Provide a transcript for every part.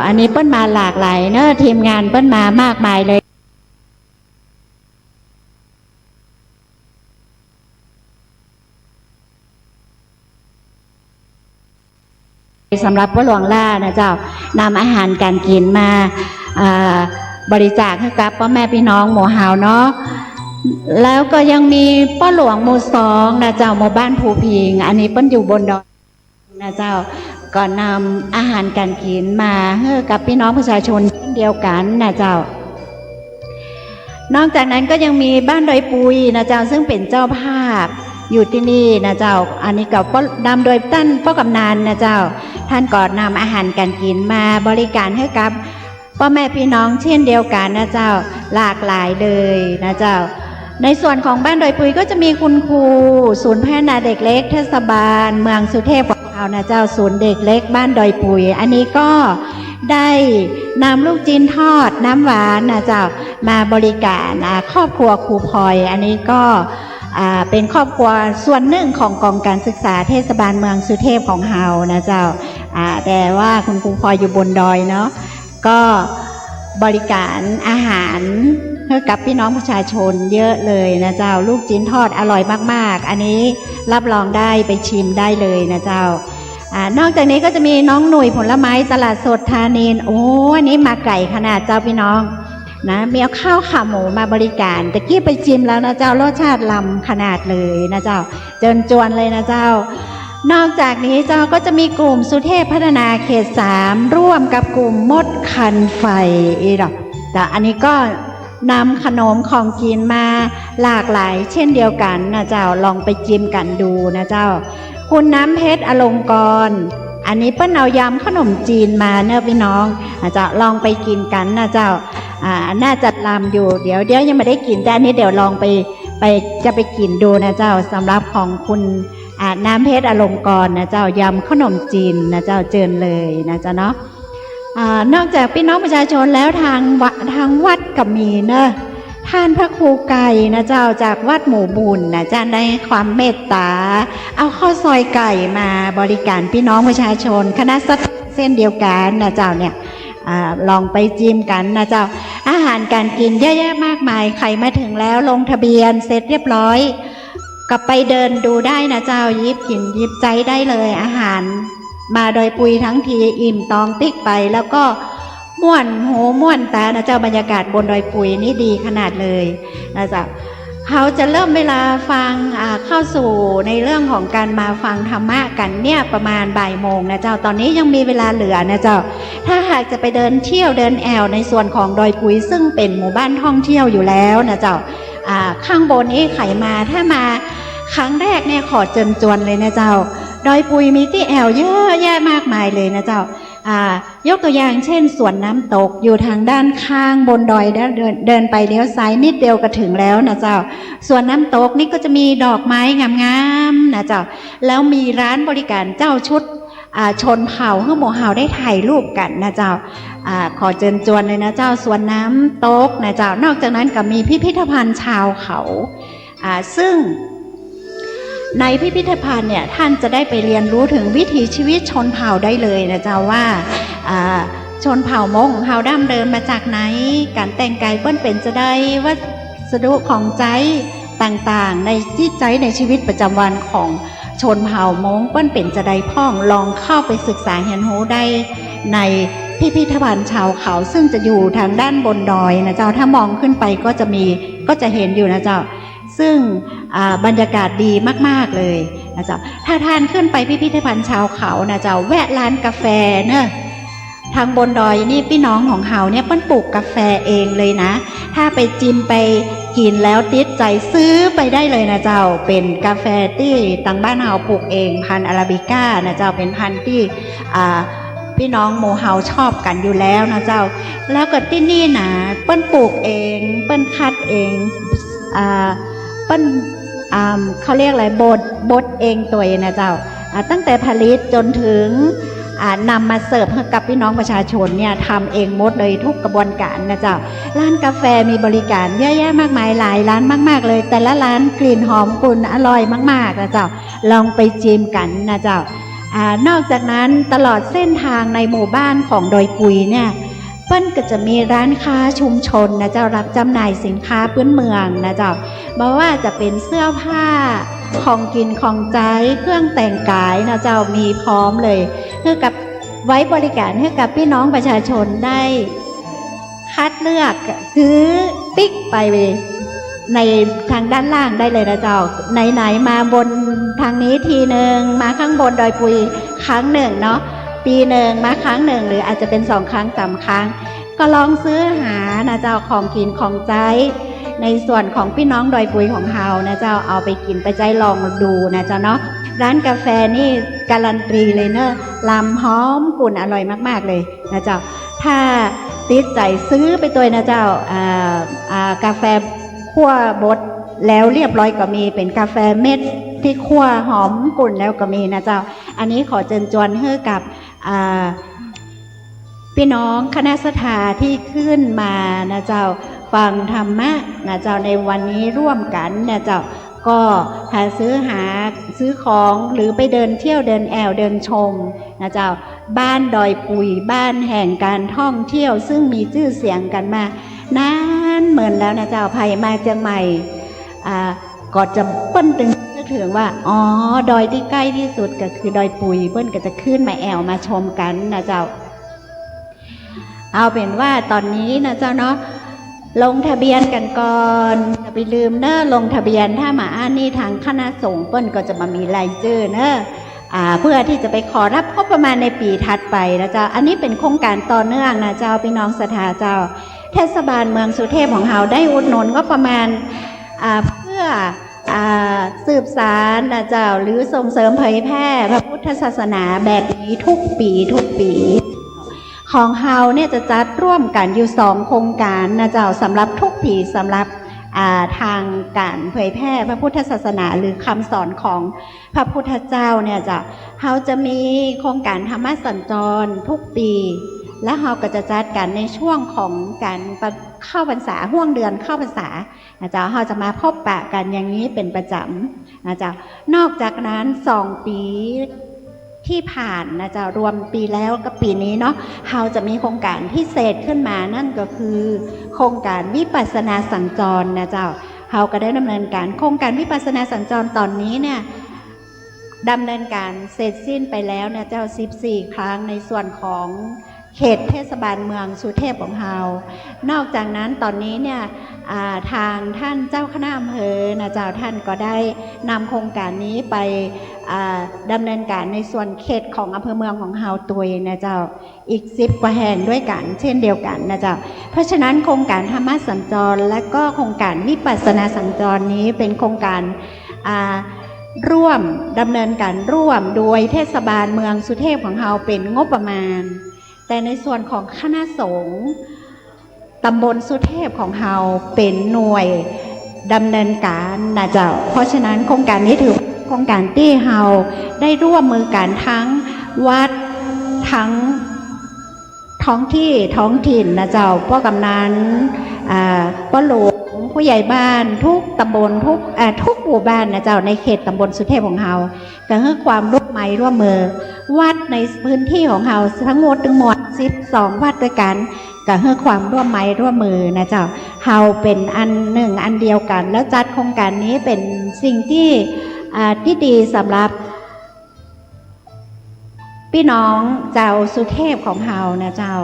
อันนี้เปิ้นมาหลากหลายเนอะทีมงานเปิ้นมามากมายเลยสำหรับพ่อหลวงล่านะเจ้านำอาหารการกินมาบริจาคให้กับพ่อแม่พี่น้องหมู่เฮาเนาะแล้วก็ยังมีพ่อหลวงหมู่สองนะเจ้าหมู่บ้านภูพิงอันนี้เปิ้นอยู่บนดอยนะเจ้าก่อนนำอาหารการกินมาให้กับพี่น้องประชาชนเช่นเดียวกันนะเจ้านอกจากนั้นก็ยังมีบ้านดอยปุยนะเจ้าซึ่งเป็นเจ้าภาพอยู่ที่นี่นะเจ้าอันนี้ก็นำโดยท่านพ่อกำนันนะเจ้าท่านก็นำอาหารการกินมาบริการให้กับพ่อแม่พี่น้องเช่นเดียวกันนะเจ้าหลากหลายเลยนะเจ้าในส่วนของบ้านดอยปุยก็จะมีคุณครูศูนย์พัฒนาเด็กเล็กเทศบาลเมืองสุเทพของเรานะเจ้าศูนย์เด็กเล็กบ้านดอยปุยอันนี้ก็ได้นำลูกจีนทอดน้ำหวานนะเจ้ามาบริการครอบครัวครูพลอยอันนี้ก็เป็นครอบครัวส่วนหนึ่งของกองการศึกษาเทศบาลเมืองสุเทพของเฮานะเจ้าแต่ว่าคุณครูพลอยอยู่บนดอยเนาะก็บริการอาหารให้กับพี่น้องประชาชนเยอะเลยนะเจ้าลูกจิ้นทอดอร่อยมากๆอันนี้รับรองได้ไปชิมได้เลยนะเจ้านอกจากนี้ก็จะมีน้องหนุ่ยผลไม้ตลาดสดธานีโอ้อันนี้มาไก่ขนาดเจ้าพี่น้องนะมีเอาข้าวขาหมูมาบริการตะกี้ไปชิมแล้วนะเจ้ารสชาติล้ำขนาดเลยนะเจ้าเจิญจวนเลยนะเจ้านอกจากนี้เจ้าก็จะมีกลุ่มสุเทพพัฒนาเขต3ร่วมกับกลุ่มมดคันไฟอีกแต่อันนี้ก็นำขนมของกินมาหลากหลายเช่นเดียวกันนะเจ้าลองไปจิ้มกันดูนะเจ้าคุณน้ำเพชรอลงกรณ์อันนี้เปิ้ลเอายำขนมจีนมาเนอะพี่น้องจะลองไปกินกันนะเจ้าน่าจะลำอยู่เดี๋ยวยังไม่ได้กินแต่อันนี้เดี๋ยวลองจะไปกินดูนะเจ้าสำหรับของคุณน้ำเพชรอลงกรณ์นะเจ้ายำขนมจีนนะเจ้าเจิญเลยนะเจ้าเนาะนอกจากพี่น้องประชาชนแล้วทางวัดก็มีเนอะท่านพระครูไก่นะเจ้าจากวัดหมู่บุญนะเจ้าได้ความเมตตาเอาข้าวซอยไก่มาบริการพี่น้องประชาชนคณะสัตว์เส้นเดียวกันนะเจ้าเนี่ยลองไปจิ้มกันนะเจ้าอาหารการกินเยอะแยะมากมายใครมาถึงแล้วลงทะเบียนเสร็จเรียบร้อยก็ไปเดินดูได้นะเจ้ายิบกินยิบใจได้เลยอาหารมาโดยปุยทั้งทีอิ่มตองติ๊กไปแล้วก็ม่วนหูม่วนตานะเจ้าบรรยากาศบนดอยปุยนี่ดีขนาดเลยนะเจ้าเขาจะเริ่มเวลาฟังเข้าสู่ในเรื่องของการมาฟังธรรมะกันเนี่ยประมาณบ่ายโมงนะเจ้าตอนนี้ยังมีเวลาเหลือนะเจ้าถ้าหากจะไปเดินเที่ยวเดินแอวในส่วนของดอยปุยซึ่งเป็นหมู่บ้านท่องเที่ยวอยู่แล้วนะเจ้าข้างบนนี้ไขมาถ้ามาครั้งแรกเนี่ยขอเจิญจวนเลยนะเจ้าดอยปุยมีที่แอวเยอะแยะมากมายเลยนะเจ้ายกตัวอย่างเช่นสวนน้ำตกอยู่ทางด้านข้างบนดอยเดินไปเลี้ยวซ้ายนิดเดียวก็ถึงแล้วนะเจ้าสวนน้ำตกนี่ก็จะมีดอกไม้งามๆนะเจ้าแล้วมีร้านบริการเจ้าชุดชนเผ่าให้หมู่เฮาได้ถ่ายรูปกันนะเจ้าขอเชิญชวนเลยนะเจ้าสวนน้ำตกนะเจ้านอกจากนั้นก็มีพิพิธภัณฑ์ชาวเขาซึ่งในพิพิธภัณฑ์เนี่ยท่านจะได้ไปเรียนรู้ถึงวิถีชีวิตชนเผ่าได้เลยนะเจ้าว่าชนเผ่ามงของเฮาดั้งเดิมมาจากไหนการแต่งกายเปิ้นเป็นจะได้วัสดุของใจต่างๆในที่ใจในชีวิตประจำวันของชนเผ่ามงเปิ้นเป็นจะได้พ่องลองเข้าไปศึกษาเรียนรู้ได้ในพิพิธภัณฑ์ชาวเขาซึ่งจะอยู่ทางด้านบนดอยนะเจ้าถ้ามองขึ้นไปก็จะเห็นอยู่นะเจ้าซึ่งบรรยากาศดีมากๆเลยนะเจ้าถ้าท่านขึ้นไปพิพิธภัณฑ์ชาวเขานะเจ้าแวะร้านกาแฟเนอะทางบนดอยนี่พี่น้องของเฮาเนี่ยเปิ้นปลูกกาแฟเองเลยนะถ้าไปจิ้มไปกินแล้วติดใจซื้อไปได้เลยนะเจ้าเป็นกาแฟที่ทางบ้านเฮาปลูกเองพันธุ์อาราบิก้านะเจ้าเป็นพันธุ์ที่พี่น้องโมเฮาชอบกันอยู่แล้วนะเจ้าแล้วก็ที่นี่นะเปิ้นปลูกเองเปิ้นคัดเองเปิ้นเขาเรียกอะไรบดเองตัวเองนะเจ้าตั้งแต่ผลิตจนถึงนำมาเสิร์ฟให้กับพี่น้องประชาชนเนี่ยทำเองหมดเลยทุกกระบวนการนะเจ้าร้านกาแฟมีบริการเยอะแยะมากมายหลายร้านมากๆเลยแต่ละร้านกลิ่นหอมกลุ่นอร่อยมากๆนะเจ้าลองไปชิมกันนะเจ้า นอกจากนั้นตลอดเส้นทางในหมู่บ้านของดอยปุยเนี่ยเปิ้นก็จะมีร้านค้าชุมชนนะเจ้ารับจำหน่ายสินค้าพื้นเมืองนะเจ้าไม่ว่าจะเป็นเสื้อผ้าของกินของใช้เครื่องแต่งกายนะเจ้ามีพร้อมเลยเพื่อกับไว้บริการให้กับพี่น้องประชาชนได้คัดเลือกซื้อติ๊กไปในทางด้านล่างได้เลยนะเจ้าไหนๆมาบนทางนี้ทีหนึ่งมาข้างบนดอยปุยครั้งหนึ่งเนาะปีหนึ่งมาครั้งหนึ่งหรืออาจจะเป็น2 ครั้ง3 ครั้งก็ลองซื้อหานะเจ้าของกินของใช้ในส่วนของพี่น้องดอยปุยของเฮานะเจ้าเอาไปกินไปใจลองดูนะเจ้าเนาะร้านกาแฟนี่การันตีเลยเนอะลำหอมกลุ่นอร่อยมากๆเลยนะเจ้าถ้าติดใจซื้อไปตัวนะเจ้ากาแฟคั่วบดแล้วเรียบร้อยก็มีเป็นกาแฟเม็ดที่คั่วหอมกลุ่นแล้วก็มีนะเจ้าอันนี้ขอเชิญชวนให้กับพี่น้องคณะสถาที่ขึ้นมานะเจ้าฟังธรรมะนะเจ้าในวันนี้ร่วมกันนะเจ้าก็หาซื้อของหรือไปเดินเที่ยวเดินแอวเดินชมนะเจ้าบ้านดอยปุยบ้านแห่งการท่องเที่ยวซึ่งมีชื่อเสียงกันมานานเหมือนแล้วนะเจ้าไผ่มาเชียงใหม่ก็จะเปิ้นตึงถึงว่าอ๋อดอยที่ใกล้ที่สุดก็คือดอยปุยเปิ้นก็จะขึ้นมาแอวมาชมกันนะเจ้าเอาเป็นว่าตอนนี้นะเจ้าเนาะลงทะเบียนกันก่อนอย่าไปลืมเนอะลงทะเบียนถ้ามานี่ทางคณะสงฆ์เปิ้นก็จะมามีรายชื่อเนอะเพื่อที่จะไปขอรับงบประมาณในปีถัดไปนะเจ้าอันนี้เป็นโครงการต่อเนื่องนะเจ้าพี่น้องศรัทธาเจ้าเทศบาลเมืองสุเทพของเราได้อุดหนุนก็ประมาณเพื่อสืบสานนะเจ้าหรือส่งเสริมเผยแพร่พระพุทธศาสนาแบบนี้ทุกปีของเฮาเนี่ยจะจัดร่วมกันอยู่2 โครงการนะเจ้าสำหรับทุกปีสำหรับทางการเผยแพร่พระพุทธศาสนาหรือคำสอนของพระพุทธเจ้าเนี่ยจ้ะเฮาจะมีโครงการธรรมสัญจรทุกปีและเฮาก็จะจัดกันในช่วงของการเข้าพรรษาห่วงเดือนเข้าพรรษานะเจ้าเฮาจะมาพบปะกันอย่างนี้เป็นประจำนะเจ้านอกจากนั้น2 ปีที่ผ่านนะเจ้ารวมปีแล้วกับปีนี้เนาะเฮาจะมีโครงการพิเศษขึ้นมานั่นก็คือโครงการวิปัสสนาสัญจรนะเจ้าเฮาก็ได้ดำเนินการโครงการวิปัสสนาสัญจรตอนนี้เนี่ยดำเนินการเสร็จสิ้นไปแล้วเนี่ยเจ้า14 ครั้งในส่วนของเขตเทศบาลเมืองสุเทพของเฮานอกจากนั้นตอนนี้เนี่ยทางท่านเจ้าคณะอำเภอนะเจ้าท่านก็ได้นำโครงการนี้ไปดำเนินการในส่วนเขตของอำเภอเมืองของเฮาตัวเองนะเจ้าอีก10 กว่าแห่งด้วยกันเช่นเดียวกันนะเจ้าเพราะฉะนั้นโครงการธรรมสัญจรและก็โครงการวิปัสสนาสัญจรนี้เป็นโครงการร่วมดำเนินการร่วมโดยเทศบาลเมืองสุเทพของเฮาเป็นงบประมาณแต่ในส่วนของคณะสงฆ์ตำบลสุเทพของเฮาเป็นหน่วยดำเนินการนะเจ้าเพราะฉะนั้นโครงการนี้ถือโครงการที่เฮาได้ร่วมมือกันทั้งวัดทั้งท้องถิ่นนะเจ้าพ่อกำนันพ่อหลวงผู้ใหญ่บ้านทุกตำบลทุกหมู่บ้านนะเจ้าในเขตตำบลสุเทพของเฮาก็ให้ความร่วมมือวัดในพื้นที่ของเฮาทั้งหมด12 วัดด้วยกันก็ให้ความร่วมมือนะเจ้าเฮาเป็นอันหนึ่งอันเดียวกันแล้วจัดโครงการนี้เป็นสิ่งที่ดีสำหรับพี่น้องเจ้าสุเทพของเฮานะเจ้า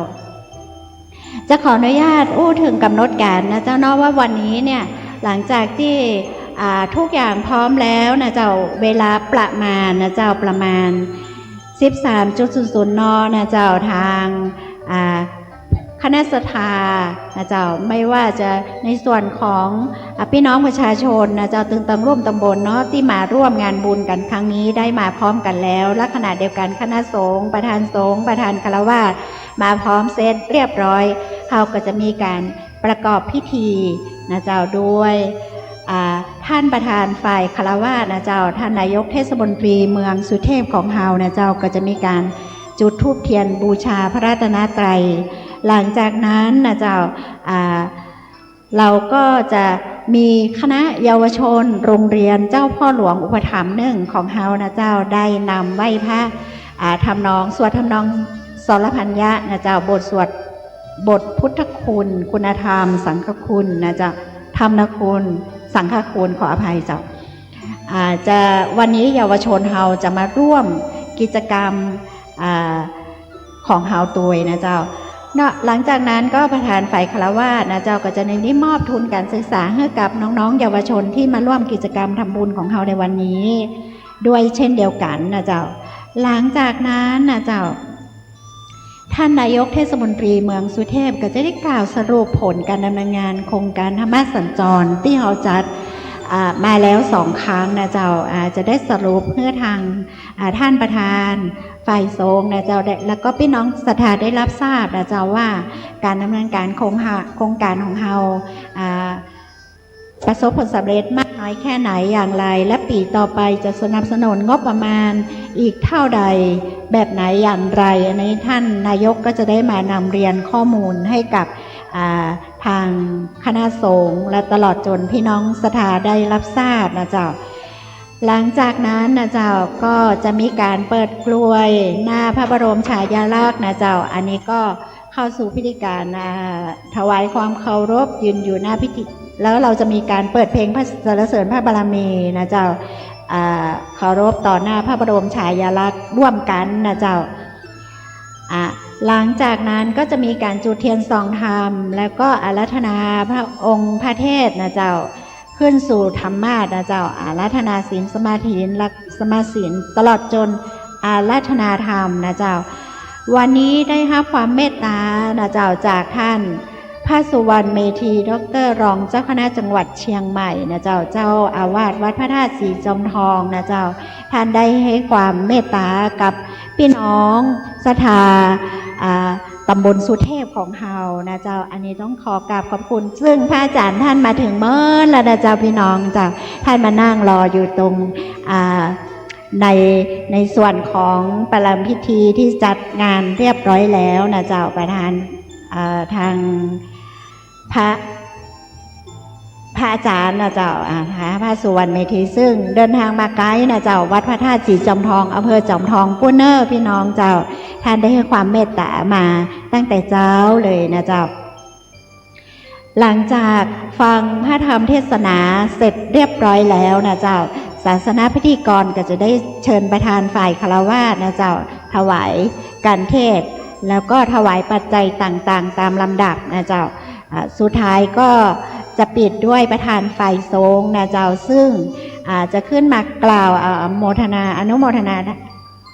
จะขออนุญาตถึงกำหนดการนะเจ้าเนาะว่าวันนี้เนี่ยหลังจากที่ทุกอย่างพร้อมแล้วนะเจ้าเวลาประมาณนะเจ้าประมาณ 13:00 นนะเจ้าทางคณะสถานะเจ้าไม่ว่าจะในส่วนของพี่น้องประชาชนนะเจ้าตึงตังร่วมตำบลเนาะที่มาร่วมงานบุญกันครั้งนี้ได้มาพร้อมกันแล้วและขณะเดียวกันคณะสงฆ์ประธานสงฆ์ประธานฆราวาสมาพร้อมเสร็จเรียบร้อยเขาก็จะมีการประกอบพิธีนะเจ้าด้วยท่านประธานฝ่ายฆราวาสนะเจ้าท่านนายกเทศมนตรีเมืองสุเทพของเฮานะเจ้าก็จะมีการจุดธูปเทียนบูชาพระรัตนตรัยหลังจากนั้นนะเจ้าเราก็จะ มีคณะเยาวชนโรงเรียนเจ้าพ่อหลวงอุปถัมภ์หนึ่งของเฮานะเจ้าได้นำไหว้พระทำนองสวดทำนองสรพัญญะนะเจ้าบทสวดบทพุทธคุณคุณธรรมสังฆคุณนะเจ้าธรรมคุณสังฆคุณขออภัยเจ้าจะวันนี้เยาวชนเฮาจะมาร่วมกิจกรรมของเฮาตัวยนะเจ้าหลังจากนั้นก็ประธานฝ่ายคฤหัสถ์นะเจ้าก็จะได้มอบทุนการศึกษาให้กับน้องๆเยาวชนที่มาร่วมกิจกรรมทำบุญของเฮาในวันนี้ด้วยเช่นเดียวกันนะเจ้าหลังจากนั้นนะเจ้าท่านนายกเทศมนตรีเมืองสุเทพก็จะได้กล่าวสรุปผลการดำเนินงานโครงการธรรมะสัญจรที่เฮาจัดมาแล้ว2 ครั้งนะเจ้าจะได้สรุปเพื่อทางท่านประธานฝ่ายสงฆ์นะเจ้าแล้วก็พี่น้องศรัทธาได้รับทราบนะเจ้าว่าการดำเนินการโครงการของเฮาประสบผลสำเร็จมากน้อยแค่ไหนอย่างไรและปีต่อไปจะสนับสนุนงบประมาณอีกเท่าใดแบบไหนอย่างไรอันนี้ท่านนายกก็จะได้มานำเรียนข้อมูลให้กับทางคณะสงฆ์และตลอดจนพี่น้องศรัทธาได้รับทราบนะเจ้าหลังจากนั้นนะเจ้าก็จะมีการเปิดกลวยหน้าพระบรมฉายาลักษณ์นะเจ้าอันนี้ก็เข้าสู่พิธีการถวายความเคารพยืนอยู่หน้าพิธีแล้วเราจะมีการเปิดเพลงพระสรรเสริญพระบารมีนะเจ้าเคารพต่อหน้าพระบรมฉายาลักษณ์ร่วมกันนะเจ้าหลังจากนั้นก็จะมีการจุดเทียนส่องธรรมแล้วก็อาราธนาพระองค์พระเทศนะเจ้าขึ้นสู่ธรรมาสนะเจ้าอาราธนาศีลสมาธิและสมาศีลตลอดจนอาราธนาธรรมนะเจ้าวันนี้ได้รับความเมตตานะเจ้าจากท่านพระสุวรรณเมธีดร.รองเจ้าคณะจังหวัดเชียงใหม่นะเจ้าเจ้าอาวาสวัดพระธาตุสีจอมทองนะเจ้าท่านได้ให้ความเมตตากับพี่น้องศรัทธาตำบลสุเทพของเฮานะเจ้าอันนี้ต้องขอกราบขอบคุณซึ่งพระอาจารย์ท่านมาถึงเมื่อแล้วนะเจ้าพี่น้องเจ้าท่านมานั่งรออยู่ตรงในส่วนของประลัมพิธีที่จัดงานเรียบร้อยแล้วนะเจ้าประธานทางพระอาจารย์นะเจ้าพระสุวรรณเมธีซึ่งเดินทางมาไกลนะเจ้าวัดพระธาตุสีจอมทองอำเภอจอมทองปุ้นเนอร์พี่น้องเจ้าท่านได้ให้ความเมตตามาตั้งแต่เช้าเลยนะเจ้าหลังจากฟังพระธรรมเทศนาเสร็จเรียบร้อยแล้วนะเจ้าศาสนาพิธีกรก็จะได้เชิญประธานฝ่ายคฤหัสถ์นะเจ้าถวายการเทศแล้วก็ถวายปัจจัยต่างๆตามลำดับนะเจ้าสุดท้ายก็จะปิดด้วยประธานฝ่ายสงฆ์นะเจ้าซึ่งจะขึ้นมากล่าวอนุโมทนา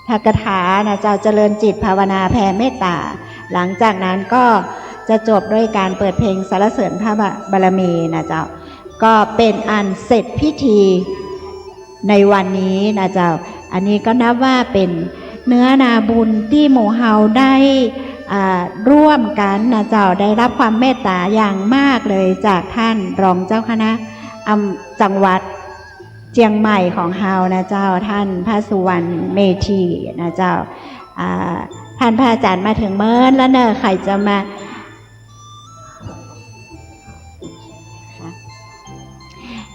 ทกถานะเจ้าเจริญจิตภาวนาแผ่เมตตาหลังจากนั้นก็จะจบด้วยการเปิดเพลงสรรเสริญพระบารมีนะเจ้าก็เป็นอันเสร็จพิธีในวันนี้นะเจ้าอันนี้ก็นับว่าเป็นเนื้อนาบุญที่หมู่เฮาได้ร่วมกันนะเจ้าได้รับความเมตตาอย่างมากเลยจากท่านรองเจ้าคณะจังหวัดเชียงใหม่ของเฮานะเจ้าท่านพระสุวรรณเมธีนะเจ้าท่านพระอาจารย์มาถึงเมื่อแล้วเนอะใครจะมา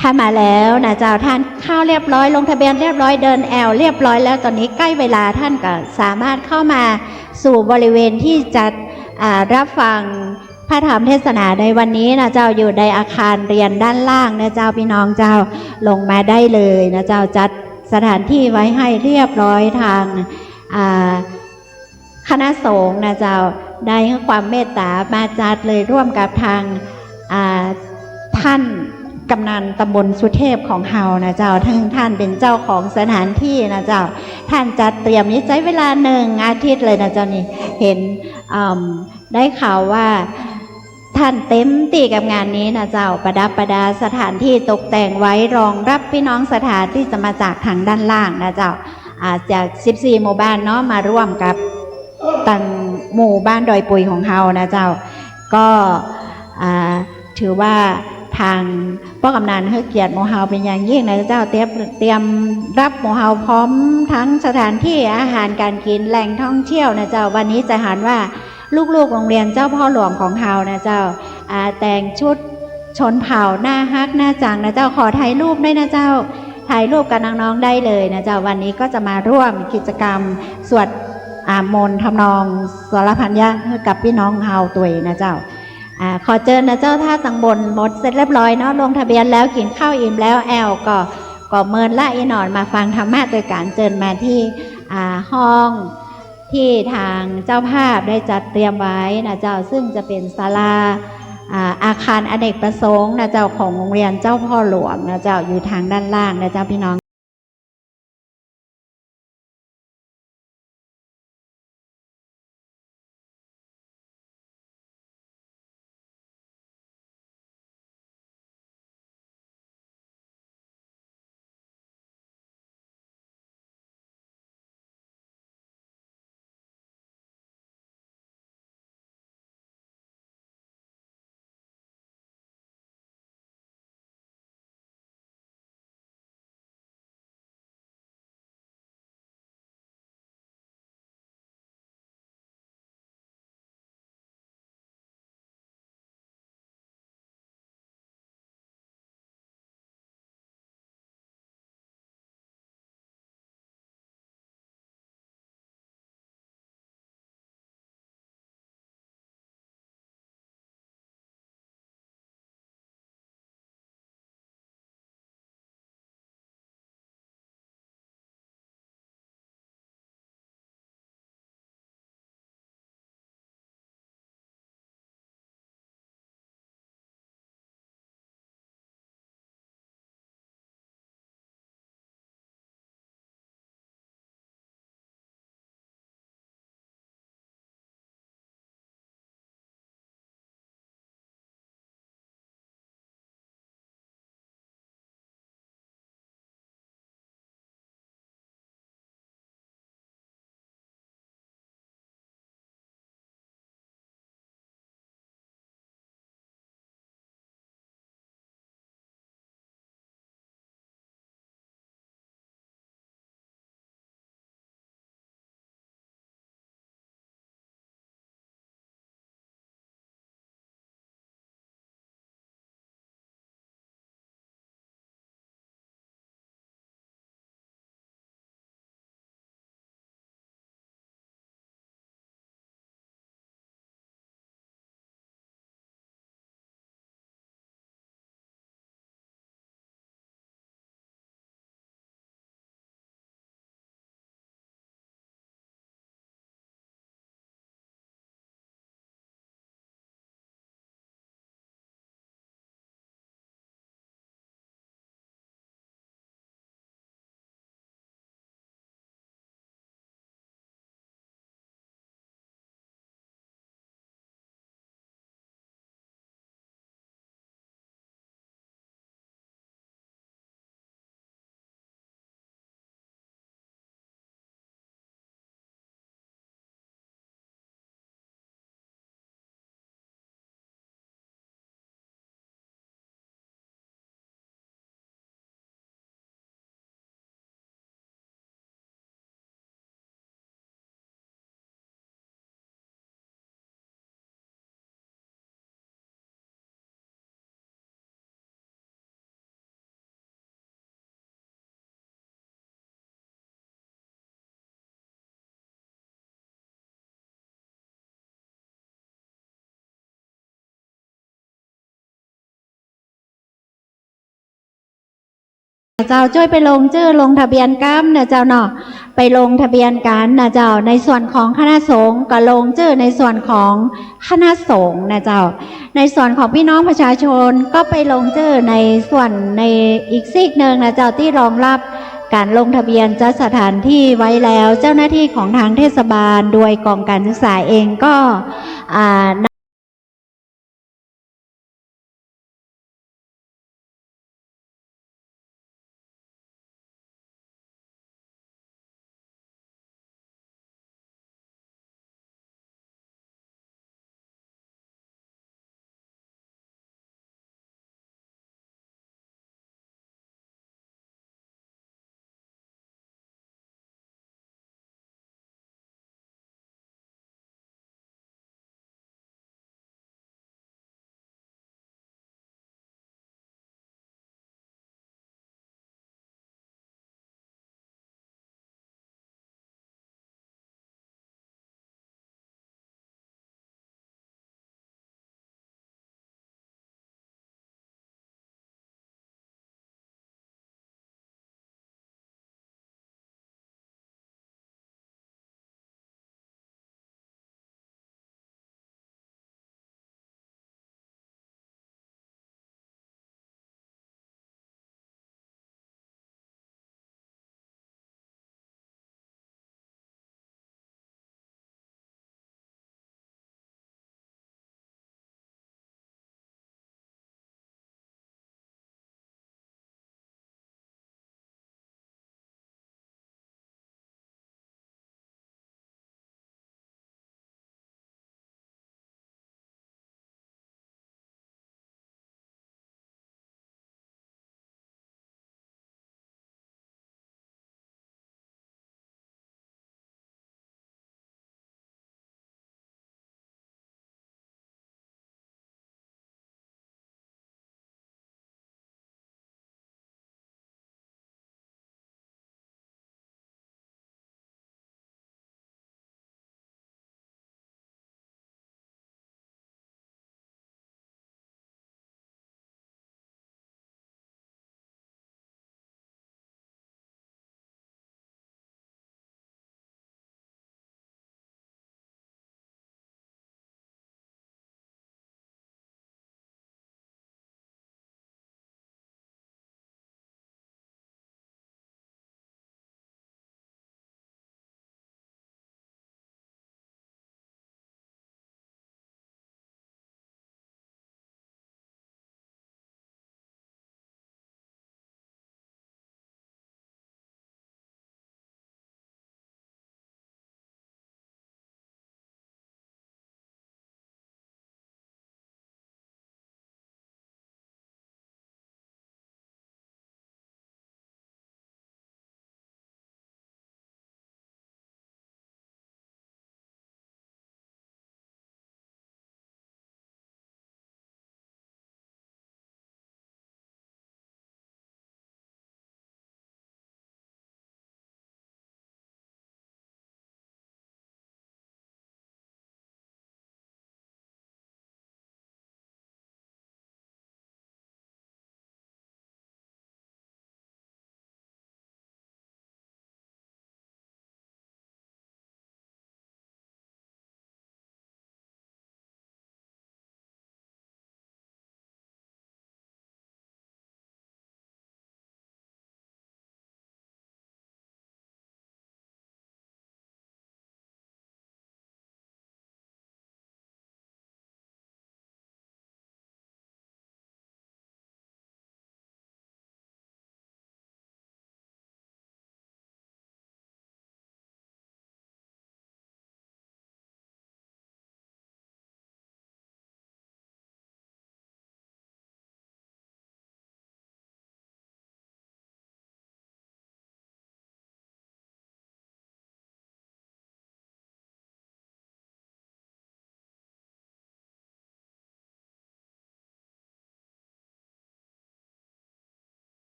ท่านมาแล้วนะเจ้าท่านเข้าเรียบร้อยลงทะเบียนเรียบร้อยเดินแอลเรียบร้อยแล้วตอนนี้ใกล้เวลาท่านก็สามารถเข้ามาสู่บริเวณที่จะรับฟังพระธรรมเทศนาในวันนี้นะเจ้าอยู่ในอาคารเรียนด้านล่างนะเจ้าพี่น้องเจ้าลงมาได้เลยนะเจ้าจัดสถานที่ไว้ให้เรียบร้อยทางคณะสงฆ์นะเจ้าได้ให้ความเมตตามาจัดเลยร่วมกับทางท่านกำนันตำบลสุเทพของเฮานะเจ้าท่านเป็นเจ้าของสถานที่นะเจ้าท่านจัดเตรียมนี้ใช้เวลา1 อาทิตย์เลยนะเจ้านี่เห็นได้ข่าวว่าท่านเต็มที่กับงานนี้นะเจ้าประดับประดาสถานที่ตกแต่งไว้รองรับพี่น้องศรัทธาที่จะมาจากทางด้านล่างนะเจ้าจาก14หมู่บ้านเนาะมาร่วมกับตั้งหมู่บ้านดอยปุยของเฮานะเจ้าก็ถือว่าทางป้อกำนันให้เกียรติหมู่เฮาเป็นอย่างยิ่งนะเจ้าเตรียมรับหมู่เฮาพร้อมทั้งสถานที่อาหารการกินแหล่งท่องเที่ยวนะเจ้าวันนี้จะหันว่าลูกๆโรงเรียนเจ้าพ่อหลวงของเฮานะเจ้าแต่งชุด ชนเผ่าหน้าฮักหน้าจังนะเจ้าขอถ่ายรูปด้วยนะเจ้าถ่ายรูปกับน้องๆได้เลยนะเจ้าวันนี้ก็จะมาร่วมกิจกรรมสวดมนต์ทำนองสรพันยะกับพี่น้องเฮาตัวเองนะเจ้าขอเชิญนะเจ้าถ้าสังบนหมดเสร็จเรียบร้อยเนาะลงทะเบียนแล้วกินข้าวอิ่มแล้วแอลก็เมินละอีหนอนมาฟังธรรมะโดยการเชิญมาที่ห้องที่ทางเจ้าภาพได้จัดเตรียมไว้นะเจ้าซึ่งจะเป็นศาลาอาคารอเนกประสงค์นะเจ้าของโรงเรียนเจ้าพ่อหลวงนะเจ้าอยู่ทางด้านล่างนะเจ้าพี่น้องเจ้าช่วยไปลงชื่อลงทะเบียนกันนะเจ้าเนาะไปลงทะเบียนกันนะเจ้าในส่วนของคณะสงฆ์ก็ลงชื่อในส่วนของคณะสงฆ์นะเจ้าในส่วนของพี่น้องประชาชนก็ไปลงชื่อในส่วนในอีกซีกหนึ่งนะเจ้าที่รองรับการลงทะเบียนจัดสถานที่ไว้แล้วเจ้าหน้าที่ของทางเทศบาลโดยกองการศึกษาเองก็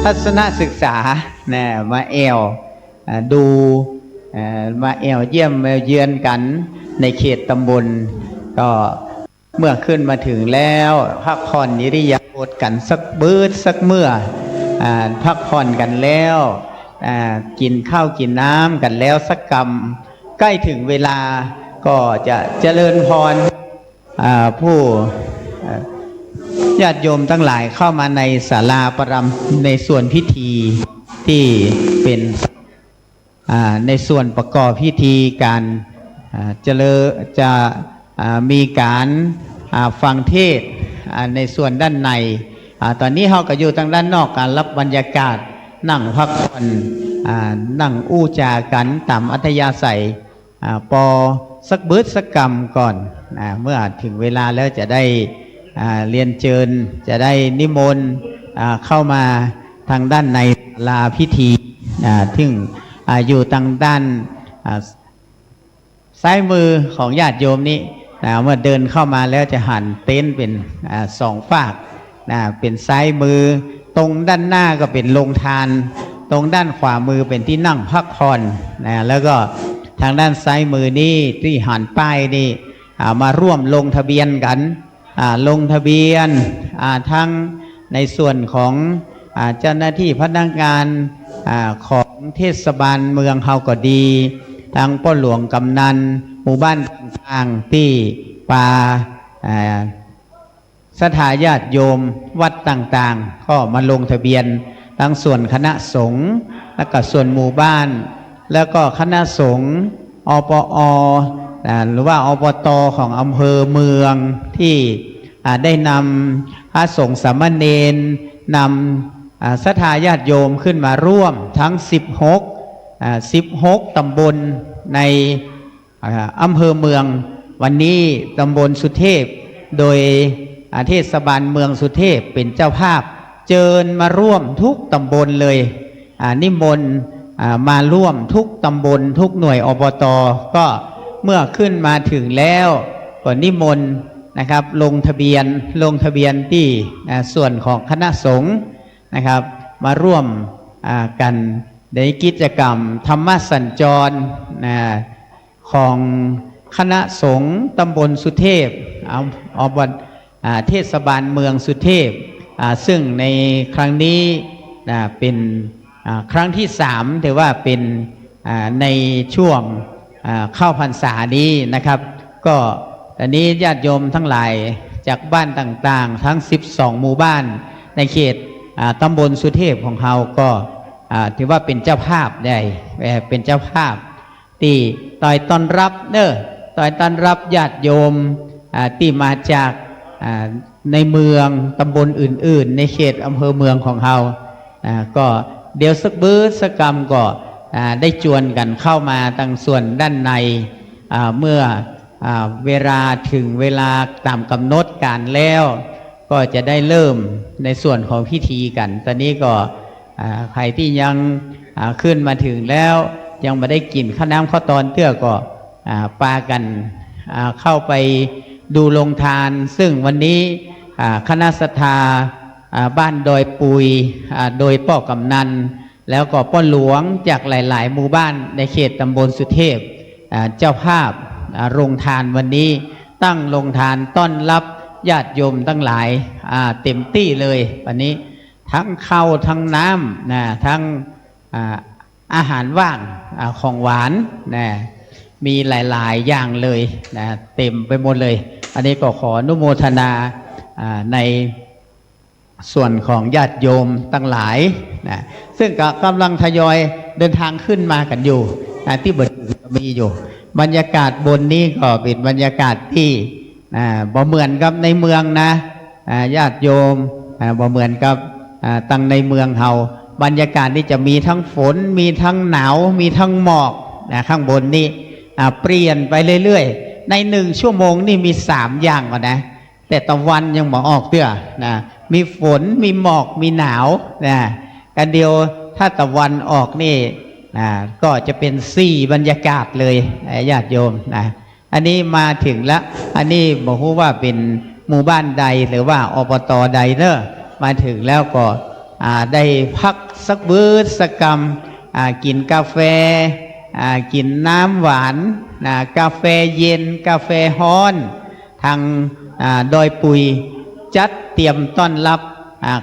ทัศนศึกษานะมาแอวดูมาแอวเยี่ยมเยือนกันในเขตตำบลก็เมื่อขึ้นมาถึงแล้วพักผ่อนอิริยาบถกันสักบื้อสักเมื่อพักผ่อนกันแล้วกินข้าวกินน้ำกันแล้วสักกำใกล้ถึงเวลาก็จะเจริญพรผู้ญาติโยมทั้งหลายเข้ามาในศาลาประรำในส่วนพิธีที่เป็นในส่วนประกอบพิธีการจะมีการฟังเทศในส่วนด้านในตอนนี้เราก็อยู่ทางด้านนอกการรับบรรยากาศนั่งพักผ่อนนั่งอู้จากันตามอัธยาศัยปอสักบื้อสักกรรมก่อนเมื่อถึงเวลาแล้วจะได้เรียนเชิญจะได้นิมนต์เข้ามาทางด้านในลาพิธีซึ่งอยู่ทางด้านซ้ายมือของญาติโยมนี้เมื่อเดินเข้ามาแล้วจะหันเต็นท์เป็นสองฝากเป็นซ้ายมือตรงด้านหน้าก็เป็นโรงทานตรงด้านขวามือเป็นที่นั่งพักผ่อนแล้วก็ทางด้านซ้ายมือนี่ที่หันป้ายนี่มาร่วมลงทะเบียนกันลงทะเบียนทั้งในส่วนของเจ้าหน้าที่พนักงานของเทศบาลเมืองเฮาก็ดีทางพ่อหลวงกำนันหมู่บ้านต่างๆที่ป่าสถาญาติโยมวัดต่างๆก็มาลงทะเบียนทั้งส่วนคณะสงฆ์และก็ส่วนหมู่บ้านแล้วก็คณะสงฆ์อปอหรือว่าอบต.ของอำเภอเมืองที่ได้นำพระสงฆ์สามเณรนำศรัทธาญาติโยมขึ้นมาร่วมทั้ง16ตำบลในอำเภอเมืองวันนี้ตำบลสุเทพโดยเทศบาลเมืองสุเทพเป็นเจ้าภาพเชิญมาร่วมทุกตำบลเลยนิมนต์มาร่วมทุกตำบลทุกหน่วยอบต.ก็เมื่อขึ้นมาถึงแล้วก็นิมนต์นะครับลงทะเบียนที่ส่วนของคณะสงฆ์นะครับมาร่วมกันในกิจกรรมธรรมสัญจรของคณะสงฆ์ตำบลสุเทพอบต.เทศบาลเมืองสุเทพซึ่งในครั้งนี้เป็นครั้งที่3ถือว่าเป็นในช่วงเข้าพรรษานี้นะครับก็ตอนนี้ญาติโยมทั้งหลายจากบ้านต่างๆทั้ง12หมู่บ้านในเขตตำบลสุเทพของเราก็ถือว่าเป็นเจ้าภาพได้เป็นเจ้าภาพที่ต่อยต้อนรับต่อยต้อนรับญาติโยมที่มาจากในเมืองตำบลอื่นๆในเขตอำเภอเมืองของเราก็เดี๋ยวสักบื้อสักกรรมก็ได้จวนกันเข้ามาตั้งส่วนด้านในเมื่อเวลาถึงเวลาตามกำหนดการแล้วก็จะได้เริ่มในส่วนของพิธีกันตอนนี้ก็ใครที่ยังขึ้นมาถึงแล้วยังไม่ได้กินข้าวน้ำข้าวตอนเตื้อก็ปากันเข้าไปดูโรงทานซึ่งวันนี้คณะศรัทธาบ้านดอยปุยโดยป้อกำนันแล้วก็ป้อหลวงจากหลายๆหมู่บ้านในเขตตำบลสุเทพเจ้าภาพโรงทานวันนี้ตั้งโรงทานต้อนรับญาติโยมตั้งหลายเต็มที่เลยวันนี้ทั้งข้าวทั้งน้ำทั้งอาหารว่างของหวานมีหลายๆอย่างเลยเต็มไปหมดเลยอันนี้ก็ขออนุโมทนาในส่วนของญาติโยมตั้งหลายซึ่งกำลังทยอยเดินทางขึ้นมากันอยู่ที่บนมีอยู่บรรยากาศบนนี้ก็เป็นบรรยากาศที่บ่เหมือนกับในเมืองนะญาติโยมบ่เหมือนกับตั้งในเมืองเฮาบรรยากาศนี่จะมีทั้งฝนมีทั้งหนาวมีทั้งหมอกข้างบนนี่เปลี่ยนไปเรื่อยๆใน1 ชั่วโมงนี่มี3อย่างก่อนนะแต่ตะวันยังหมอออกเตื้อมีฝนมีหมอกมีหนาวกันเดียวถ้าตะวันออกนี่ก็จะเป็น4 บรรยากาศเลยญาติโยมอันนี้มาถึงแล้วอันนี้บอกว่าเป็นหมู่บ้านใดหรือว่าอบต.ใดมาถึงแล้วก็ ได้พักสักเบิดสักกรรมกินกาแฟกินน้ำหวานกาแฟเย็นกาแฟฮ้อนทางดอยปุยจัดเตรียมต้อนรับ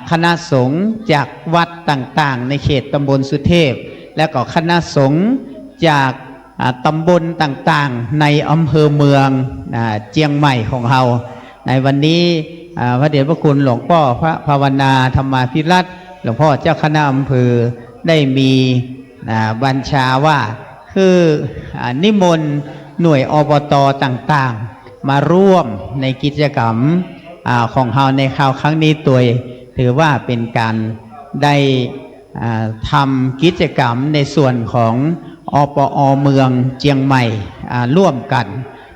คณะสงฆ์จากวัดต่างๆในเขตตำบลสุเทพและก็คณะสงฆ์จากตำบลต่างๆในอำเภอเมืองเจียงใหม่ของเราในวันนี้พระเดชพระคุณหลวงพ่อพระภาวนาธรรมาภิรัตน์หลวงพ่อเจ้าคณะอำเภอได้มีบัญชาว่าคือนิมนต์หน่วยอบต.ต่างๆมาร่วมในกิจกรรมของเราในคราวครั้งนี้ตัวถือว่าเป็นการได้ทำกิจกรรมในส่วนของอปอ.เมืองเจียงใหม่ร่วมกัน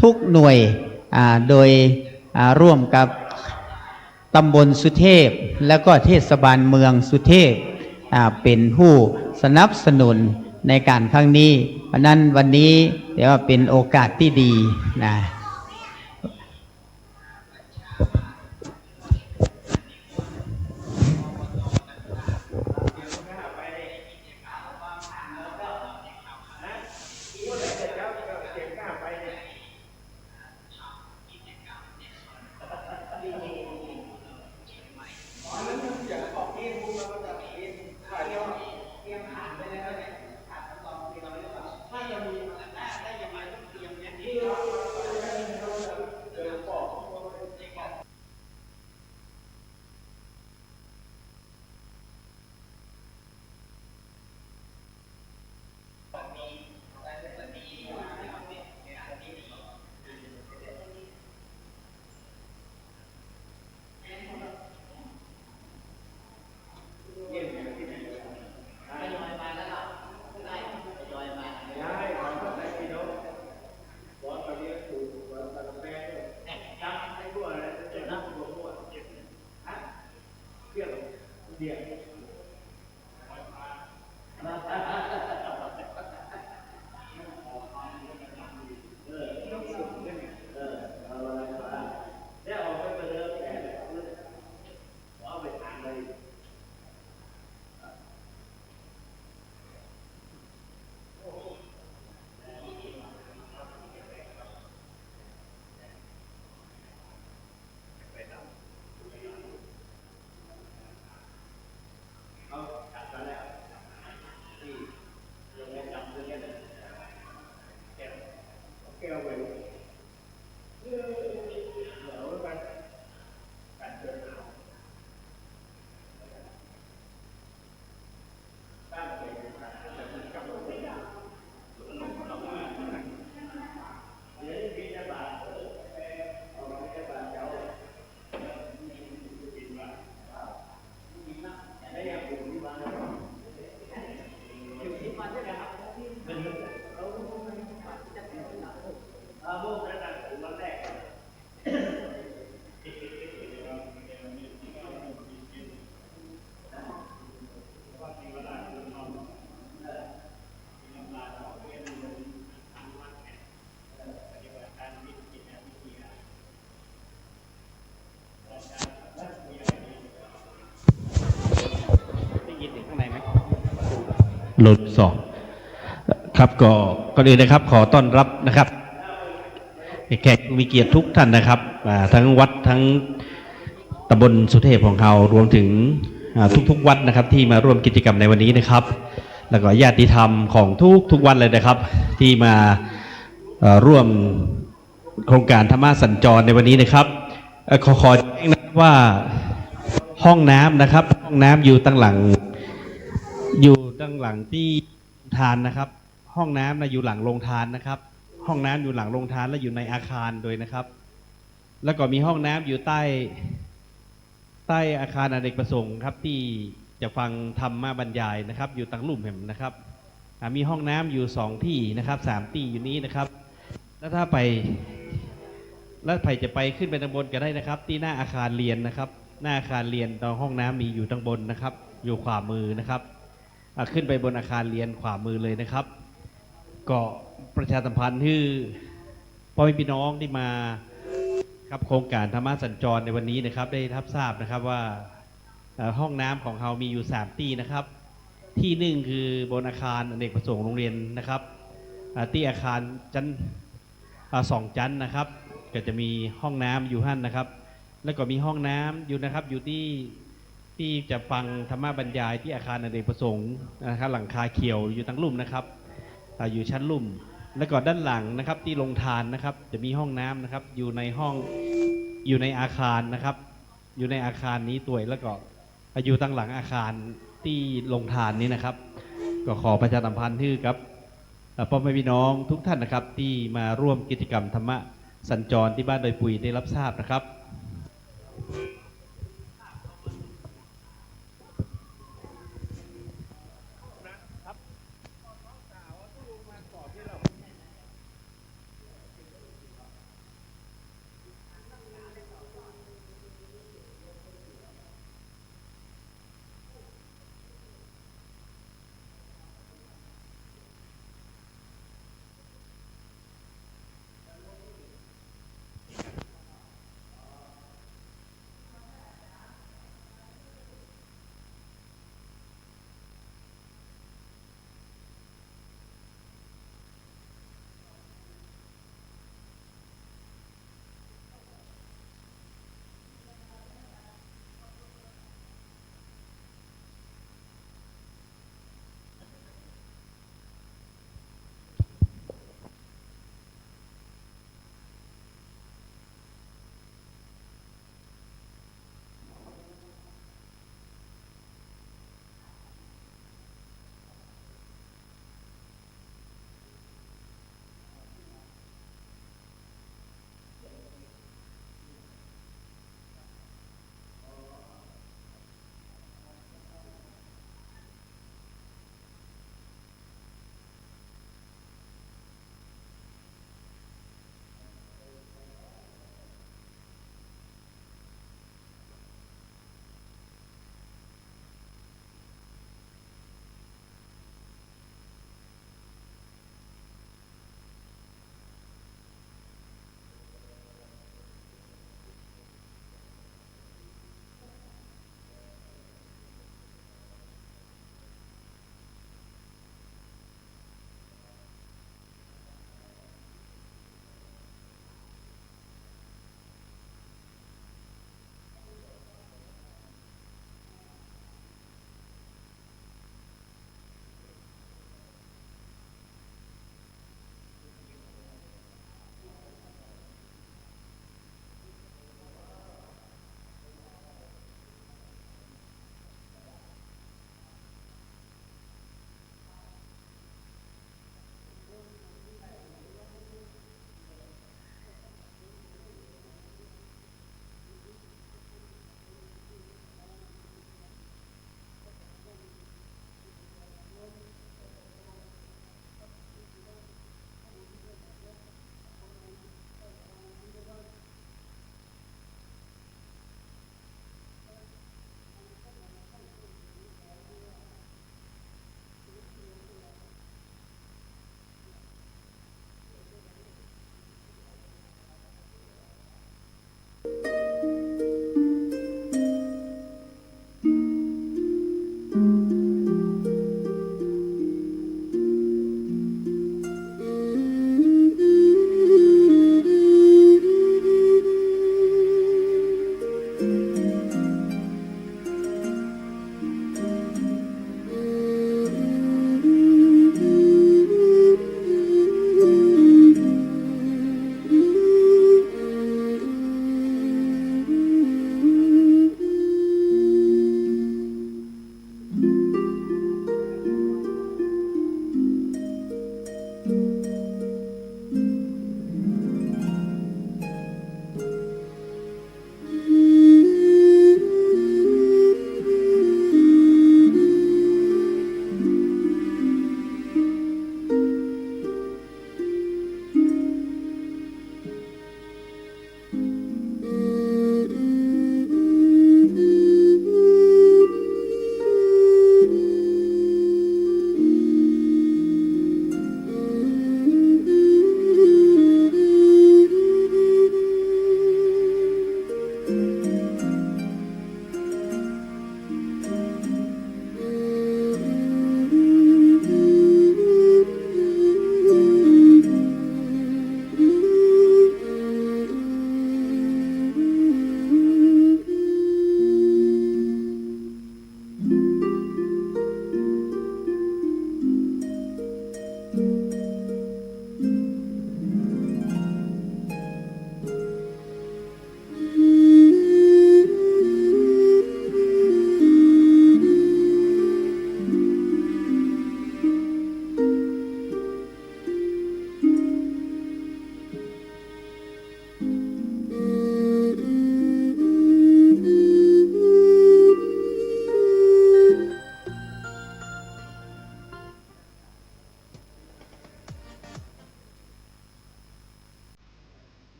ทุกหน่วยโดยร่วมกับตำบลสุเทพและก็เทศบาลเมืองสุเทพเป็นผู้สนับสนุนในการครั้งนี้เพราะนั้นวันนี้เดี๋ยวว่าเป็นโอกาสที่ดีนะโหลดสองครับก็ก่อนอื่นนะครับขอต้อนรับนะครับแขกมีเกียรติทุกท่านนะครับทั้งวัดทั้งตำบลสุเทพของเรารวมถึงทุกวัดนะครับที่มาร่วมกิจกรรมในวันนี้นะครับแล้วก็ญาติธรรมของทุกวัดเลยนะครับที่มาร่วมโครงการธรรมะสัญจรในวันนี้นะครับขอแจ้งนะว่าห้องน้ำนะครับห้องน้ำอยู่ตั้งหลังที่ทานนะครับห้องน้ำนะอยู่หลังโรงทานนะครับห้องน้ำอยู่หลังโรงทานและอยู่ในอาคารโดยนะครับแล้วก็มีห้องน้ำอยู่ใต้อาคารอเนกประสงค์ครับที่จะฟังธรรมะบรรยายนะครับอยู่ตั้งหลุมแห่งนะครับมีห้องน้ำอยู่2ที่นะครับ3ที่อยู่นี้นะครับแล้วถ้าไปจะไปขึ้นไปทางบนก็ได้นะครับที่หน้าอาคารเรียนนะครับหน้าอาคารเรียนตอนห้องน้ำมีอยู่ทางบนนะครับอยู่ขวามือนะครับขึ้นไปบนอาคารเรียนขวามือเลยนะครับก็ประชาสัมพันธ์ที่พ่อแม่พี่น้องที่มาครับโครงการธรรมะสัญจรในวันนี้นะครับได้รับทราบนะครับว่า ห้องน้ำของเรามีอยู่3ที่นะครับที่หนึ่งคือบนอาคารอเนกประสงค์โรงเรียนนะครับที่อาคารชั้น2 ชั้นนะครับก็จะมีห้องน้ำอยู่หั่นนะครับแล้วก็มีห้องน้ำอยู่นะครับอยู่ที่จะฟังธรรมบรรยายที่อาคารอเนกประสงค์นะครับหลังคาเขียวอยู่ทั้งลุ่มนะครับอยู่ชั้นลุ่มแล้วก็ด้านหลังนะครับที่โรงทานนะครับจะมีห้องน้ำนะครับอยู่ในอาคารนะครับอยู่ในอาคารนี้ตัวแล้วก็อยู่ตั้งหลังอาคารที่โรงทานนี้นะครับก็ขอประชาสัมพันธ์ที่กับพ่อแม่พี่น้องทุกท่านนะครับที่มาร่วมกิจกรรมธรรมะสัญจรที่บ้านดอยปุยได้รับทราบนะครับ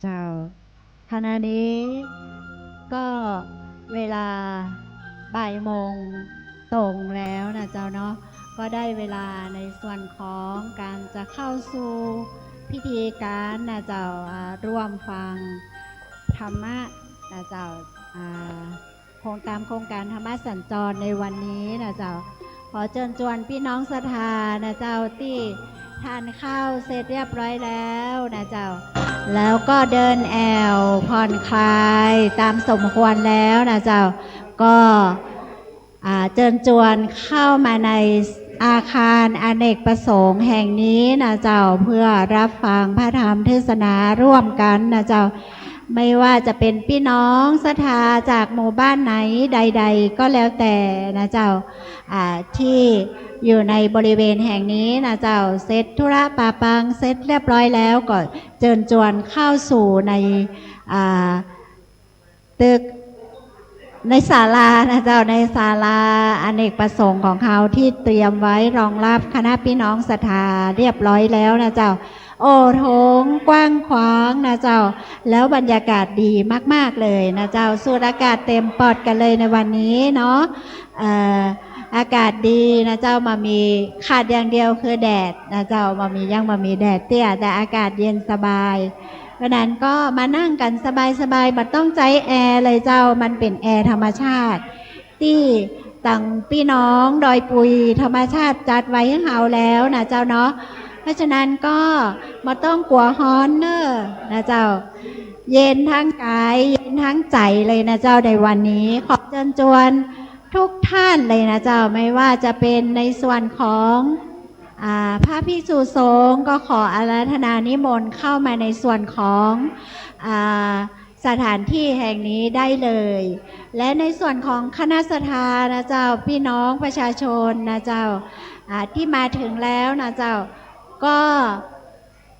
เจ้าขณะนี้ก็เวลาบ่ายโมงตรงแล้วนะเจ้าเนาะก็ได้เวลาในส่วนของการจะเข้าสู่พิธีการนะเจ้าร่วมฟังธรรมะนะเจ้าโครงการธรรมะสัญจรในวันนี้นะเจ้าขอเชิญชวนพี่น้องศรัทธานะเจ้าที่ทานข้าวเสร็จเรียบร้อยแล้วนะเจ้าแล้วก็เดินแอวผ่อนคลายตามสมควรแล้วนะเจ้าก็เชิญชวนเข้ามาในอาคารอเนกประสงค์แห่งนี้นะเจ้าเพื่อรับฟังพระธรรมเทศนาร่วมกันนะเจ้าไม่ว่าจะเป็นพี่น้องศรัทธาจากหมู่บ้านไหนใดๆก็แล้วแต่นะเจ้าที่อยู่ในบริเวณแห่งนี้นะเจ้าเสร็จธุระปาปังเสร็จเรียบร้อยแล้วก็เชิญชวนเข้าสู่ในตึกในศาลานะเจ้าในศาลาอเนกประสงค์ของเขาที่เตรียมไว้รองรับคณะพี่น้องศรัทธาเรียบร้อยแล้วนะเจ้าโอ้โถงกว้างขวางนะเจ้าแล้วบรรยากาศดีมากๆเลยนะเจ้าสูดอากาศเต็มปอดกันเลยในวันนี้เนาะอากาศดีนะเจ้ามามีขาดอย่างเดียวคือแดดนะเจ้ามามีแดดเตี้ยแต่อากาศเย็นสบายเพราะนั้นก็มานั่งกันสบายๆบัดต้องใจแอร์เลยเจ้ามันเป็นแอร์ธรรมชาติที่ต่างพี่น้องดอยปุยธรรมชาติจัดไว้ให้เฮาแล้วนะเจ้าเนาะเพราะฉะนั้นก็มาต้องกลัวฮ้อนเนอะนะเจ้าเย็นทั้งกายเย็นทั้งใจเลยนะเจ้าในวันนี้ขอเชิญชวนทุกท่านเลยนะเจ้าไม่ว่าจะเป็นในส่วนของพระภิกษุสงฆ์ก็ขออาราธนานิมนต์เข้ามาในส่วนของสถานที่แห่งนี้ได้เลยและในส่วนของคณะศรัทธานะเจ้าพี่น้องประชาชนนะเจ้าที่มาถึงแล้วนะเจ้าก็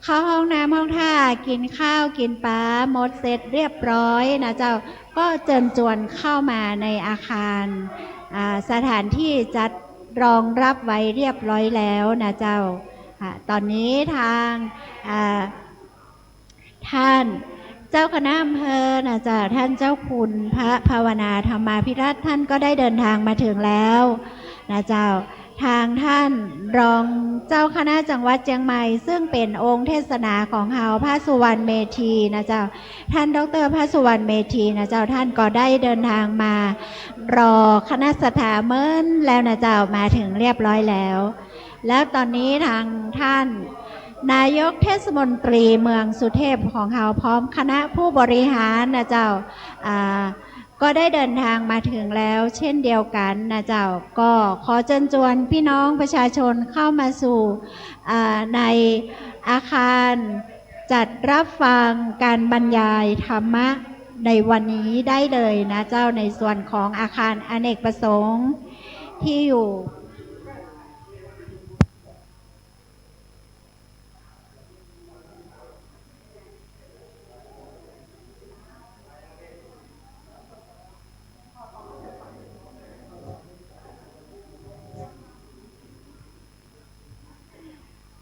เข้าห้องน้ำห้องท่ากินข้าวกินปลาหมดเสร็จเรียบร้อยนะเจ้าก็เชิญชวนเข้ามาในอาคารสถานที่จัดรองรับไว้เรียบร้อยแล้วนะเจ้าตอนนี้ทางท่านเจ้าคณะอำเภอนะเจ้าท่านเจ้าคุณพระภาวนาธรรมาภิรัตน์ท่านก็ได้เดินทางมาถึงแล้วนะเจ้าทางท่านรองเจ้าคณะจังหวัดเชียงใหม่ซึ่งเป็นองค์เทศนาของเฮาพระสุวรรณเมธีนะเจ้าท่านดร.พระสุวรรณเมธีนะเจ้าท่านก็ได้เดินทางมารอคณะสัทธาเมินแล้วนะเจ้ามาถึงเรียบร้อยแล้วแล้วตอนนี้ทางท่านนายกเทศมนตรีเมืองสุเทพของเฮาพร้อมคณะผู้บริหารนะเจ้าก็ได้เดินทางมาถึงแล้วเช่นเดียวกันนะเจ้าก็ขอเชิญชวนพี่น้องประชาชนเข้ามาสู่ในอาคารจัดรับฟังการบรรยายธรรมะในวันนี้ได้เลยนะเจ้าในส่วนของอาคารอเนกประสงค์ที่อยู่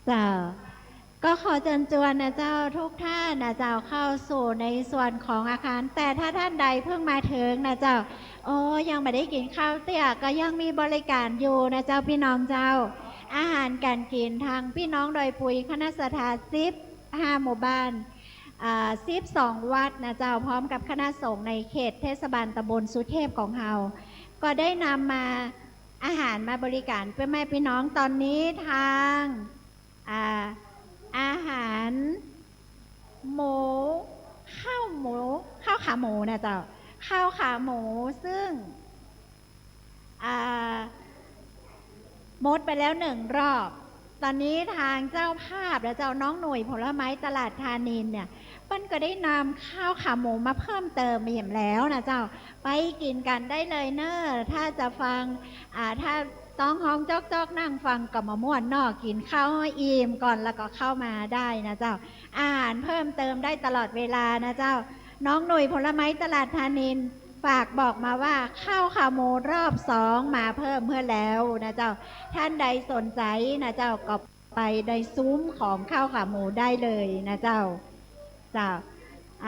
เจ้าก็ขอเชิญชวนนะเจ้าทุกท่านนะเจ้าเข้าสู่ในส่วนของอาคารแต่ถ้าท่านใดเพิ่งมาถึงนะเจ้าโอ้ยังไม่ได้กินข้าวเตี้ยก็ยังมีบริการอยู่นะเจ้าพี่น้องเจ้าอาหารการกินทางพี่น้องดอยปุยคณะสัทธา15หมู่บ้าน12วัดนะเจ้าพร้อมกับคณะสงฆ์ในเขตเทศบาลตำบลสุเทพของเฮาก็ได้นำมาอาหารมาบริการเพื่อแม่พี่น้องตอนนี้ทางอาหารหมูข้าวขาหมูนะเจ้าข้าวขาหมูซึ่งหมดไปแล้ว1 รอบตอนนี้ทางเจ้าภาพและเจ้าน้องหน่วยผลไม้ตลาดธานินเนี่ยปั้นก็ได้นำข้าวขาหมูมาเพิ่มเติมเห็นแล้วนะเจ้าไปกินกันได้เลยเนอะถ้าจะฟังถ้าต้องห้องจอกนั่งฟังกับมะม่วนนอกกินข้าวให้อิ่มก่อนแล้วก็เข้ามาได้นะเจ้าอาหารเพิ่มเติมได้ตลอดเวลานะเจ้าน้องหน่วยผลไม้ตลาดธานินฝากบอกมาว่าข้าวขาหมูรอบ2มาเพิ่มเพื่อแล้วนะเจ้าท่านใดสนใจนะเจ้าก็ไปในซุ้มของข้าวขาหมูได้เลยนะเจ้า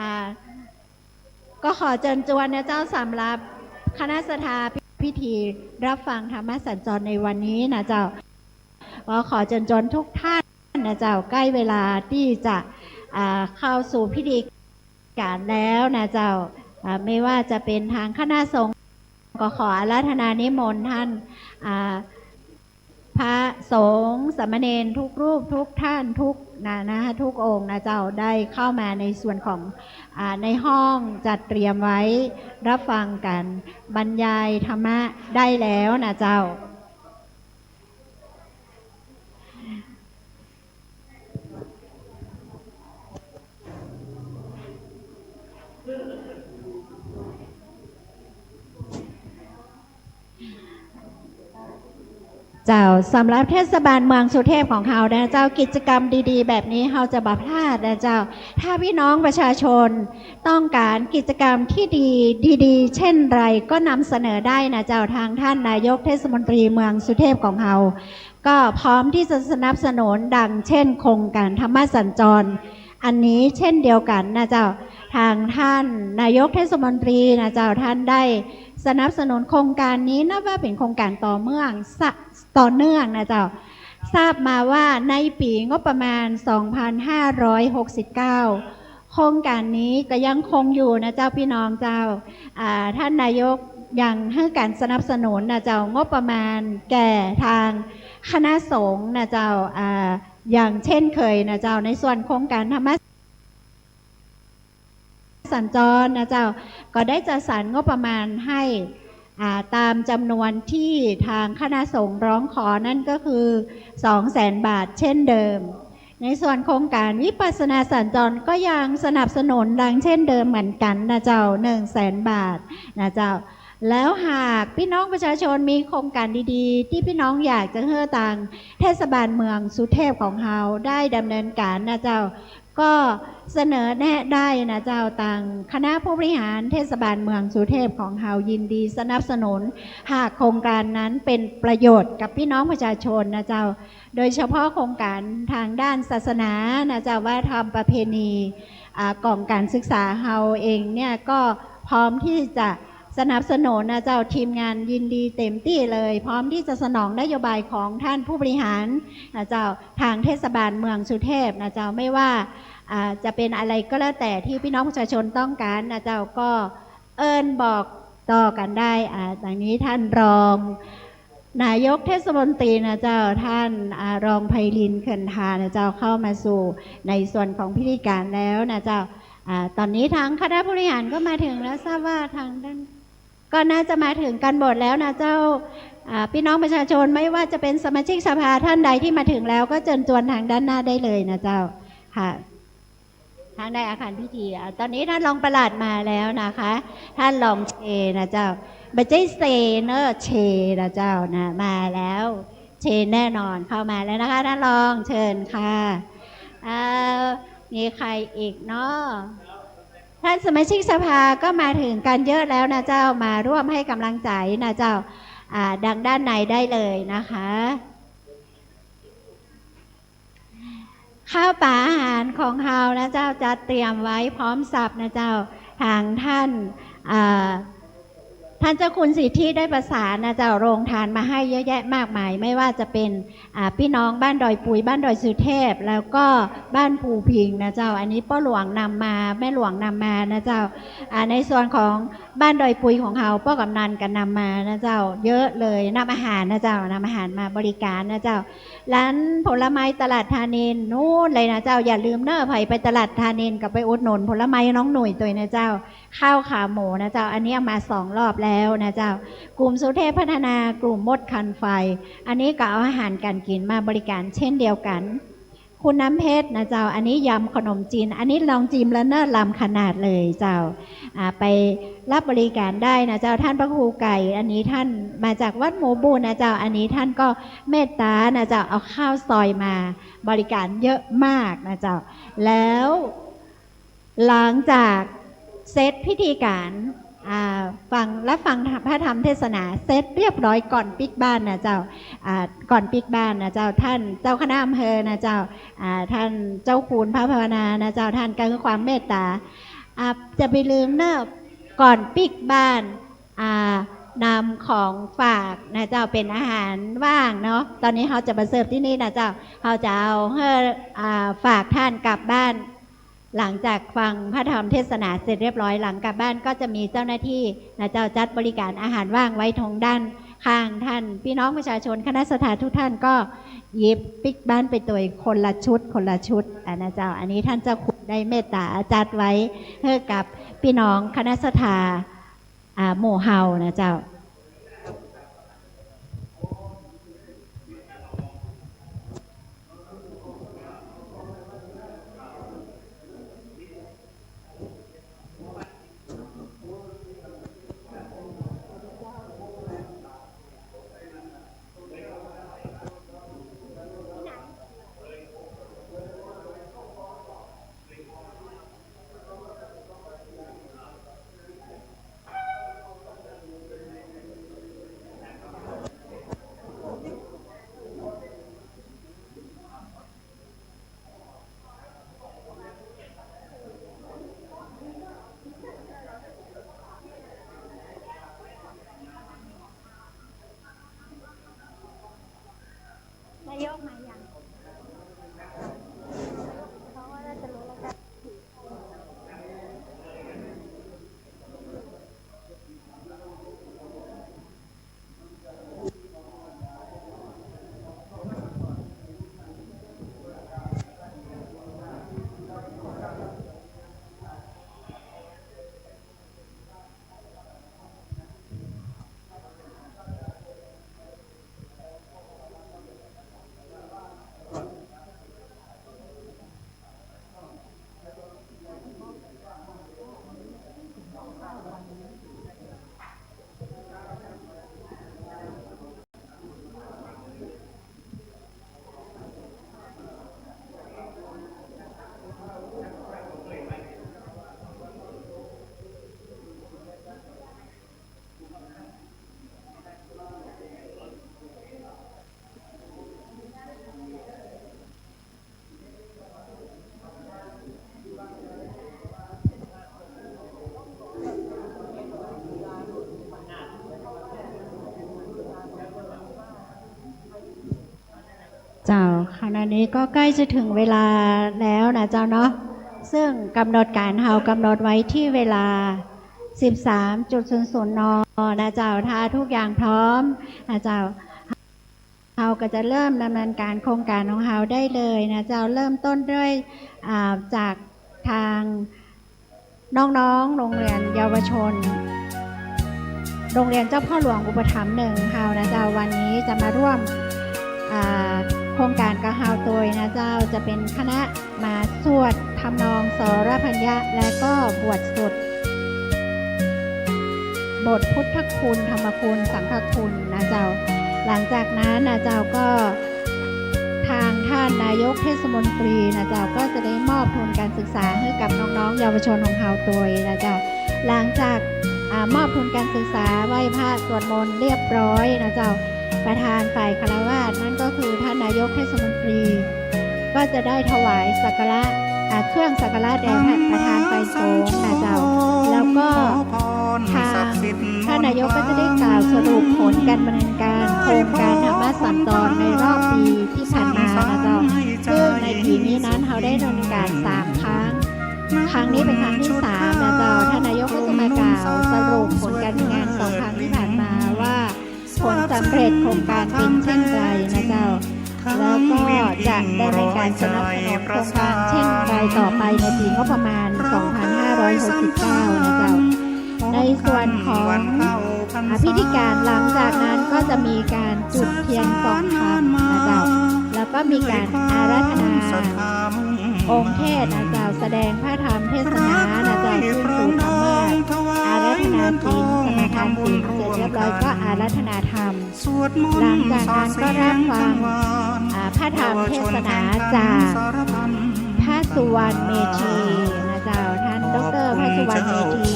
อ่าก็ขอเชิญชวนนะเจ้าสำหรับคณะสถาพิธีรับฟังธรรมสัญจรในวันนี้นะเจ้าก็ขอเชิญชวนทุกท่านนะเจ้าใกล้เวลาที่จะเข้าสู่พิธีการแล้วนะเจ้าไม่ว่าจะเป็นทางคณะสงฆ์ก็ขออาราธนานิมนต์ท่านพระสงฆ์สามเณรทุกรูปทุกท่านทุกทุกองค์นะเจ้าได้เข้ามาในส่วนของในห้องจัดเตรียมไว้รับฟังกันบรรยายธรรมะได้แล้วนะเจ้าเจ้าสำหรับเทศบาลเมืองสุเทพของเรานะเจ้ากิจกรรมดีๆแบบนี้เราจะบ่พลาดนะเจ้าถ้าพี่น้องประชาชนต้องการกิจกรรมที่ดีเช่นไรก็นำเสนอได้นะเจ้าทางท่านนายกเทศมนตรีเมืองสุเทพของเราก็พร้อมที่จะสนับสนุนดังเช่นโครงการธรรมสัญจรอันนี้เช่นเดียวกันนะเจ้าทางท่านนายกเทศมนตรีนะเจ้าท่านได้สนับสนุนโครงการนี้นับว่าเป็นโครงการต่อเนื่องนะเจ้าทราบมาว่าในปีงบประมาณ 2569 โครงการนี้ก็ยังคงอยู่นะเจ้าพี่น้องเจ้าท่านนายกยังให้การสนับสนุนนะเจ้างบประมาณแก่ทางคณะสงฆ์นะเจ้าอย่างเช่นเคยนะเจ้าในส่วนโครงการธรรมสัญจรนะเจ้าก็ได้จัดสรรงบประมาณให้ตามจำนวนที่ทางคณะสงฆ์ร้องขอนั่นก็คือ 200,000 บาทเช่นเดิมในส่วนโครงการวิปัสสนาสัญจรก็ยังสนับสนุนดังเช่นเดิมเหมือนกันนะเจ้า 100,000 บาทนะเจ้าแล้วหากพี่น้องประชาชนมีโครงการดีๆที่พี่น้องอยากจะให้ทางเทศบาลเมืองสุเทพของเราได้ดำเนินการนะเจ้าก็เสนอแนะได้นะเจ้าต่างคณะผู้บริหารเทศบาลเมืองสุเทพของเรายินดีสนับสนุนหากโครงการนั้นเป็นประโยชน์กับพี่น้องประชาชนนะเจ้าโดยเฉพาะโครงการทางด้านศาสนานะเจ้าว่าทำประเพณีกล่องการศึกษาเราเองเนี่ยก็พร้อมที่จะสนับสนุนนะเจ้าทีมงานยินดีเต็มที่เลยพร้อมที่จะสนองนโยบายของท่านผู้บริหารนะเจ้าทางเทศบาลเมืองสุเทพนะเจ้าไม่ว่าจะเป็นอะไรก็แล้วแต่ที่พี่น้องประชาชนต้องการนะเจ้าก็บอกต่อกันได้ดังนี้ท่านรองนายกเทศมนตรีนะเจ้าท่านรองไพลินเขินทานะเจ้าเข้ามาสู่ในส่วนของพิธีการแล้วนะเจ้าตอนนี้ทางคณะผู้บริหารก็มาถึงแล้วทราบว่าทางด้านก็น่าจะมาถึงกันหมดแล้วนะเจ้าพี่น้องประชาชนไม่ว่าจะเป็นสมาชิกสภาท่านใดที่มาถึงแล้วก็เชิญชวนทางด้านหน้าได้เลยนะเจ้าค่ะทางในอาคารพิธีตอนนี้ท่านรองปลัดมาแล้วนะคะท่านรองเชนะเจ้าบัจเจเซเนอร์เชนะเจ้านะมาแล้วเชแน่นอนเข้ามาแล้วนะคะท่านรองเชิญค่ะมีใครอีกเนาะท่านสมาชิกสภาก็มาถึงกันเยอะแล้วนะเจ้ามาร่วมให้กำลังใจนะเจ้าดังด้านในได้เลยนะคะข้าวปลาอาหารของเรานะเจ้าจะเตรียมไว้พร้อมสับนะเจ้าทางท่านเจ้าคุณสิทธิได้ประสานนะเจ้าโรงทานมาให้เยอะแยะมากมายไม่ว่าจะเป็นพี่น้องบ้านดอยปุยบ้านดอยสุเทพแล้วก็บ้านภูพิงนะเจ้าอันนี้พ่อหลวงนำมาแม่หลวงนำมานะเจ้าในส่วนของบ้านดอยปุยของเราพ่อกำนันกันนำมานะเจ้าเยอะเลยนำอาหารนะเจ้านำอาหารมาบริการนะเจ้าร้านผลไม้ตลาดธานินนู่นเลยนะเจ้าอย่าลืมเนอะไปตลาดธานินกับไปอุดหนุนผลไม้น้องหนุ่ยตัวนะเจ้าข้าวขาหมูนะเจ้าอันนี้มา2 รอบแล้วนะเจ้ากลุ่มสุเทพพัฒนากลุ่มมดคันไฟอันนี้ก็เอาอาหารการกินมาบริการเช่นเดียวกันคุณน้ำเพชรนะเจ้าอันนี้ยำขนมจีนอันนี้ลองจิ้มแล้วเนิ่นลำขนาดเลยเจ้าไปรับบริการได้นะเจ้าท่านพระครูไก่อันนี้ท่านมาจากวัดหมูบูนะเจ้าอันนี้ท่านก็เมตตานะเจ้าเอาข้าวซอยมาบริการเยอะมากนะเจ้าแล้วหลังจากเซตพิธีการฟังพระธรรมเทศนาเสร็จเรียบร้อยก่อนปิกบ้านนะเจ้าก่อนปิกบ้านนะเจ้าท่านเจ้าคณะอำเภอนะเจ้าท่านเจ้าคูณพระภาวนานะเจ้าท่านการความเมตตา จะไปลืมเนิบก่อนปิกบ้านนำของฝากนะเจ้าเป็นอาหารว่างเนาะตอนนี้เขาจะมาเสิร์ฟที่นี่นะเจ้าเขาจะเอาให้ฝากท่านกลับบ้านหลังจากฟังพระธรรมเทศนาเสร็จเรียบร้อยหลังกลับบ้านก็จะมีเจ้าหน้าที่นะเจ้าจัดบริการอาหารว่างไว้ตรงด้านข้างท่านพี่น้องประชาชนคณะสถานทุกท่านก็หยิบปิกบ้านไปตัวคนละชุดนะเจ้าอันนี้ท่านเจ้าคุณได้เมตตาจัดไว้ให้กับพี่น้องคณะสถาหมู่เฮานะเจ้าเจ้าขณะนี้ก็ใกล้จะถึงเวลาแล้วนะเจ้าเนาะซึ่งกำหนดการเฮากำหนดไว้ที่เวลา 13.00 น.นะเจ้าถ้าทุกอย่างพร้อมนะเจ้าเฮาก็จะเริ่มดำเนินการโครงการของเฮาได้เลยนะเจ้าเริ่มต้นด้วยจากทางน้องๆโรงเรียนเยาวชนโรงเรียนเจ้าพ่อหลวงอุปถัมภ์หนึ่งเฮานะเจ้าวันนี้จะมาร่วมโครงการกะเฮาโดยนะเจ้าจะเป็นคณะมาสวดทำนองสรพัญญะและก็บวชสวดบทพุทธคุณธรรมคุณสังฆคุณนะเจ้าหลังจากนั้นนะเจ้าก็ทางท่านนายกเทศมนตรีนะเจ้าก็จะได้มอบทุนการศึกษาให้กับน้องๆเยาวชนของเฮาโดยนะเจ้าหลังจากมอบทุนการศึกษาไหว้พระสวดมนต์เรียบร้อยนะเจ้าประธานฝ่ายคฤหัสถ์นั่นก็คือท่านนายกเทศมนตรีก็จะได้ถวายสักการะเครื่องสักการะแด่ประธานฝ่ายสงฆ์นะเจ้าแล้วก็ทางท่านนายกก็จะได้กล่าวสรุปผลการดำเนินการโครงการธรรมสัญจรในรอบปีที่ผ่านมานะเจ้าซึ่งในปีนี้นั้นเขาได้ดำเนินการ3 ครั้งนี้เป็นครั้งที่3นะเจ้าท่านนายกก็จะมากล่าวสรุปผลการงาน2 ครั้งที่ผ่านมาว่าผลสำเร็จโครงการเป็นเช่นไรนะเจ้าแล้วก็จะได้ในการสนับสนุนโครงการเช่นไรต่อไปในปีงบประมาณ 2569 นะเจ้าในส่วนของพิธีการหลังจากนั้นก็จะมีการจุดเทียน2 ครั้งนะเจ้าแล้วก็มีการอาราธนาองค์เทศนะเจ้าแสดงพระธรรมเทศนานะเจ้าขึ้นสู่ธรรมาสอาราธนาศีลสมาทานศีลเสร็จเรียบร้อยก็อาราธนาธรรมหลังจากนั้นก็รับฟังพระธรรมเทศนาจากพระสุวรรณเมธีนะเจ้าท่านดร.พระสุวรรณเมธี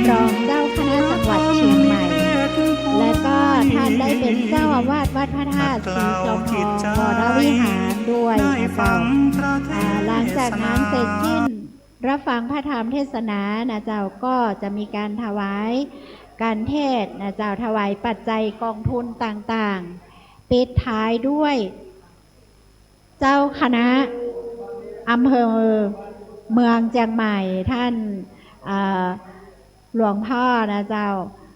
รองเจ้าคณะจังหวัดเชียงใหม่และก็ท่านได้เป็นเจ้าอาวาสวัดพระธาตุศรีจอมทองวรวิหารด้วยนะเจ้าหลังจากนั้นเสร็จสิ้น รับฟังพระธรรมเทศนานะเจ้าก็จะมีการถวายการเทศน์นะเจ้าถวายปัจจัยกองทุนต่างๆปิดท้ายด้วยเจ้าคณะอำเภอเมืองเชียงใหม่ท่านหลวงพ่อนะเจ้า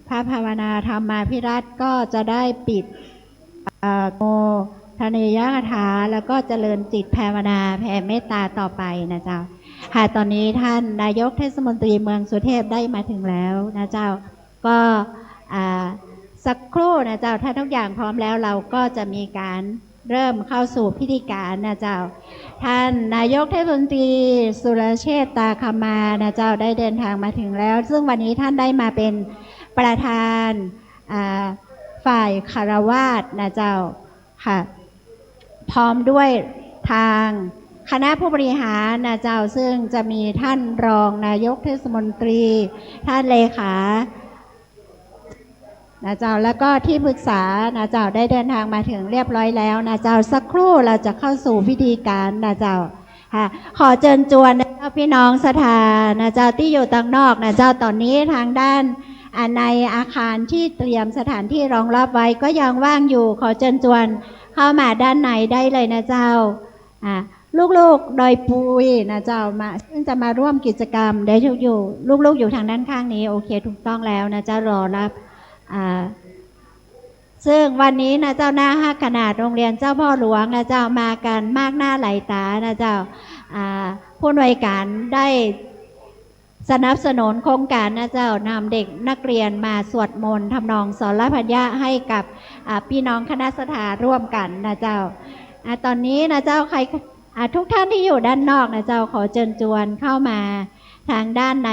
พระภาวนาธรรมาภิรัตน์ก็จะได้ปิดโมทเนยคาถาแล้วก็เจริญจิตภาวนาแผ่เมตตาต่อไปนะเจ้าค่ะตอนนี้ท่านนายกเทศมนตรีเมืองสุเทพได้มาถึงแล้วนะเจ้าก็สักครู่นะเจ้าถ้าทุกอย่างพร้อมแล้วเราก็จะมีการเริ่มเข้าสู่พิธีการนะเจ้าท่านนายกเทศมนตรีสุรเชษฐ์ตาคมานะเจ้าได้เดินทางมาถึงแล้วซึ่งวันนี้ท่านได้มาเป็นประธานฝ่ายคารวาสนะเจ้าค่ะพร้อมด้วยทางคณะผู้บริหารนะเจ้าซึ่งจะมีท่านรองนายกเทศมนตรีท่านเลขานะเจ้าแล้วก็ที่ปรึกษานะเจ้าได้เดินทางมาถึงเรียบร้อยแล้วนะเจ้าสักครู่เราจะเข้าสู่พิธีการนะเจ้าค่ะขอเชิญชวนนะเจ้าพี่น้องศรัทธานะเจ้าที่อยู่ต่างนอกนะเจ้าตอนนี้ทางด้านในอาคารที่เตรียมสถานที่รองรับไว้ก็ยังว่างอยู่ขอเชิญชวนเข้ามาด้านในได้เลยนะเจ้าลูกๆดอยปุยนะเจ้ามาซึ่งจะมาร่วมกิจกรรมได้อยู่ลูกๆอยู่ทางด้านข้างนี้โอเคถูกต้องแล้วนะเจ้ารอรับซึ่งวันนี้นะเจ้าหน้าห้าขนาดโรงเรียนเจ้าพ่อหลวงนะเจ้ามากันมากหน้าหลายตานะเจ้าผู้อำนวยการได้สนับสนุนโครงการนะเจ้านำเด็กนักเรียนมาสวดมนต์ทำนองสรพัญญาให้กับพี่น้องคณะสถาร่วมกันนะเจ้าตอนนี้นะเจ้าใครทุกท่านที่อยู่ด้านนอกนะเจ้าขอเชิญชวนเข้ามาทางด้านใน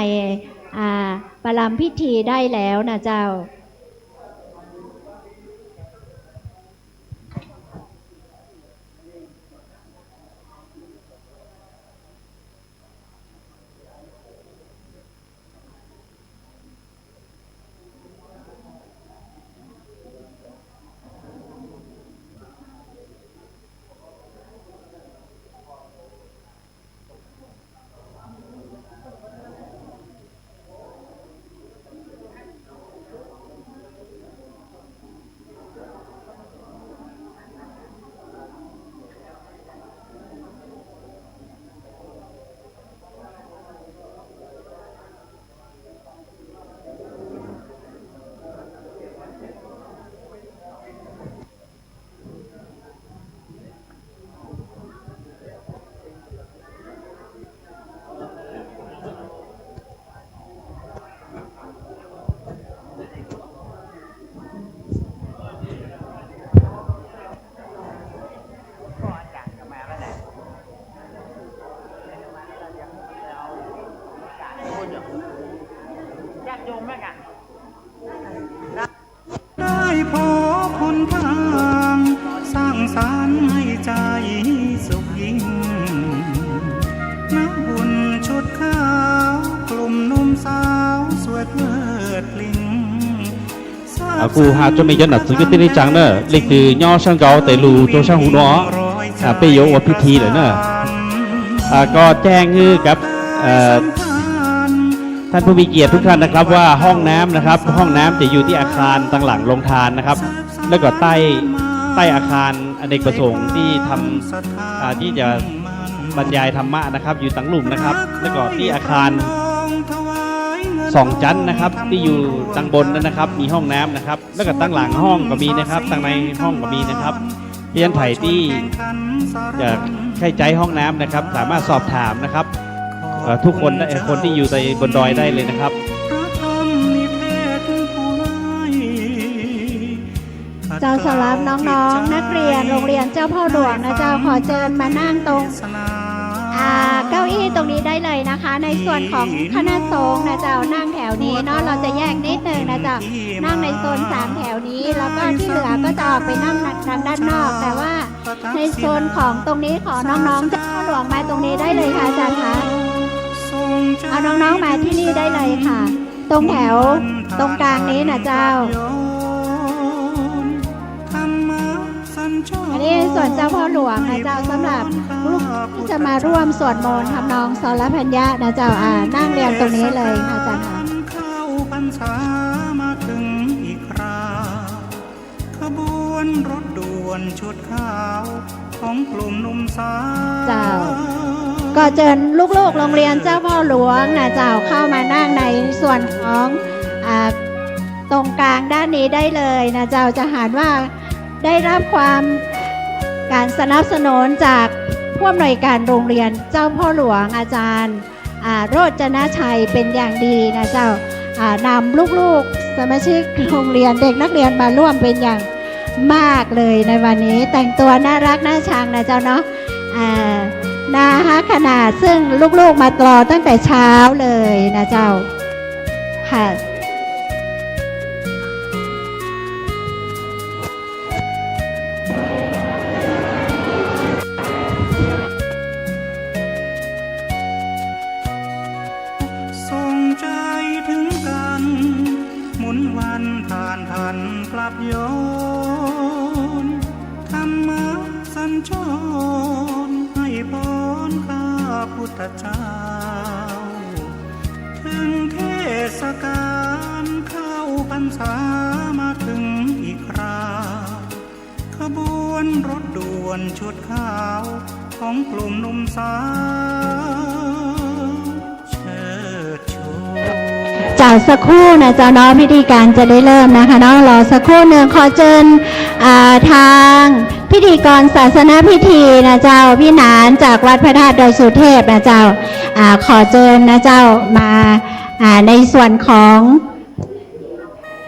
ประลัมพิธีได้แล้วนะเจ้าได้พบคุณทางสร้างสรรค์ให้ใจสุขยิ่งนักบุญชุดขาวกลุ่มหนุ่มสาวสวยเพลิดพลิ้งcụ hạ cho mình dân đặt sự cái tên trắng nữa lịch từ nho sang gấu tới lù cho sang hú nó bây giờว่าพิธีเลยนะก็แจ้งคือกับท่านผู้มีเกียรติทุกท่านนะครับว่าห้องน้ำนะครับห้องน้ำจะอยู่ที่อาคารตั้งหลังโรงทานนะครับแล้วก็ใต้อาคารอเนกประสงค์ที่ทำที่จะบรรยายธรรมะนะครับอยู่ตั้งหลุมนะครับแล้วก็ที่อาคาร2 ชั้นนะครับที่อยู่ตั้งบนนั้นนะครับมีห้องน้ำนะครับแล้วก็ตั้งหลังห้องก็มีนะครับตั้งในห้องก็มีนะครับเรียนไผ่ที่จะใช้ใจห้องน้ำนะครับสามารถสอบถามนะครับทุกคนคนที่อยู่ในบนดอยได้เลยนะครับเจ้าสำหรับน้องๆนักเรียนโรงเรียนเจ้าพ่อหลวงนะเจ้าขอเชิญมานั่งตรงเก้าอี้ตรงนี้ได้เลยนะคะในส่วนของคณะสงฆ์นะเจ้านั่งแถวนี้เนาะเราจะแยกนิดนึงนะเจ้านั่งในโซน3แถวนี้แล้วก็ที่เหลือก็จะออกไปนั่งทางด้านนอกแต่ว่าในโซนของตรงนี้ขอน้องๆเจ้าพ่อหลวงมาตรงนี้ได้เลยค่ะอาจารย์คะเอาน้องๆมาที่นี่ได้เลยค่ะตรงแถวตรงกลางนี้นะเจ้าธรรมสัญ อันนี้ส่วนเจ้าพ่อหลวงนะเจ้าสำหรับลูกที่จะมาร่วมสวดมนต์ทำนองสรพัญญะนะเจ้านั่งเรียงตรงนี้เลยค่ะอาจารย์ค่ะ เข้าพรรษามาถึงอีกคราขบวนรถด่วนชุดขาวของกลุ่มหนุ่มสาว เจ้า ก็เชิญลูกๆโรงเรียนเจ้าพ่อหลวงนะเจ้าเข้ามานั่งในส่วนของตรงกลางด้านนี้ได้เลยนะเจ้าจะหารว่าได้รับความการสนับสนุนจากผู้อำนวยการโรงเรียนเจ้าพ่อหลวงอาจารย์โรจนชัยเป็นอย่างดีนะเจ้านำลูกๆสมาชิกโรงเรียนเด็กนักเรียนมาร่วมเป็นอย่างมากเลยในวันนี้แต่งตัวน่ารักน่าชังนะเจ้าเนาะน่าฮักขนาดซึ่งลูกๆมารอตั้งแต่เช้าเลยนะเจ้าค่ะส่งใจถึงกันหมุนวันผ่านพันกลับย้อนธรรมะสัญจรให้พรข้าพุทธเจ้า ถึงเทศกาลเข้าพรรษามาถึงอีกคราขบวนรถด่วนชุดขาวของกลุ่มหนุ่มสาวเชิดชู จากสักครู่นะเจ้าเนาะพิธีการจะได้เริ่มนะคะเนาะรอสักครู่หนึ่งขอเชิญทางพิธีกรศาสนพิธีนะเจ้าพี่หนานจากวัดพระธาตุดอยสุเทพนะเจ้าขอเชิญนะเจ้ามาในส่วนของ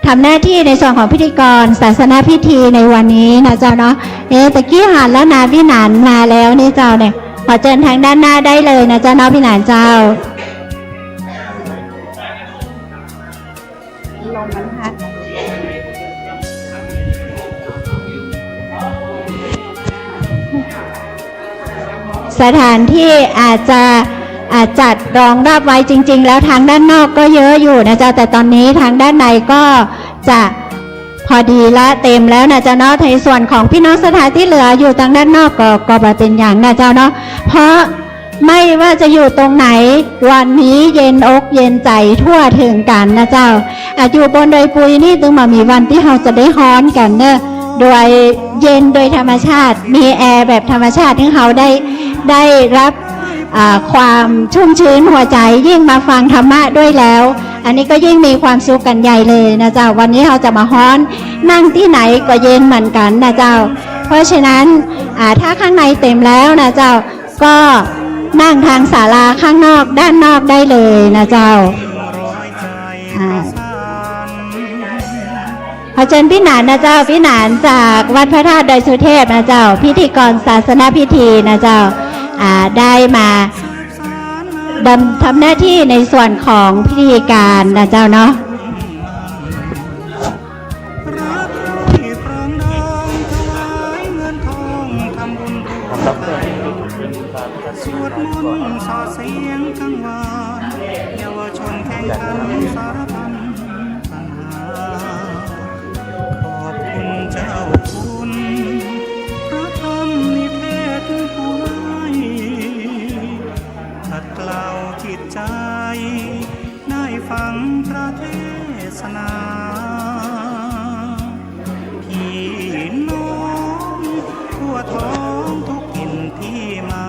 ทำหน้าที่ในส่วนของพิธีกรศาสนพิธีในวันนี้นะเจ้าเนาะตะกี้หันแล้วนะพี่หนานมาแล้วนี่เจ้าเนี่ยขอเชิญทางด้านหน้าได้เลยนะเจ้าเนาะพี่หนานเจ้าลมมันพัดสถานที่อาจจะจัดรองรับไว้จริงๆแล้วทางด้านนอกก็เยอะอยู่นะจ๊ะแต่ตอนนี้ทางด้านในก็จะพอดีและเต็มแล้วนะจ๊ะเนาะในส่วนของพี่น้องสถานที่เหลืออยู่ทางด้านนอกก็เป็นอย่างนะจ๊ะเนาะเพราะไม่ว่าจะอยู่ตรงไหนวันนี้เย็นอกเย็นใจทั่วถึงกันนะเจ้าอยู่บนดอยปุยนี่ตึงมามีวันที่เราจะได้ฮ้อนกันเนอะโดยเย็นโดยธรรมชาติมีแอร์แบบธรรมชาติที่เขาได้รับความชุ่มชื้นหัวใจยิ่งมาฟังธรรมะด้วยแล้ว อันนี้ก็ยิ่งมีความสุขกันใหญ่เลยนะเจ้าวันนี้เราจะมาฮ้อนนั่งที่ไหนก็เย็นเหมือนกันนะเจ้าเพราะฉะนั้นถ้าข้างในเต็มแล้วนะเจ้าก็นั่งทางศาลาข้างนอกด้านนอกได้เลยนะเจ้าขอเชิญพี่หนานนะเจ้าพี่หนานจากวัดพระธาตุดอยสุเทพนะเจ้าพิธีกรศาสนพิธีนะเจ้าได้มาทำหน้าที่ในส่วนของพิธีการนะเจ้าเนาะสวดมนต์ส่อเสียงกังวานเยาวชนแข่งขันสารพันปัญหาขอบคุณเจ้าคุณพระธรรมนิเทศผู้ให้ขัดเกลาจิตใจได้ฟังพระเทศนาพี่น้องทั่วท้องทุกถิ่นที่มา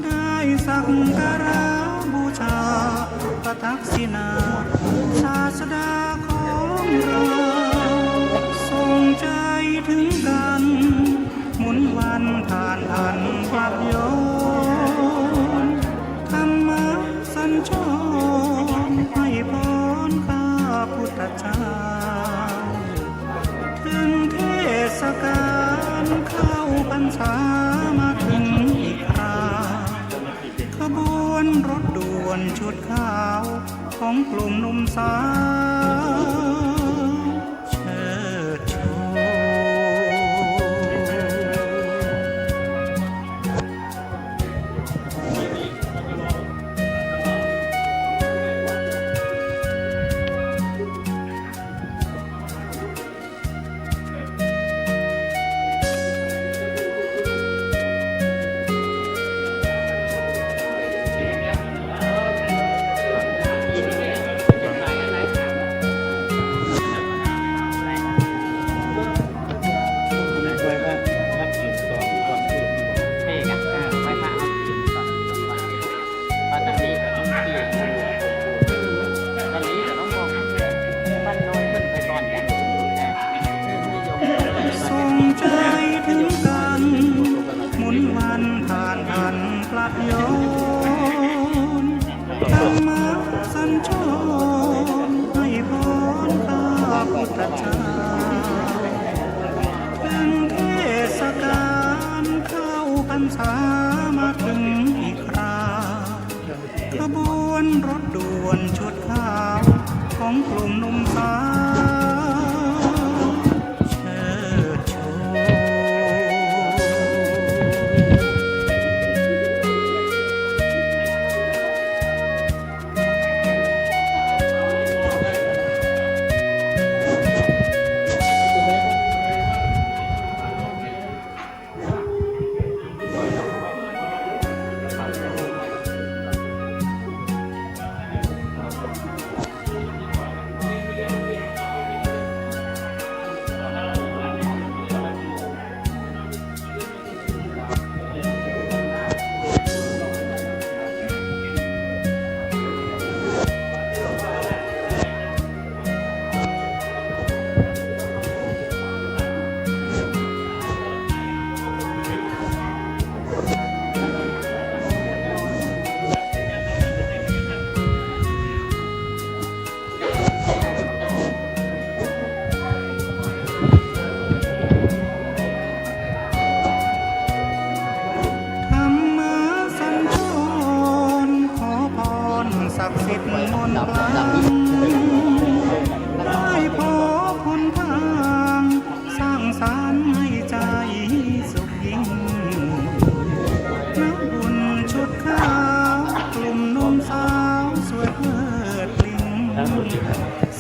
ได้สักการะบูชาพระทักษิณาศาสดาของเราส่งใจถึงกันหมุนวันผ่านพันกลับย้อนธรรมะสัญจรให้พรข้าพุทธเจ้าถึงเทศกาลเข้าพรรษามาถึงอีกคราขบวนรถด่วนชุดขาวของกลุ่มหนุ่มสาวเชิดชู ข พุทธเจ้าเป็นเทศกาลเข้าพรรษามาถึงอีกคราขบวนรถด่วนชุดขาวของกลุ่มหนุ่มสาวเชิดชู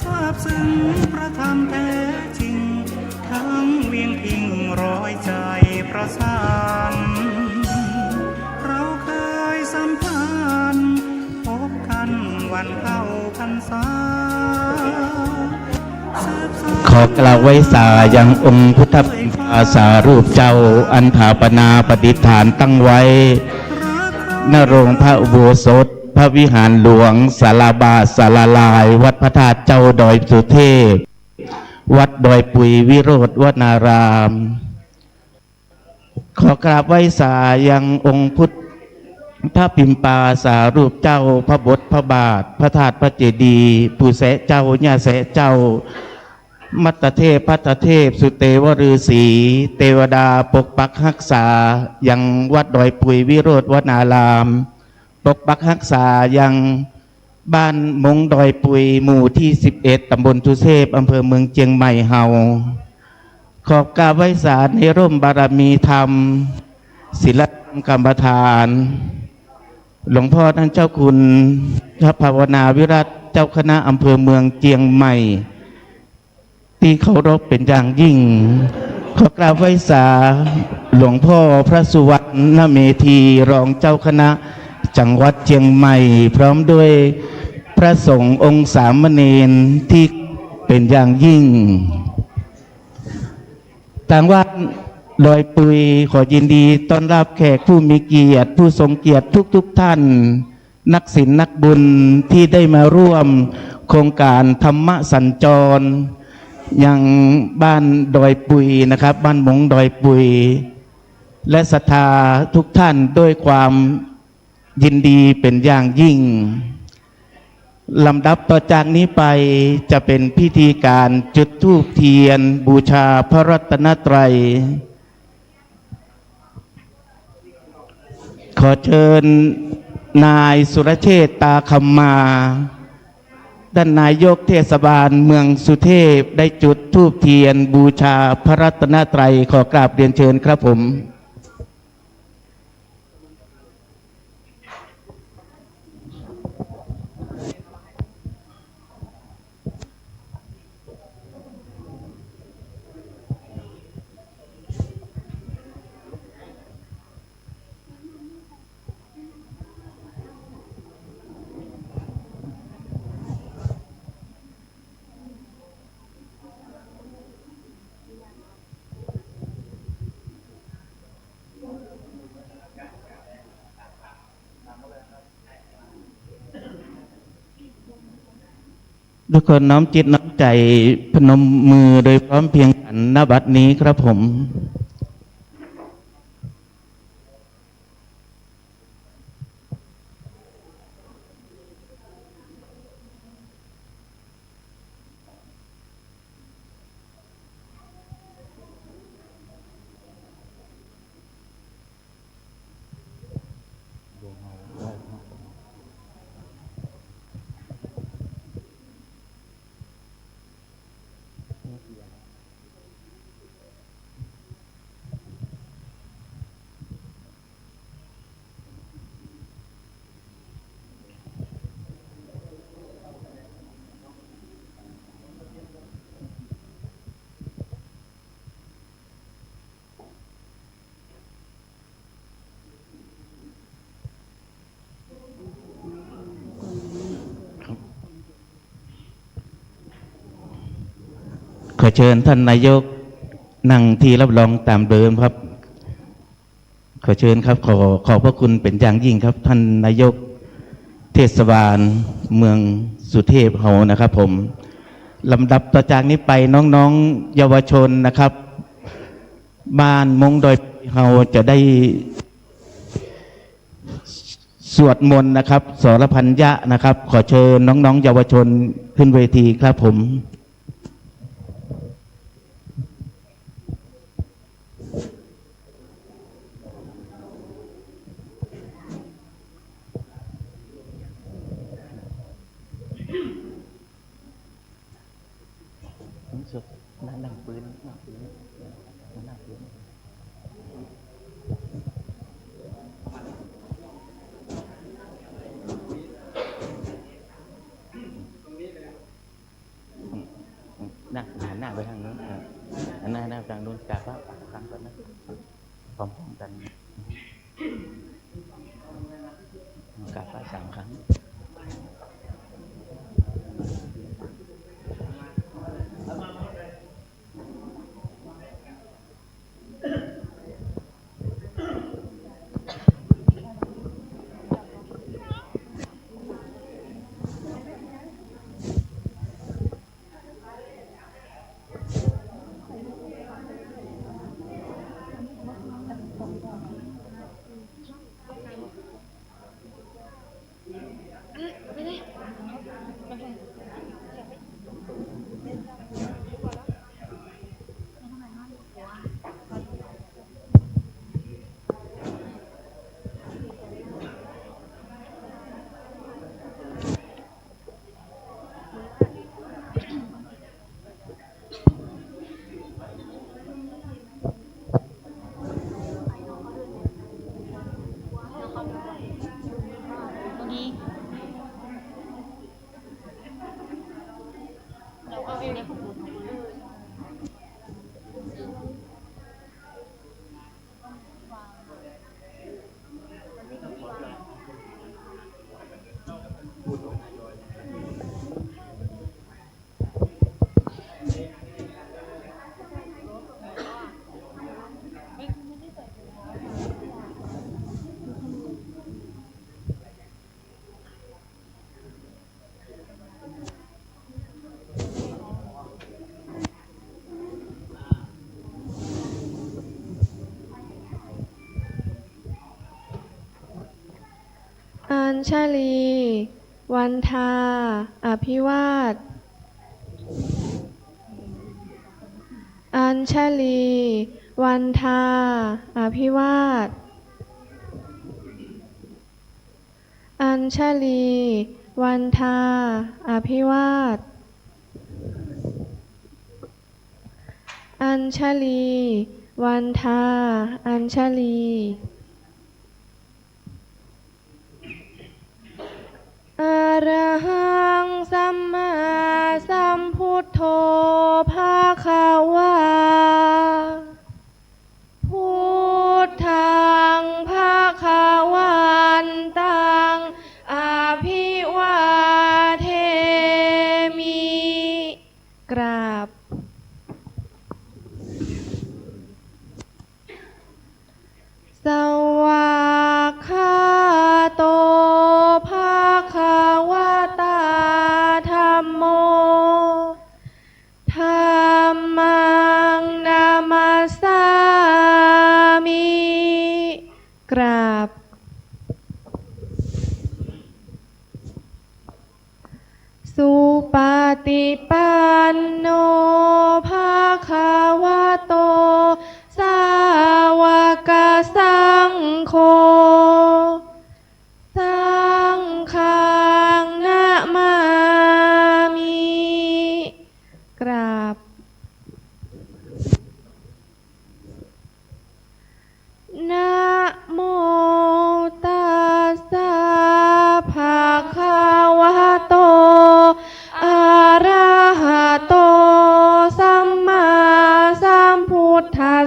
ทราบซึ้งพระธรรมแท้จริงทั้งเวียงพิงร้อยใจประสานเราเคยสัมพันธ์พบกันวันเข้าพรรษาขอกล่าวไว้สายังองค์พุทธอาสารูปเจ้าอันถาปนาปฏิฐานตั้งไว้ณโรงพระอุโบสถพระวิหารหลวงศาลาบาทศาลาลายวัดพระธาตุเจ้าดอยสุเทพวัดดอยปุยวิโรธวนาราม ขอกราบไหว้สายังองค์พุทธพระปิมปาสารูปเจ้าพระบทพระบาทพระธาตุพระเจดีย์ปู่แสะเจ้าย่าแสะเจ้ามัตตเทพพัตตเทพสุเตวฤาษีเทวดาปกปักรักษายังวัดดอยปุยวิโรธวนารามปกปักรักษายังบ้านมงดอยปุยหมู่ที่11ตำบลทุเทพอำเภอเมืองเชียงใหม่เฮาขอบกราบไหว้สาในร่มบารมีธรรมศิลธรรมกรรมฐานหลวงพ่อท่านเจ้าคุณพระภาวนาวิรัตเจ้าคณะอำเภอเมืองเชียงใหม่ที่เคารพเป็นอย่างยิ่งขอกราบไหว้สาหลวงพ่อพระสุวรรณเมธีรองเจ้าคณะจังหวัดเชียงใหม่พร้อมด้วยพระสงฆ์องค์สามเณรที่เป็นอย่างยิ่งทางวัดดอยปุยขอยินดีต้อนรับแขกผู้มีเกียรติผู้ทรงเกียรติทุกท่านนักศิลป์นักบุญที่ได้มาร่วมโครงการธรรมสัญจรยังบ้านดอยปุยนะครับบ้านมงดอยปุยและศรัทธาทุกท่านด้วยความยินดีเป็นอย่างยิ่งลำดับต่อจากนี้ไปจะเป็นพิธีการจุดธูปเทียนบูชาพระรัตนตรัยขอเชิญนายสุรเชษฐ์ตาคำมาท่านนายกเทศบาลเมืองสุเทพได้จุดธูปเทียนบูชาพระรัตนตรัยขอกราบเรียนเชิญครับผมทุกคนน้อมจิตน้อมใจพนมมือโดยพร้อมเพรียงกันณบัดนี้ครับผม อเชิญท่านนายกนั่งที่รับรองตามเดิมครับ ขอเชิญครับขอพระคุณเป็นอย่างยิ่งครับ ท่านนายกเทศบาลเมืองสุเทพเฮานะครับผมลำดับต่อจากนี้ไปน้องๆเยาวชนนะครับบ้านมงดอยเฮาจะได้สวดมนต์นะครับสรพัญญะนะครับขอเชิญน้องๆเยาวชนขึ้นเวทีครับผมนั่งปืนนั่งปืนนั่งปืนนั่งหันหน้าไปทางนู้นหันหน้าไปทางนู้นกราบพระครั้งก่อนนะพร้อมๆกันกราบพระ3 ครั้งอัญชลี วันทา อภิวาทอัญชลี วันทา อภิวาทอัญชลี วันทา อภิวาทอัญชลี วันทา อัญชลีอะระหังสัมมาสัมพุทโธภะคะวาพุทธังภะคะวันตังอะภิวาเทมิกราบสวากขาโตภะคะวะตาธัมโมธัมมังนามัสสามิกราบสุปฏิปันโนภะคะวะโตสาวกสังโฆสังฆังนะมามิกราบนะโมตัสสะภะคะวะโตอะระหะโตสัมมาสัมพุทธั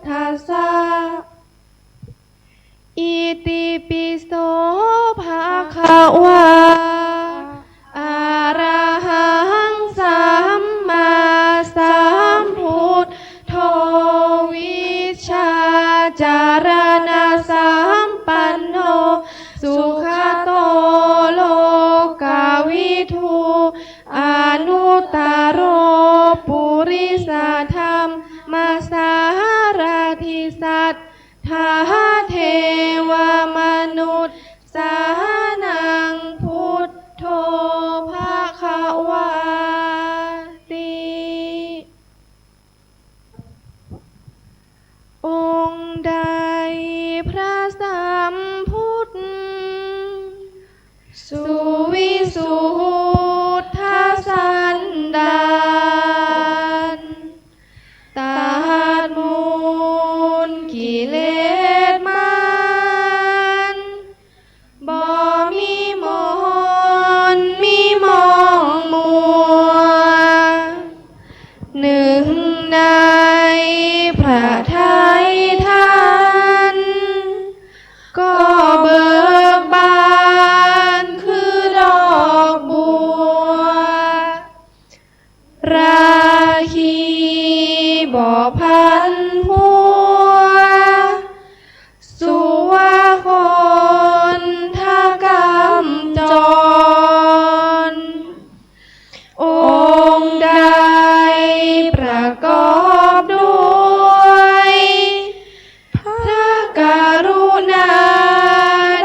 ธัสสะอิติปิโสภะคะวาอะระหังสัมมาสัมพุทโธวิชชาจารณะสัมปันโนสุขโตโลกวิทูอนุตตโรปุริสธรรมมาสารทิสัตถาเทวมนุษย์สานังพุทโธภควาติองค์ใดพระสัมพุทธสุวิสุทธสันดานตัดมูลกิเลสมันบ่มีมนมีมองมัวหนึ่งในพระทัยท่านก็เบิกบานคือดอกบัวราคีบ่พันพัวสุวาคนทากรรมจรองค์ใดประกอบด้วยพระกรุณา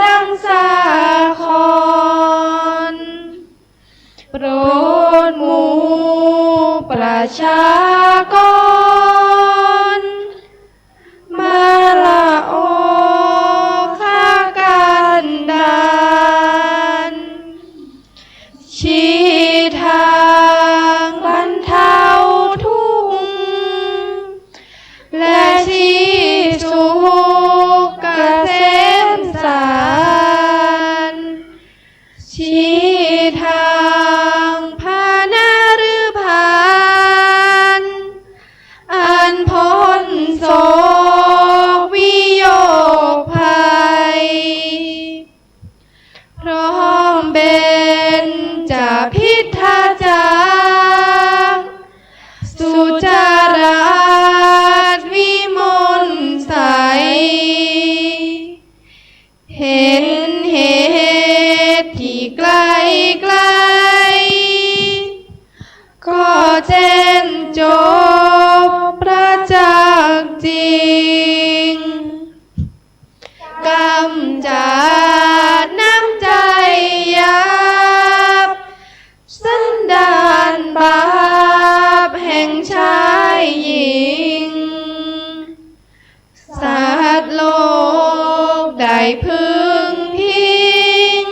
ดังสาครโปรดหมู่ประชากรมาละโอคากันดานชี้ทางบรรเทาทุกข์และชี้สุขเกษมสารชี้ทางพานาฤพานอันพ้นโศกวิโยคภัยพร้อมเบญจพิทธาจารสุจาราชวิมลใสเห็นเหตุที่ไกลไกลก็แจ้งจบประจักษ์จริงกำจัดน้ำใจยับสันดานบาปแห่งชายหญิงสัตว์โลกได้พึงพิง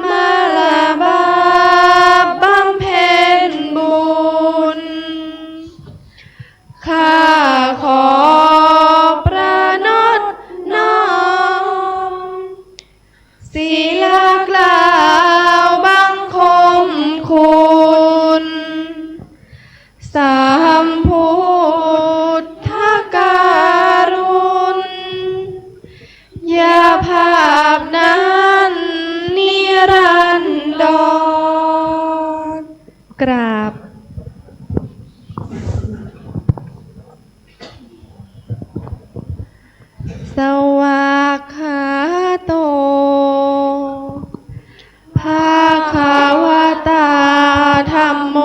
มาละบาปบำเพ็ญบุญข้าขอประนตน้อมศีลกล่าวบังคมคุณสามพุทธการุณยาภาพนั้นนิรันดรกราบสวากขาโตภาควตาธัมโม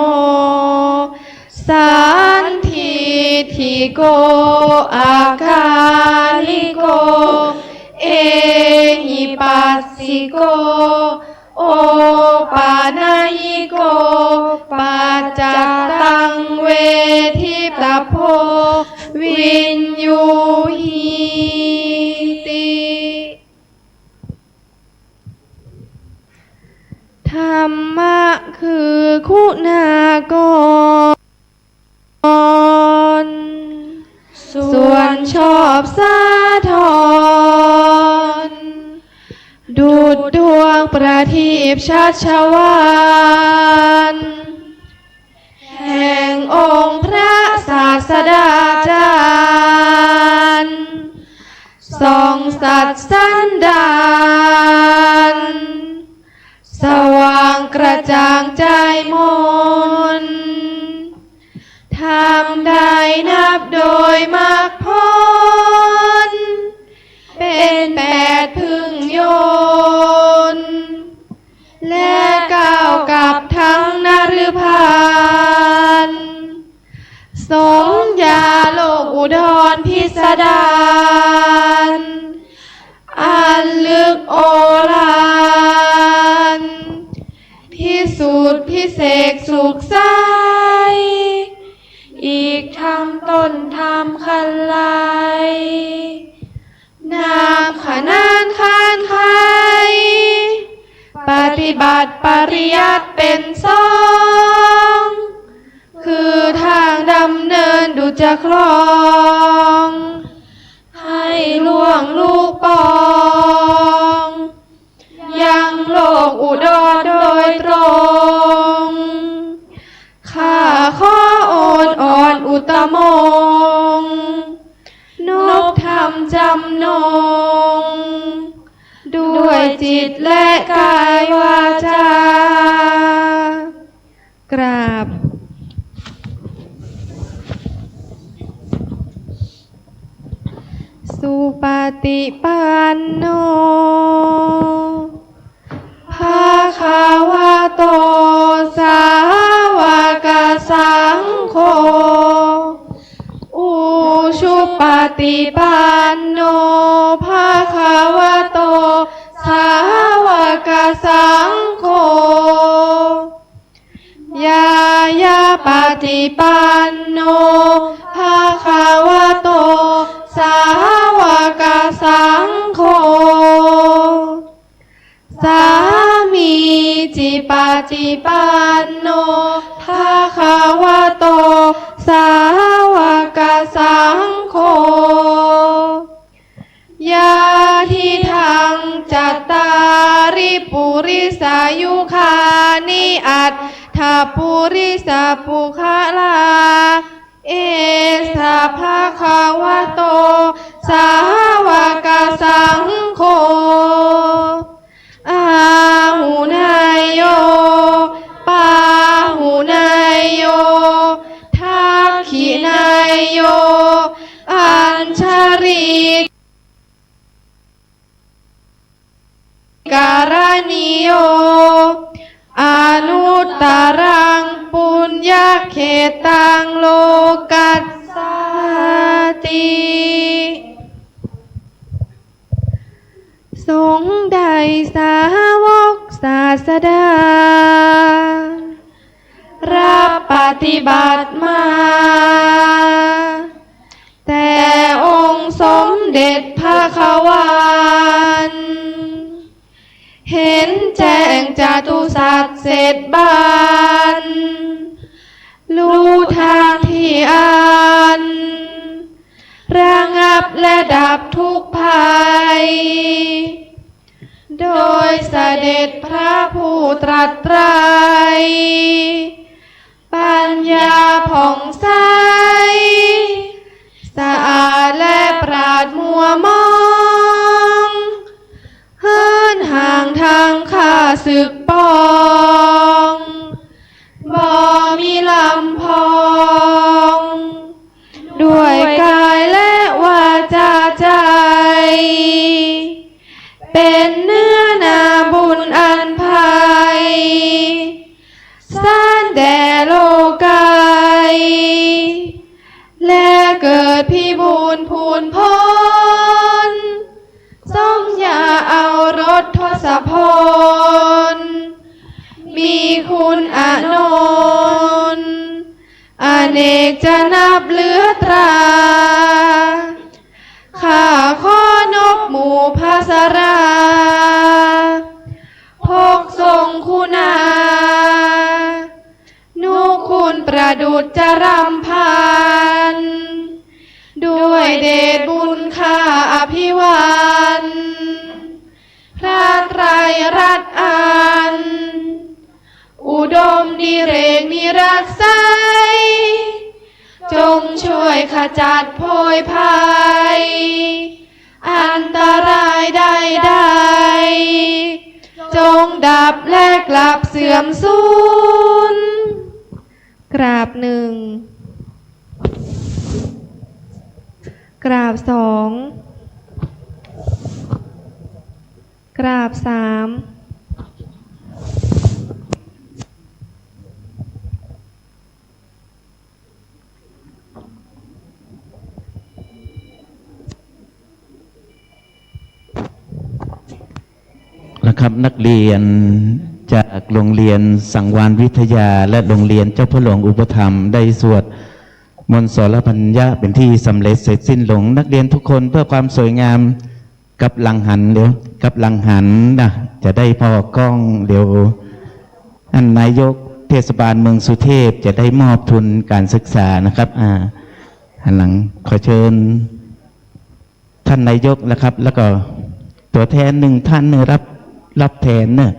สันทิฏฐิโกอาการลิโกเอหิปัสสิโกโอปานายิโกปัจจตังเวทิตาโพวินยูหิติธรรมะคือคุณากรส่วนชอบสาธรดุจดวงประทีปชัชวานแห่งองค์พระศาสดาจารย์ สัตว์สันดานสว่างกระจ่างใจมนทำได้นับโดยมากพลเป็น8 พึงโยนและก้าวกับทั้งนฤพานสมญาโลกอุดรพิสดารอันลึกโอฬารพิสูจน์พิเศษสุขใสอีกทำต้นทำคันไลนามขนานคานไขปฏิบัติปริยัติเป็นสองคือทางดำเนินดุจคลองให้ล่วงลูกปองยังโลกอุดรโดยตรงข้าขอโอนอ่อนอุตมงค์นบธรรมจำนงด้วยจิตและกายวาจากราบสุปฏิปันโนภะคะวะโตสาวกสังโฆอุชุปฏิปันโนภะคะวะโตสาวกสังโฆยายาปฏิปันโนภะคะวะโตสาวกสังโฆสามีจิปฏิปันโนภะคะวะโตสาวกสังโฆยาทิทังจัตตาริปุริสายุคานิอัตถปุริสาปุคลาเอสะภะคะวะโตสาวกสังโฆอาหุนายโยปาหุนายโยทักขินายโยอัญชริการณิโยอนุตตรังปุญญเขตังโลกัสสติสงฆ์ใดสาวกศาสดารับปฏิบัติมาแต่องค์สมเด็จพระขวานเห็นแจ้งจตุสัจเสร็จบานรู้ทางที่อ่านระงับและดับทุกภัยโดยเสด็จพระผู้ตรัสไตรปัญญาผ่องใสสะอาดและปราดมัวมองเหินห่างทางข้าศึกปองบ่มีลำพองด้วยกายและวาจาใจเป็นเนื้อนาบุญอันภัยสานแด่โลกัยและเกิดพิบูลพูนพ้นทรงอย่าเอารถทศพลมีคุณอานนท์อเนกจะนับเหลือตราข้าขอนบหมู่ภาสราพกทรงคุณานุคุณประดุจจรำพันด้วยเดชบุญข้าอภิวันพระไตรรัตน์อันอุดมดิเรกนิรักไสจงช่วยขจัดโพยภัยอ อันตรายใดๆจงดับและกลับเสื่อมสูญกราบหนึ่งกราบสองกราบสามนะครับนักเรียนจากโรงเรียนสังวาลวิทยาและโรงเรียนเจ้าพระหลวงอุปถัมภ์ได้สวดมนต์สรพัญญะเป็นที่สำเร็จเสร็จสิ้นลงนักเรียนทุกคนเพื่อความสวยงามกับหลังหันเดี๋ยวกับหลังหันนะจะได้พอกล้องเดี๋ยวท่านนายกเทศบาลเมืองสุเทพจะได้มอบทุนการศึกษานะครับหันหลังขอเชิญท่านนายกนะครับ แล้วก็ตัวแทนหนึ่งท่านเนี่ยรับแทนเนี่ย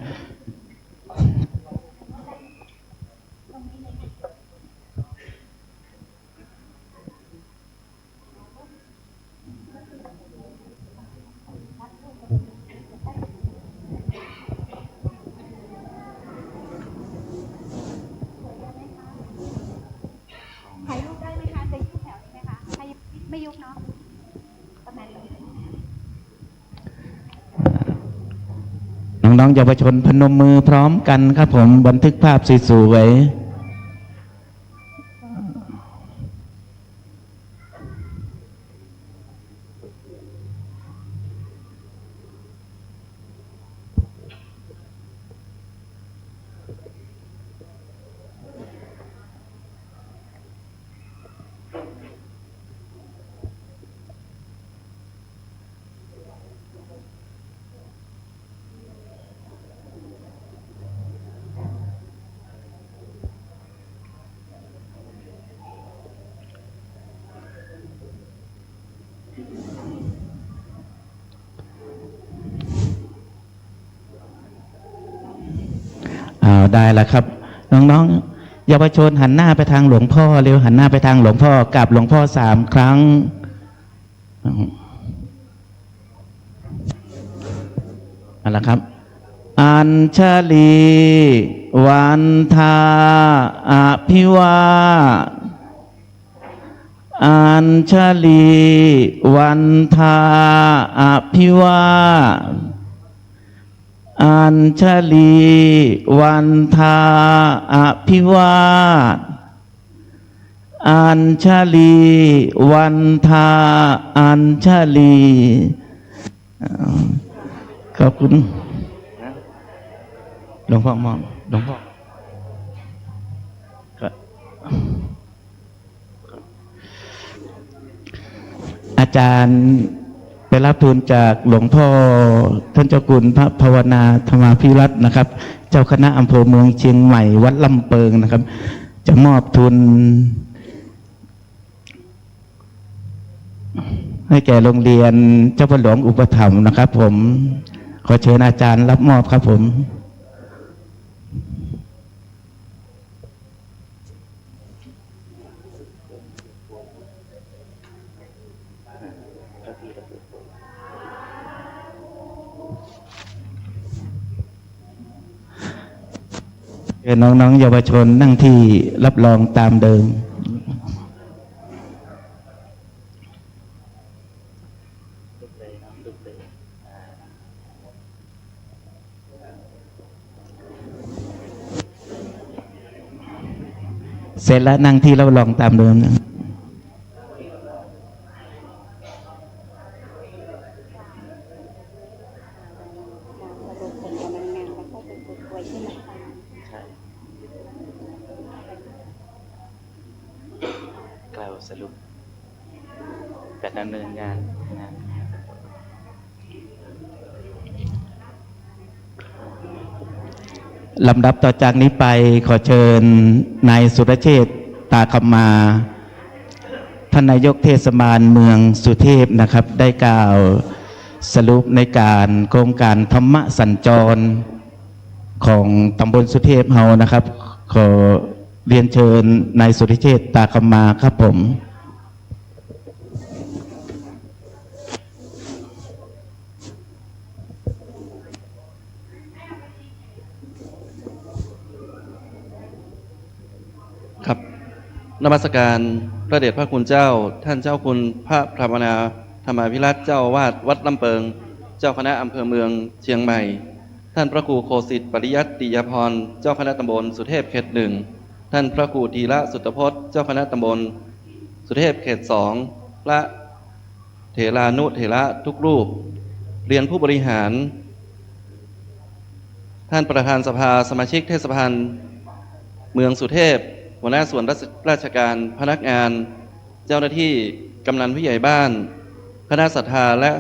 ถ่ายรูปได้ไหมคะจะยุบแถวนี้ไหมคะไม่ยุบเนาะประมาณนี้ น้องๆเยาวชนพนมมือพร้อมกันครับผมบันทึกภาพสวยๆได้แล้วครับน้องๆเยาวชนหันหน้าไปทางหลวงพ่อเร็วหันหน้าไปทางหลวงพ่อกราบหลวงพ่อ3 ครั้งเอาละครับอัญชลีวันทาอภิวาอัญชลีวันทาอภิวาอัญชลีวันทาอภิวาทอัญชลีวันทาอัญชลีขอบคุณหลวงพ่อมองหลวงพ่ออาจารย์ไปรับทุนจากหลวงพ่อท่านเจ้าคุณพระภาวนาธรรมาภิรัตน์นะครับเจ้าคณะอำเภอเมืองเชียงใหม่วัดลำเปิงนะครับจะมอบทุนให้แก่โรงเรียนเจ้าพระหลวงอุปถัมภ์นะครับผมขอเชิญอาจารย์รับมอบครับผมน้องๆเยาวชนนั่งที่รับรองตามเดิมเสร็จแล้วนั่งที่รับรองตามเดิมนะกล่าวสรุปการดำเนินงานลำดับต่อจากนี้ไปขอเชิญนายสุรเชษฐ์ตาคำมาท่านนายกเทศบาลเมืองสุเทพนะครับได้กล่าวสรุปในการโครงการธรรมสัญจรของตำบลสุเทพเฮานะครับขอเรียนเชิญนายสุรเชษฐ์ตาคำมาครับผม นมัสการพระเดชพระคุณเจ้าท่านเจ้าคุณพระพรหมนาธรรมาภิรัตน์เจ้าอาวาสวัดลำเปิงเจ้าคณะอำเภอเมืองเชียงใหม่ท่านพระครูโคสิทธิ์ปริยัตติยพรเจ้าคณะตำบลสุเทพเขตหนึ่งท่านพระครูธีระสุตพจน์เจ้าคณะตำบลสุเทพเขตสองพระเถรานุเถระทุกรูปเรียนผู้บริหารท่านประธานสภาสมาชิกเทศบาลเมืองสุเทพหัวหน้าส่วนราชการพนักงานเจ้าหน้าที่กำนันผู้ใหญ่บ้านคณะศรัทธาและ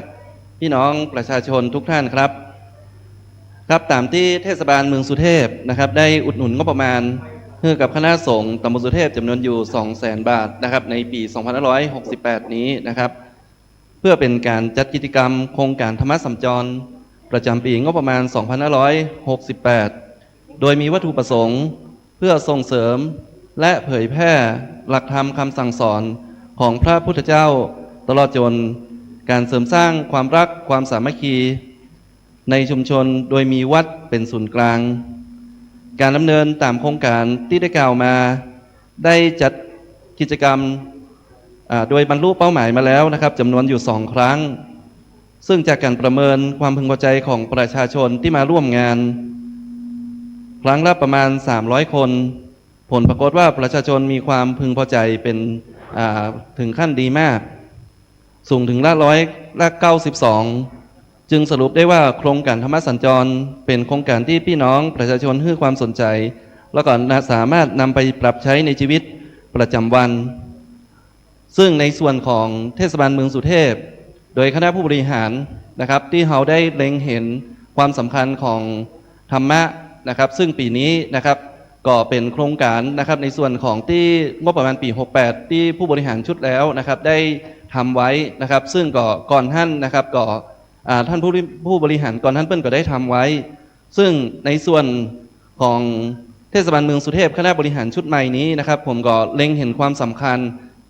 พี่น้องประชาชนทุกท่านครับตามที่เทศบาลเมืองสุเทพนะครับได้อุดหนุนงบประมาณให้กับคณะสงฆ์ตำบลสุเทพจำนวนอยู่ 200,000 บาทนะครับในปี 2568 นี้นะครับเพื่อเป็นการจัดกิจกรรมโครงการธรรมสัญจรประจำปีงบประมาณ 2568 โดยมีวัตถุประสงค์เพื่อส่งเสริมและเผยแพร่หลักธรรมคำสั่งสอนของพระพุทธเจ้าตลอดจนการเสริมสร้างความรักความสามัคคีในชุมชนโดยมีวัดเป็นศูนย์กลางการดำเนินตามโครงการที่ได้กล่าวมาได้จัดกิจกรรมโดยบรรลุเป้าหมายมาแล้วนะครับจำนวนอยู่2 ครั้งซึ่งจากการประเมินความพึงพอใจของประชาชนที่มาร่วมงานครั้งละประมาณ300 คนผลปรากฏว่าประชาชนมีความพึงพอใจเป็นถึงขั้นดีมากสูงถึง192จึงสรุปได้ว่าโครงการธรรมสัญจรเป็นโครงการที่พี่น้องประชาชนให้ความสนใจแล้วก็สามารถนำไปปรับใช้ในชีวิตประจำวันซึ่งในส่วนของเทศบาลเมืองสุเทพโดยคณะผู้บริหารนะครับที่เขาได้เล็งเห็นความสำคัญของธรรมะนะครับซึ่งปีนี้นะครับก็เป็นโครงการนะครับในส่วนของที่งบประมาณปี 68 ที่ผู้บริหารชุดแล้วนะครับได้ทำไว้นะครับซึ่งก่อนท่านนะครับท่านผู้บริหารก่อนท่านเปิ้ลก็ได้ทำไว้ซึ่งในส่วนของเทศบาลเมืองสุเทพคณะบริหารชุดใหม่นี้นะครับผมก็เล็งเห็นความสำคัญ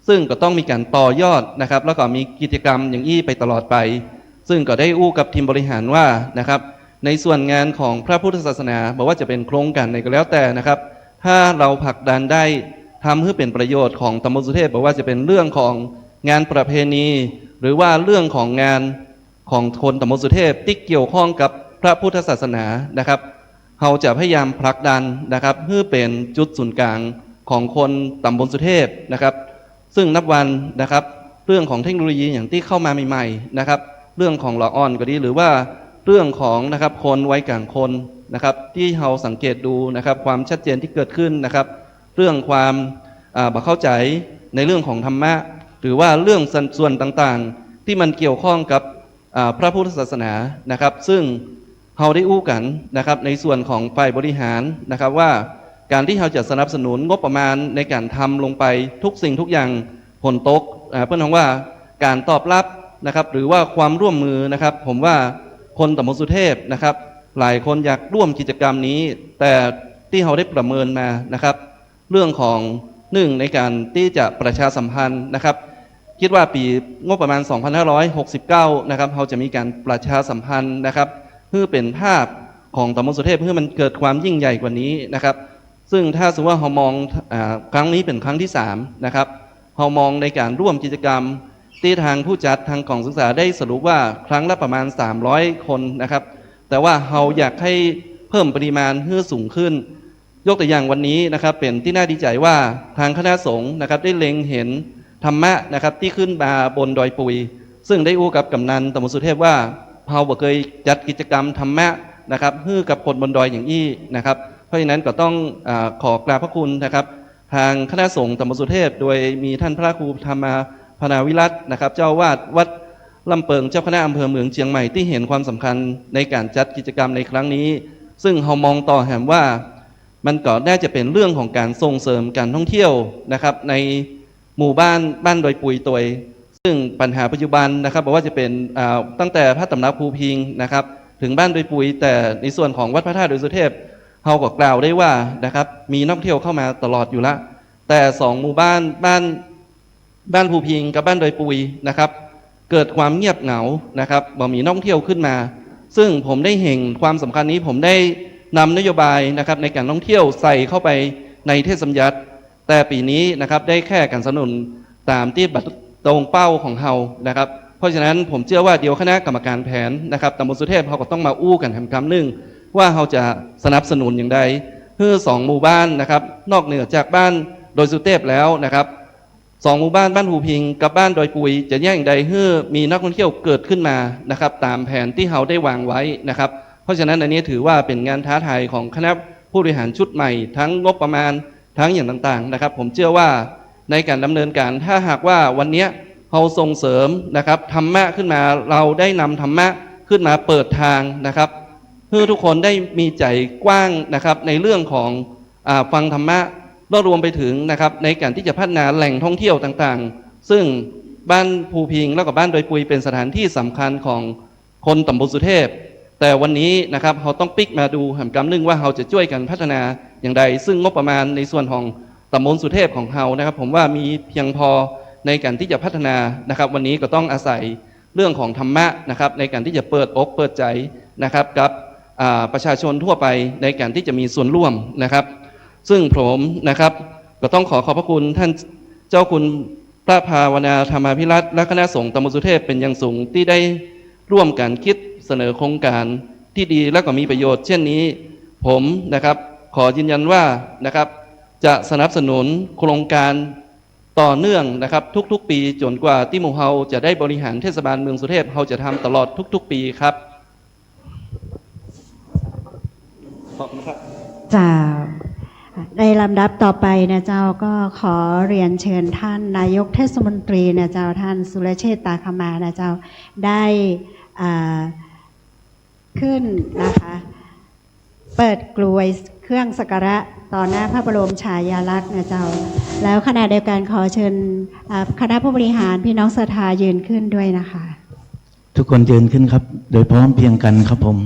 ซึ่งก็ต้องมีการต่อยอดนะครับแล้วก็มีกิจกรรมอย่างอี้ไปตลอดไปซึ่งก็ได้อู้กับทีมบริหารว่านะครับในส่วนงานของพระพุทธศาสนาบอกว่าจะเป็นโครงการไหนก็แล้วแต่นะครับถ้าเราผลักดันได้ทำให้เป็นประโยชน์ของตำบลสุเทพบอกว่าจะเป็นเรื่องของงานประเพณีหรือว่าเรื่องของงานของคนตำบลสุเทพที่เกี่ยวข้องกับพระพุทธศาสนานะครับเราจะพยายามผลักดันนะครับเพื่อเป็นจุดศูนย์กลางของคนตำบลสุเทพนะครับซึ่งนับวันนะครับเรื่องของเทคโนโลยีอย่างที่เข้ามาใหม่ๆนะครับเรื่องของละอ่อนก็ดีหรือว่าเรื่องของนะครับคนวัยกลางคนนะครับที่เราสังเกตดูนะครับความชัดเจนที่เกิดขึ้นนะครับเรื่องความเข้าใจในเรื่องของธรรมะหรือว่าเรื่องส่วนต่างๆที่มันเกี่ยวข้องกับพระพุทธศาสนานะครับซึ่งเราได้อู้กันนะครับในส่วนของฝ่ายบริหารนะครับว่าการที่เราจะสนับสนุนงบประมาณในการทำลงไปทุกสิ่งทุกอย่างผลตกเพื่อนของว่าการตอบรับนะครับหรือว่าความร่วมมือนะครับผมว่าคนตำบลสุเทพนะครับหลายคนอยากร่วมกิจกรรมนี้แต่ที่เราได้ประเมินมานะครับเรื่องของในการที่จะประชาสัมพันธ์นะครับคิดว่าปีงบประมาณ 2569 นะครับเราจะมีการประชาสัมพันธ์นะครับเพื่อเป็นภาพของตำบลสุเทพเพื่อมันเกิดความยิ่งใหญ่กว่านี้นะครับซึ่งถ้าสมมติว่าเรามองครั้งนี้เป็นครั้งที่3นะครับเรามองในการร่วมกิจกรรมที่ทางผู้จัดทางกองศึกษาได้สรุปว่าครั้งละประมาณ300 คนนะครับแต่ว่าเราอยากให้เพิ่มปริมาณให้สูงขึ้นยกตัวอย่างวันนี้นะครับเป็นที่น่าดีใจว่าทางคณะสงฆ์นะครับได้เล็งเห็นธรรมะนะครับที่ขึ้นมาบนดอยปุยซึ่งได้อู้กับกำนันตำบลสุเทพว่าเราบ่เคยจัดกิจกรรมธรรมะนะครับให้กับคนบนดอยอย่างอี้นะครับเพราะฉะนั้นก็ต้องขอกราบพระคุณนะครับทางคณะสงฆ์ตำบลสุเทพโดยมีท่านพระครูธรรมาพนาวิรัตน์นะครับเจ้าวาดวัดลำเปิงเจ้าคณะอำเภอเมืองเชียงใหม่ที่เห็นความสำคัญในการจัดกิจกรรมในครั้งนี้ซึ่งเรามองต่อแหมว่ามันก็น่าจะเป็นเรื่องของการส่งเสริมการท่องเที่ยวนะครับในหมู่บ้านดอยปุยตัวซึ่งปัญหาปัจจุบันนะครับบอกว่าจะเป็นตั้งแต่พระตำหนักภูพิงนะครับถึงบ้านดอยปุยแต่ในส่วนของวัดพระธาตุดอยสุเทพเราก็กล่าวได้ว่านะครับมีนักท่องเที่ยวเข้ามาตลอดอยู่ละแต่2 หมู่บ้านภูพิงกับบ้านดอยปุยนะครับเกิดความเงียบเหงานะครับบ่มีนักท่องเที่ยวขึ้นมาซึ่งผมได้เห็นความสำคัญนี้ผมได้นำนโยบายนะครับในการท่องเที่ยวใส่เข้าไปในเทศบัญญัติ แต่ปีนี้นะครับได้แค่การสนับสนุนตามที่บัตรตรงเป้าของเรานะครับเพราะฉะนั้นผมเชื่อว่าเดี๋ยวคณะกรรมการแผนนะครับตำบลสุเทพเขาก็ต้องมาอู้กันทำคำหนึ่งว่าเขาจะสนับสนุนอย่างไรเพื่อ2 หมู่บ้านนะครับนอกเหนือจากบ้านโดยสุเทพแล้วนะครับ2 หมู่บ้านบ้านหูพิงกับบ้านดอยปุยจะแย่งใดเพื่อมีนักท่องเที่ยวเกิดขึ้นมานะครับตามแผนที่เขาได้วางไว้นะครับเพราะฉะนั้นอันนี้ถือว่าเป็นงานท้าทายของคณะผู้บริหารชุดใหม่ทั้งงบประมาณทั้งอย่างต่างๆนะครับผมเชื่อว่าในการดำเนินการถ้าหากว่าวันนี้เราส่งเสริมนะครับธรรมะขึ้นมาเราได้นำธรรมะขึ้นมาเปิดทางนะครับเพื่อทุกคนได้มีใจกว้างนะครับในเรื่องของฟังธรรมะแล้วรวมไปถึงนะครับในการที่จะพัฒนาแหล่งท่องเที่ยวต่างๆซึ่งบ้านภูพิงแล้วก็บ้านดอยปุยเป็นสถานที่สำคัญของคนตำบลสุเทพแต่วันนี้นะครับเราต้องปิกมาดูหำกำนึงว่าเราจะช่วยกันพัฒนาอย่างไรซึ่งงบประมาณในส่วนของตำบลสุเทพของเรานะครับผมว่ามีเพียงพอในการที่จะพัฒนานะครับวันนี้ก็ต้องอาศัยเรื่องของธรรมะนะครับในการที่จะเปิดอกเปิดใจนะครับกับประชาชนทั่วไปในการที่จะมีส่วนร่วมนะครับซึ่งผมนะครับก็ต้องขอบพระคุณท่านเจ้าคุณพระภาวนาธรรมาภิรัตน์และคณะสงฆ์ตำบลสุเทพเป็นอย่างสูงที่ได้ร่วมกันคิดเสนอโครงการที่ดีและก็มีประโยชน์เช่นนี้ผมนะครับขอยืนยันว่านะครับจะสนับสนุนโครงการต่อเนื่องนะครับทุกๆปีจนกว่าที่หมู่เฮาจะได้บริหารเทศบาลเมืองสุเทพเฮาจะทำตลอดทุกๆปีครับขอบคุณครับเจ้าในลำดับต่อไปนะเจ้าก็ขอเรียนเชิญท่านนายกเทศมนตรีนะเจ้าท่านสุรเชษฐ์ตาคมานะเจ้าได้ขึ้นนะคะเปิดกลวยเครื่องสักการะต่อหน้าพระบรมฉายาลักษณ์นะเจ้าแล้วขณะเดียวกันขอเชิญคณะผู้บริหารพี่น้องศรัทธายืนขึ้นด้วยนะคะทุกคนยืนขึ้นครับโดยพร้อมเพรียงกันครับผม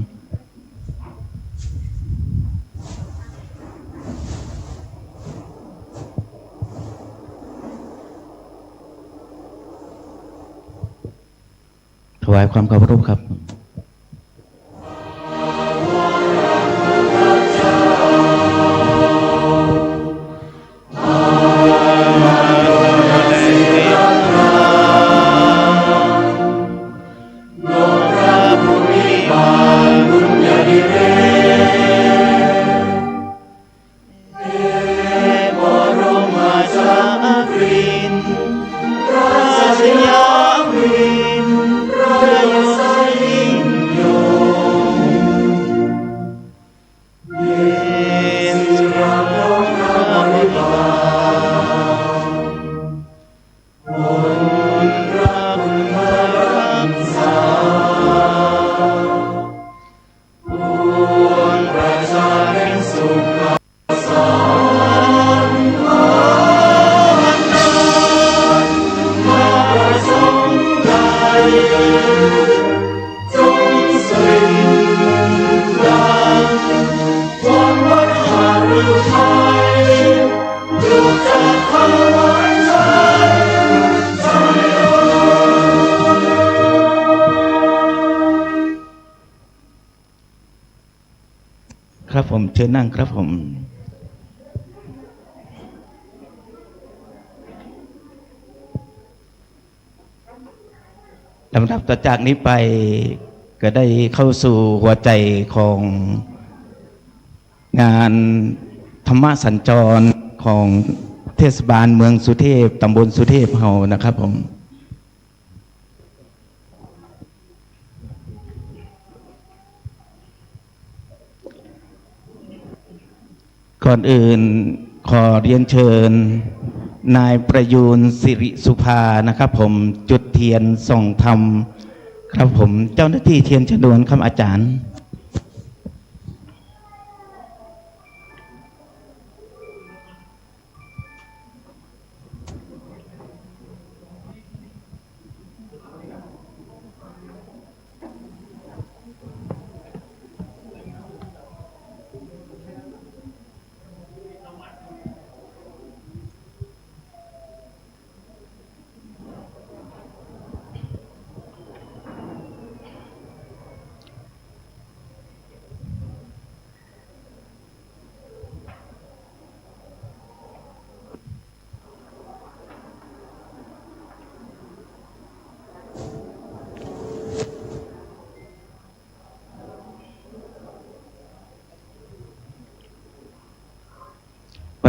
ถวายความเคารพครับครับผมเชิญนั่งครับผมลำดับต่อจากนี้ไปก็ได้เข้าสู่หัวใจของงานธรรมสัญจรของเทศบาลเมืองสุเทพตำบลสุเทพเฮานะครับผมก่อนอื่นขอเรียนเชิญนายประยูนสิริสุภานะครับผมจุดเทียนส่องธรรมครับผมเจ้าหน้าที่เทียนชนวนครับอาจารย์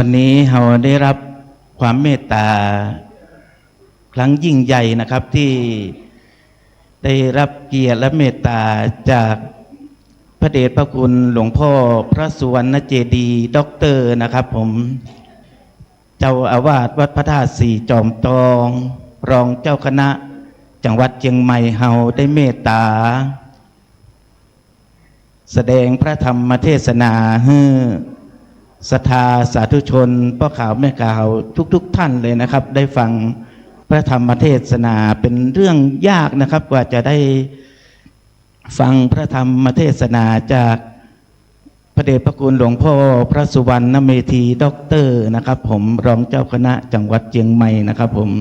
วันนี้เราได้รับความเมตตาครั้งยิ่งใหญ่นะครับที่ได้รับเกียรติและเมตตาจากพระเดชพระคุณหลวงพ่อพระสุวรรณเจดีย์ด็อกเตอร์นะครับผมเจ้าอาวาสวัดพระธาตุสีจอมทองรองเจ้าคณะจังหวัดเชียงใหม่เฮาได้เมตตาแสดงพระธรรมเทศนาให้ศรัทธาสาธุชนพ่อข่าวแม่ข่าวทุกท่านเลยนะครับได้ฟังพระธรรมเทศนาเป็นเรื่องยากนะครับกว่าจะได้ฟังพระธรรมเทศนาจากพระเดชพระคุณหลวงพ่อพระสุวรรณเมธีด็อกเตอร์นะครับผมรองเจ้าคณะจังหวัดเชียงใหม่นะครับผม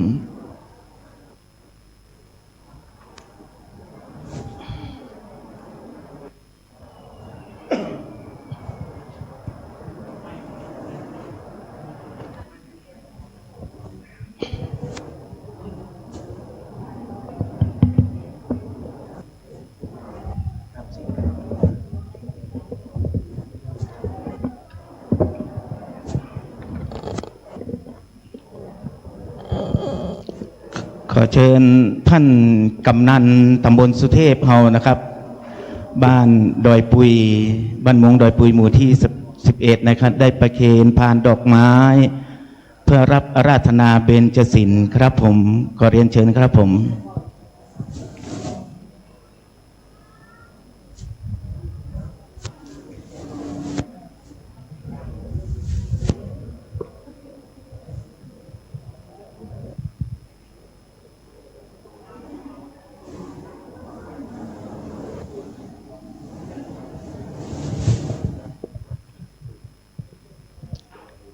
ขอเชิญท่านกำนันตำบลสุเทพเฮานะครับบ้านดอยปุยบ้านมงดอยปุยหมู่ที่11นะครับได้ประเคนพานดอกไม้เพื่อรับอาราธนาเบญจศีลครับผมขอเรียนเชิญครับผม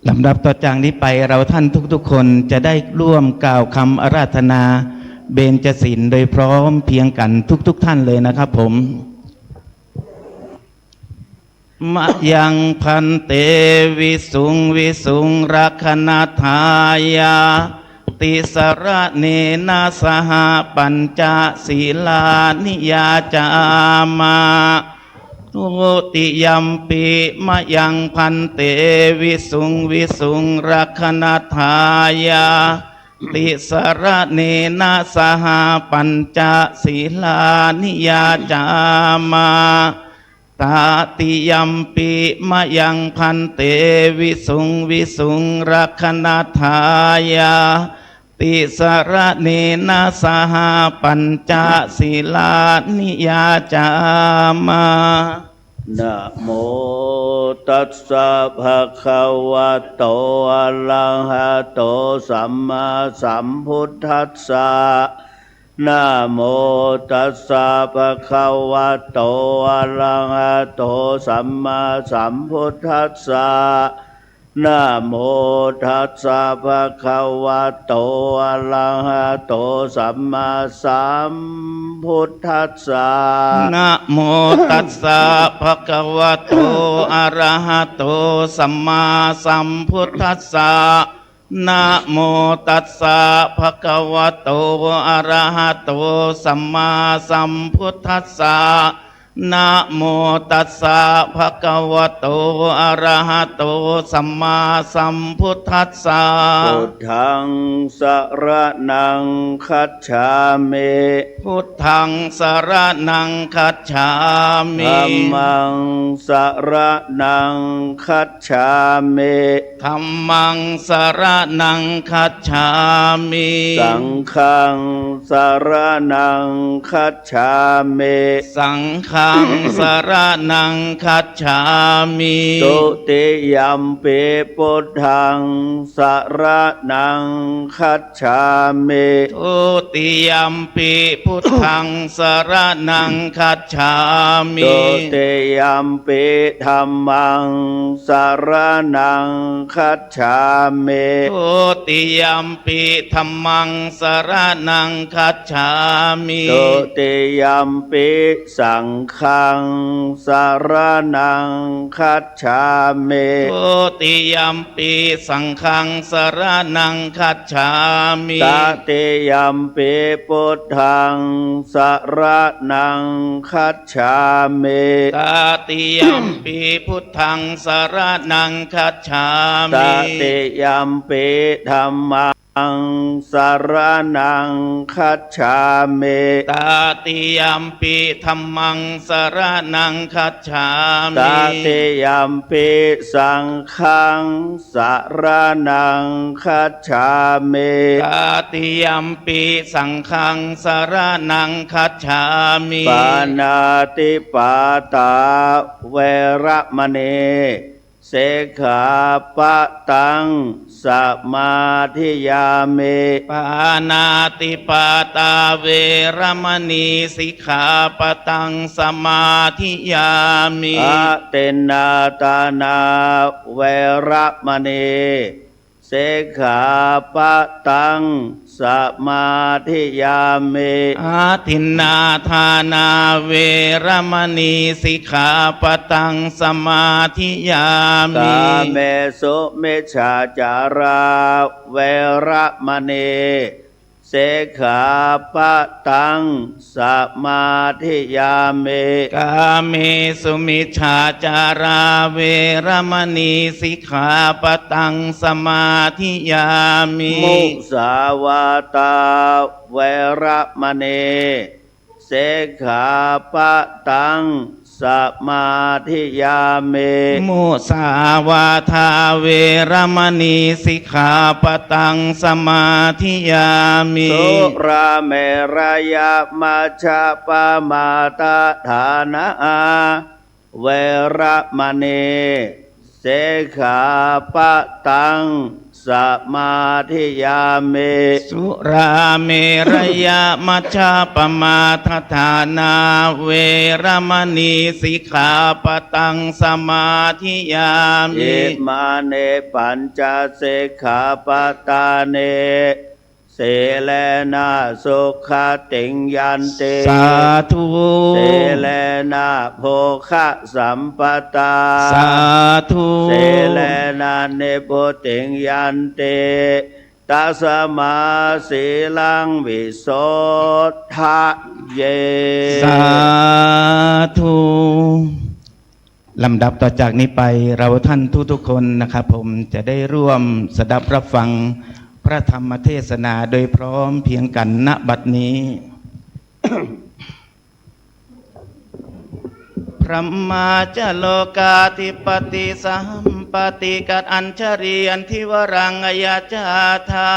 ลำดับต่อจากนี้ไปเราท่านทุกๆคนจะได้ร่วมกล่าวคำอาราธนาเบญจศีลโดยพร้อมเพียงกันทุกท่านเลยนะครับผมมะยังพันเตวิสุงรักขณทายาติสระเนนะสหปัญจศีลานิยาจามาทุติยัมปิมะยังพันเตวิสุงรักขณทายาติสระเนนะสหปัญจศีลานิยาจามาตาติยัมปิมะยังพันเตวิสุงรักขณทายาติสระเนนะสหปัญจศีลานิยาจามานะโมตัสสะภะคะวะโตอะระหะโตสัมมาสัมพุทธัสสะนะโมตัสสะภะคะวะโตอะระหะโตสัมมาสัมพุทธัสสะนะโมตัสสะภะคะวะโตอะระหะโตสัมมาสัมพุทธัสสะนะโมตัสสะภะคะวะโตอะระหะโตสัมมาสัมพุทธัสสะนะโมตัสสะภะคะวะโตอะระหะโตสัมมาสัมพุทธัสสะนะโมตัสสะภะคะวะโตอะระหะโตสัมมาสัมพุทธัสสะพุทธังสรณังคัจฉามิพุทธังสรณังคัจฉามิธัมมังสรณังคัจฉามิธัมมังสรณังคัจฉามิสังฆังสรณังคัจฉามิสังฆังสรณังคัจฉามิตุติยัมปิพุทธังสรณังคัจฉามิตุติยัมปิพุทธังสรณังคัจฉามิตุติยัมปิธัมมังสรณังคัจฉามิตุติยัมปิธัมมังสรณังคัจฉามิตุติยัมปิสังฆ ฆังสารนังคัจฉามิ ทุติยัมปีสังฆังสรนังคัจฉามิ ตติยัมปิพุทธังสารนังคัจฉามิ ตติยัมปีพุทธังสรนังคัจฉา ต มิ ติยัมปิธัมมังสารนังคัจฉามิ ตติยัมปีธัมมังสรนังคัจฉา ต มิ ติยัมปิสังฆังสารนังคัจฉามิ ตติยัมปีสังฆังสรนังคัจฉามิ ปานาติปาตาเวระมณีเสขาปะตังสมาธิยามิ ปานาติปาตาเวรมณีสิกขาปะตังสมาธิยามิ อาเตนาตานาเวระมณีเสขาปะตังสมาธิยามิ อาทินนาทานาเวรมณีสิกขาปะตังสมาธิยามิ กาเมสุมิจฉาจาราเวระมณีเสขาปะตังสมาธิยามิ กาเมสุมิจฉาจาราเวรมณีสิกขาปะตังสมาธิยามิ มุสาวาตาเวระมณีเสขาปะตังสมาธิยามิ มุสาวาทาเวรมณีสิกขาปะตังสมาธิยามิ สุราเมรยามัชฌะปามาตาฐานะเวระมณีเสขาปะตังสมาธิยามิ สุราเมรยามัชฌะปมาทฐานาเวรมณีสิกขาปะตังสมาธิยามิ อิมาเนปัญจสิกขาปตาเนเสเลนะสุขติงยันติ สาธุ เสเลนะโภคะสัมปตา สาธุ เสเลนะเนโพติงยันติตัสมาสีลังวิโสทะเย สาธุลำดับต่อจากนี้ไปเราท่านทุกๆคนนะครับผมจะได้ร่วมสดับรับฟังพระธรรมเทศนาโดยพร้อมเพรียงกันณบัดนี้ พระมาจโลกาธิปติสัมปติกัดอัญชรีอันทิวรังอายาจาธา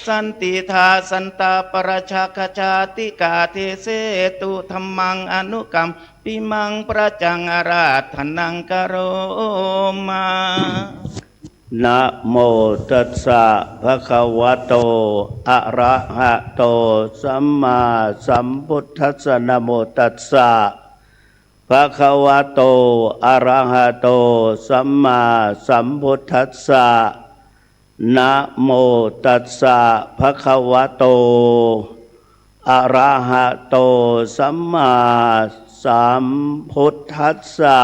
สันติทาสันตาปรชาคชาติกาเทเสตุธรรมังอนุกรรมปิมังประจังอาราธนังกโรมา นะโมตัสสะภะคะวะโตอะระหะโตสัมมาสัมพุทธัสสะนะโมตัสสะภะคะวะโตอะระหะโตสัมมาสัมพุทธัสสะนะโมตัสสะภะคะวะโตอะระหะโตสัมมาสัมพุทธัสสะ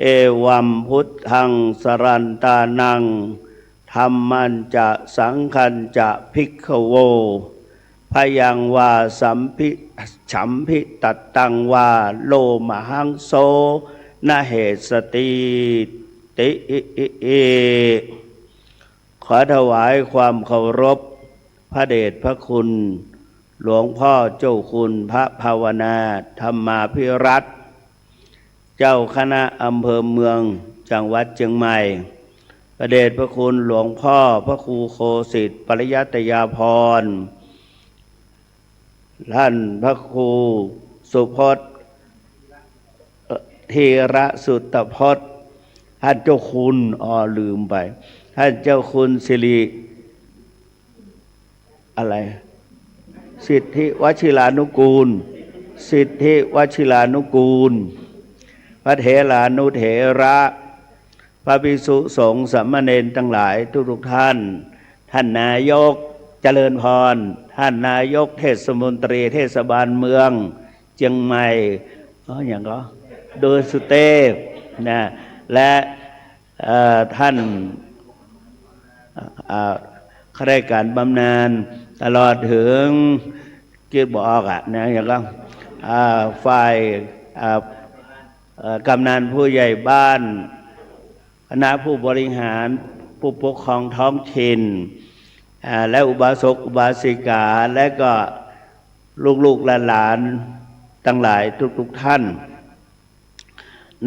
เอวัมพุทธังสรันตานังธัมมันจะสังฆันจะภิกขโวพยังวาฉัมพิตัตตังวาโลมหังโสนะเหสติติขอถวายความเคารพพระเดชพระคุณหลวงพ่อเจ้าคุณพระภาวนาธรรมาภิรัตน์เจ้าคณะอำเภอเมืองจังหวัดเชียงใหม่พระเดชพระคุณหลวงพ่อพระครูโคสิทธิ์ปริยัตยาภรณ์ท่านพระครูสุพจน์ธีระสุตพจน์ท่านเจ้าคุณลืมไปท่านเจ้าคุณสิริอะไรสิทธิวชิรานุกูลสิทธิวชิรานุกูลพระเถรานุเถระพระภิกษุสงฆ์สามเณรทั้งหลายทุกท่านท่านนายกเจริญพรท่านนายกเทศมนตรีเทศบาลเมือง เชียงใหม่อย่างก็โดยสุเทพนะและท่านข้าราชการบำนาญตลอดถึงเกียรติบอกนะอย่างก็ฝ่ายกำนันผู้ใหญ่บ้านคณะผู้บริหารผู้ปกครองท้องถิ่นและอุบาสกอุบาสิกาและก็ลูกๆหลานๆทั้งหลายทุกท่าน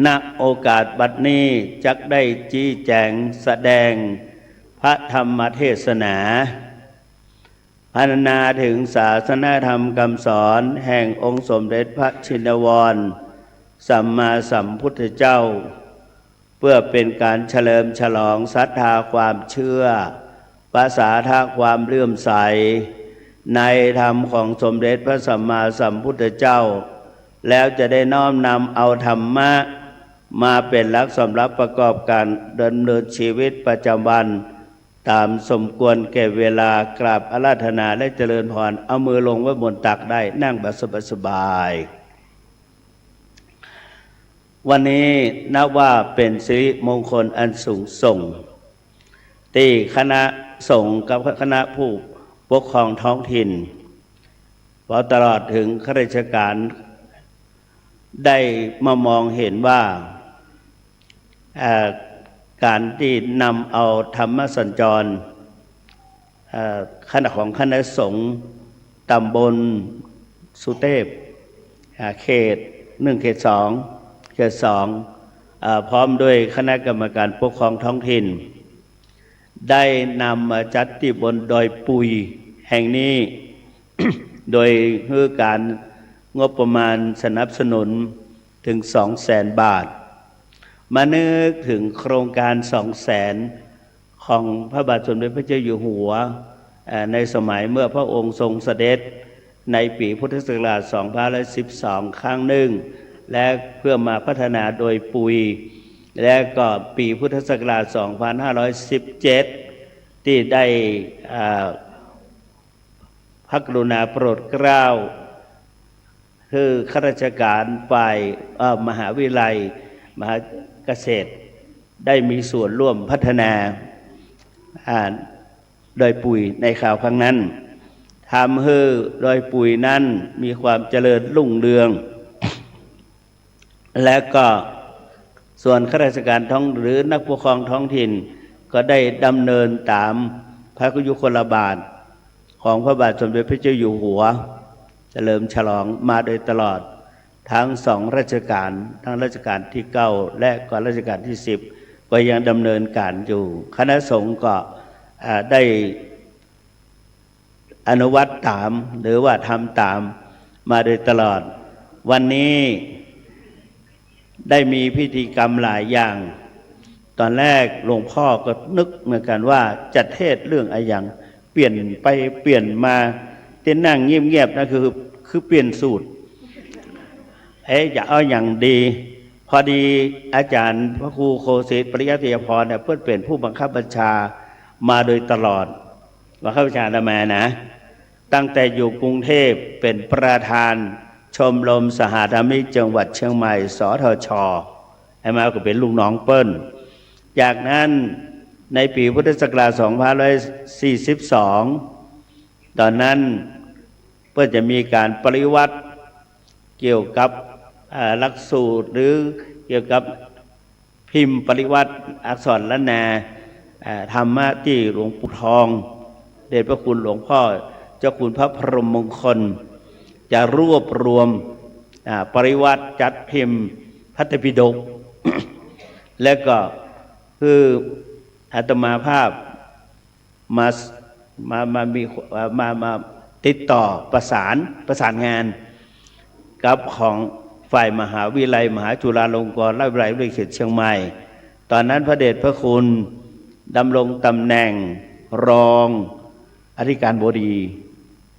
ณโอกาสบัดนี้จักได้ชี้แจงแสดงพระธรรมเทศนาพรรณนาถึงศาสนธรรมคำสอนแห่งองค์สมเด็จพระชินวรสัมมาสัมพุทธเจ้าเพื่อเป็นการเฉลิมฉลองศรัทธาความเชื่อภาษาทาความเลื่อมใสในธรรมของสมเด็จพระสัมมาสัมพุทธเจ้าแล้วจะได้น้อมนำเอาธรรมะมาเป็นหลักสำหรับประกอบการดำเนินชีวิตประจำวันตามสมควรแก่เวลากราบอาราธนาและเจริญพรเอามือลงไว้บนตักได้นั่งแบบสบายๆวันนี้นับว่าเป็นสิริมงคลอันสูงส่งที่คณะสงฆ์กับคณะผู้ปกครองท้องถิ่นพอตลอดถึงข้าราชการได้มามองเห็นว่าการที่นำเอาธรรมสัญจรคณะของคณะสงฆ์ตำบลสุเทพเขต1เขต2เขต2พร้อมด้วยคณะกรรมการปกครองท้องถิ่นได้นำมาจัดที่บนดอยปุยแห่งนี้ โดยคือการงบประมาณสนับสนุนถึง 200,000 บาทมานึกถึงโครงการ 200,000 ของพระบาทสมเด็จพระเจ้าอยู่หัวในสมัยเมื่อพระองค์ทรงเสด็จในปีพุทธศักราช 2512 ครั้งหนึ่งและเพื่อมาพัฒนาโดยปุยและก็ปีพุทธศักราช 2517 ที่ได้พระกรุณาโปรดเกล้าคือข้าราชการฝ่ายมหาวิทยาลัยมหาเกษตรได้มีส่วนร่วมพัฒนาดอยปุยในข่าวครั้งนั้นทำให้ดอยปุยนั้นมีความเจริญรุ่งเรืองและก็ส่วนข้าราชการท้องหรือนักปกครองท้องถิ่นก็ได้ดำเนินตามพระยุคลบาทของพระบาทสมเด็จพระเจ้าอยู่หัวเฉลิมฉลองมาโดยตลอดทั้ง2รัชกาลทั้งรัชกาลที่9และก็รัชกาลที่10ก็ยังดำเนินการอยู่คณะสงฆ์ก็ได้อนุวัตตามหรือว่าทำตามมาโดยตลอดวันนี้ได้มีพิธีกรรมหลายอย่างตอนแรกหลวงพ่อก็นึกเหมือนกันว่าจะเทศเรื่องอะไรอย่างเปลี่ยนไปเปลี่ยนมาเต้นนั่งเงียบๆนะคือเปลี่ยนสูตรอย่าเอาอย่างดีพอดีอาจารย์พระครูโคสิทธิ์ปริยัติยพรเนี่ยเพื่อนเป็นผู้บังคับบัญชามาโดยตลอดบังคับบัญชาทำไมนะตั้งแต่อยู่กรุงเทพเป็นประธานชมรมสหธรรมิกจังหวัดเชียงใหม่สทช.ให้มาก็เป็นลูกน้องเปิ้ลจากนั้นในปีพุทธศักราช 2542 ตอนนั้นเพื่อจะมีการปริวัติเกี่ยวกับหลักสูตรหรือเกี่ยวกับพิมพ์ปริวัติอักษรล้านนาธรรมะที่หลวงปู่ทองเดชพระคุณหลวงพ่อเจ้าคุณพระพรหมมงคลจะรวบรวมปริวัติจัดพิมพ์พระไตรปิฎก และก็คืออาตมาภาพมาติดต่อประสานงานกับของฝ่ายมหาวิทยาลัยมหาจุฬาลงกรณราชวิทยาลัยเขตเชียงใหม่ตอนนั้นพระเดชพระคุณดำรงตำแหน่งรองอธิการบดี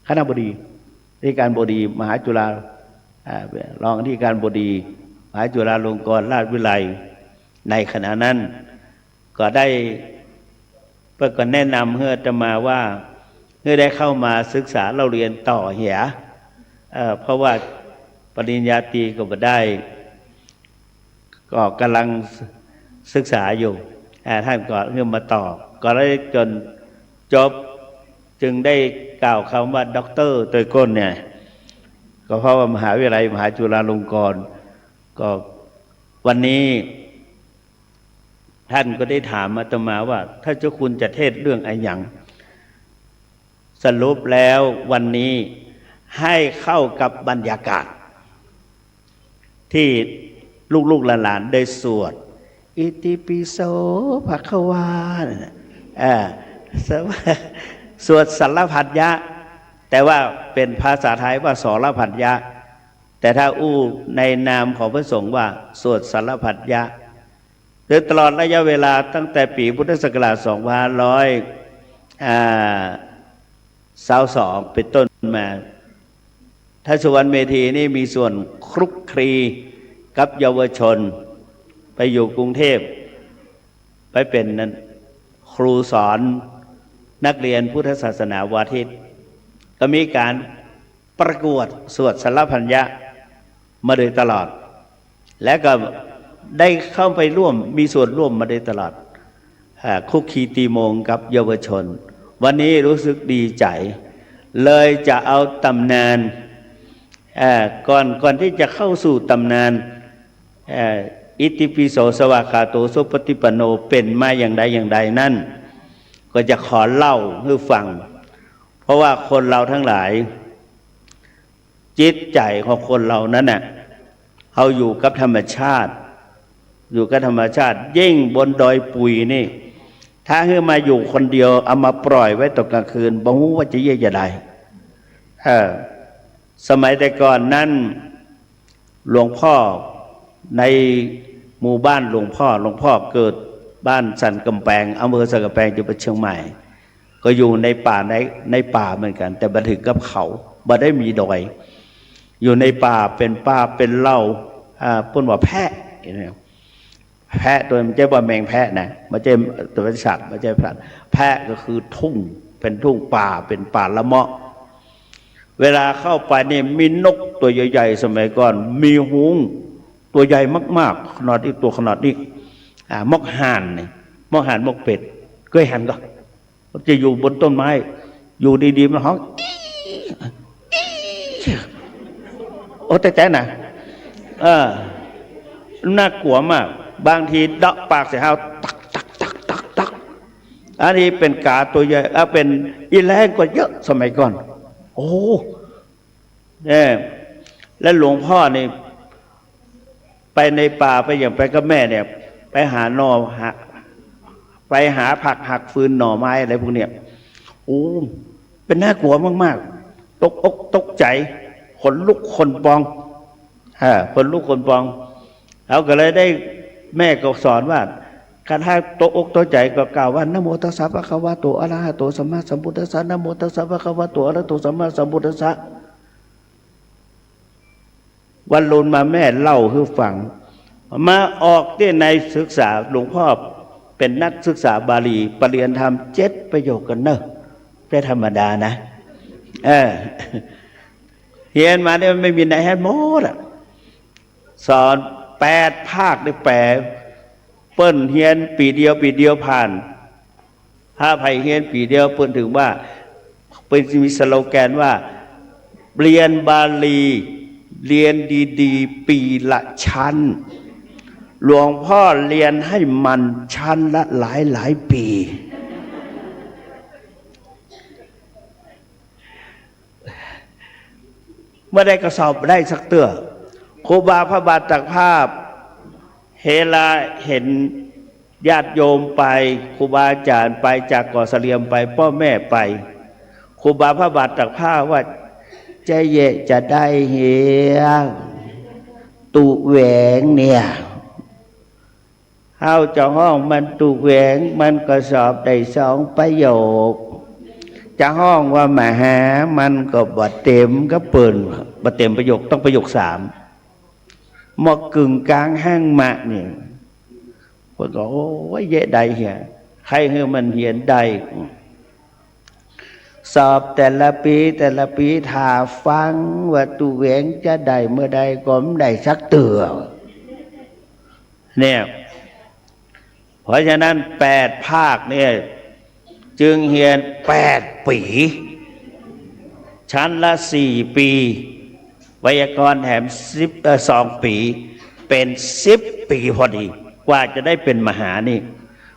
คณบดีอธิการบดีมหาจุฬารองอธิการบดีมหาจุฬาลงกรณราชวิทยาลัยในขณะนั้นก็ได้เพื่อก็แนะนำเพื่อจะมาว่าเพื่อได้เข้ามาศึกษาเราเรียนต่อเหียเพราะว่า ริญญาตรีก็บ่ได้ ก็กำลังศึกษาอยู่ท่านก็เริ่มมาต่อก็ได้จนจบจึงได้กล่าวคำว่าด็อกเตอร์โดยก้นเนี่ยก็เพราะว่ามหาวิทยาลัยมหาจุฬาลงกรณ์ก็วันนี้ท่านก็ได้ถามอาตมาว่าถ้าเจ้าคุณจะเทศเรื่องอะไรอย่างสรุปแล้ววันนี้ให้เข้ากับบรรยากาศที่ลูกๆหลานๆได้สวดอิติปิโสภควาสวดสารพัดยะแต่ว่าเป็นภาษาไทยว่าสรพัดยะแต่ถ้าอู้ในนามของพระสงฆ์ว่าสวดสารพัดยะโดยตลอดระยะเวลาตั้งแต่ปีพุทธศักราช2522เป็นต้นมาท่านสุวรรณเมธีนี่มีส่วนคลุกคลีกับเยาวชนไปอยู่กรุงเทพไปเป็นครูสอนนักเรียนพุทธศาสนาวาทิตก็มีการประกวดสวดสารพันยะมาโดยตลอดและก็ได้เข้าไปร่วมมีส่วนร่วมมาโดยตลอดคุกคีตีโมงกับเยาวชนวันนี้รู้สึกดีใจเลยจะเอาตำนานก่อนที่จะเข้าสู่ตำนานอิติปิโสสวากขาโตสุปฏิปันโนเป็นมาอย่างใดอย่างใดนั่นก็จะขอเล่าให้ฟังเพราะว่าคนเราทั้งหลายจิตใจของคนเรานั้นน่ะเขาอยู่กับธรรมชาติอยู่กับธรรมชาติยิ่งบนดอยปุยนี่ถ้าให้มาอยู่คนเดียวเอามาปล่อยไว้ตอนกลางคืนบ่รู้ว่าจะเยี่ยจะใดสมัยแต่ก่อนนั้นหลวงพ่อในหมู่บ้านหลวงพ่อเกิดบ้านสันกำแพงอำเภอสันกำแพงจังหวัดเชียงใหม่ก็อยู่ในป่าในป่าเหมือนกันแต่บันทึกกับเขาบ่ได้มีดอยอยู่ในป่าเป็นป่าเป็นเล่าพูดว่าแพะแพะตัวมันจะว่าแมงแพะนะมันจะตัวสัตว์มันจะสัตว์แพะก็คือทุ่งเป็นทุ่งป่าเป็นป่าละเมาะเวลาเข้าไปเนี่ยมีนกตัวใหญ่ๆสมัยก่อนมีหงส์ตัวใหญ่มากๆขนาดนี้ตัวขนาดนี้มกห่านเนี่ยมกห่านมกเป็ดเคยหันก็จะอยู่บนต้นไม้อยู่ดีๆมันร้องโอ้แต่น่ะน่ากลัวมากบางทีเดาะปากเสียหาวตักอันนี้เป็นกาตัวใหญ่เป็นอีแรงกว่าเยอะสมัยก่อนโอ้เนี่ยและหลวงพ่อนี่ไปในป่าไปอย่างไปกับแม่เนี่ยไปหาหน่อไปหาผักหักฟืนหน่อไม้อะไรพวกเนี้ยโอ้เป็นน่ากลัวมากๆตกอกตกใจขนลุกขนพองขนลุกขนพองเราก็เลยได้แม่ก็สอนว่าการให้ตกอกตกใจก็กล่าวว่านะโมตัสสะภะคะวะโตอะระหะโตสัมมาสัมพุทธัสสะนะโมตัสสะภะคะวะโตอะระหะโตสัมมาสัมพุทธัสสะวันลุนมาแม่เล่าให้ฟังมาออกที่ในศึกษาหลวงพ่อเป็นนักศึกษาบาลีปริญญาธรรม7 ประโยคกันเนอะไม่ธรรมดานะเรียนมาเนี่ยไม่มีไหนให้หมดสอน8 ภาคได้แปลเปิ้นเฮียนปีเดียวผ่านถ้าไผ่เฮียนปีเดียวเปิ้นถึงว่าเป็นมีสโลแกนว่าเรียนบาลีเรียนดีๆปีละชั้นหลวงพ่อเรียนให้มันชั้นละหลายปีเมื่อได้กระสอบได้สักเตื้อครูบาพระบาทตักภาพเฮลาเห็นญาติโยมไปครูบาอาจารย์ไปจากก่อเสลียมไปพ่อแม่ไปครูบาพระบาทตักผ้าว่าใจเยจะได้เหียตุแหวงเนี่ยเอาจะห้องมันตุแหวงมันก็สอบได้2 ประโยคจะห้องว่ามหามันก็บ่เต็มก็เปิ่นบ่เต็มประโยคต้องประโยค3มากึ่งกลางห้างมะเนี่ยคนก็โอ้ยเยได้เหียใครให้มันเหียนได้ สอบแต่ละปีถ้าฟังว่าตัวเองจะได้เมื่อใดก็ไม่ได้สักเตือเนี่ยเพราะฉะนั้น8 ภาคเนี่ยจึงเรียน8 ปีชั้นละ4 ปีไวยากรณ์แถม2 ปีเป็น10 ปีพอดีกว่าจะได้เป็นมหานี่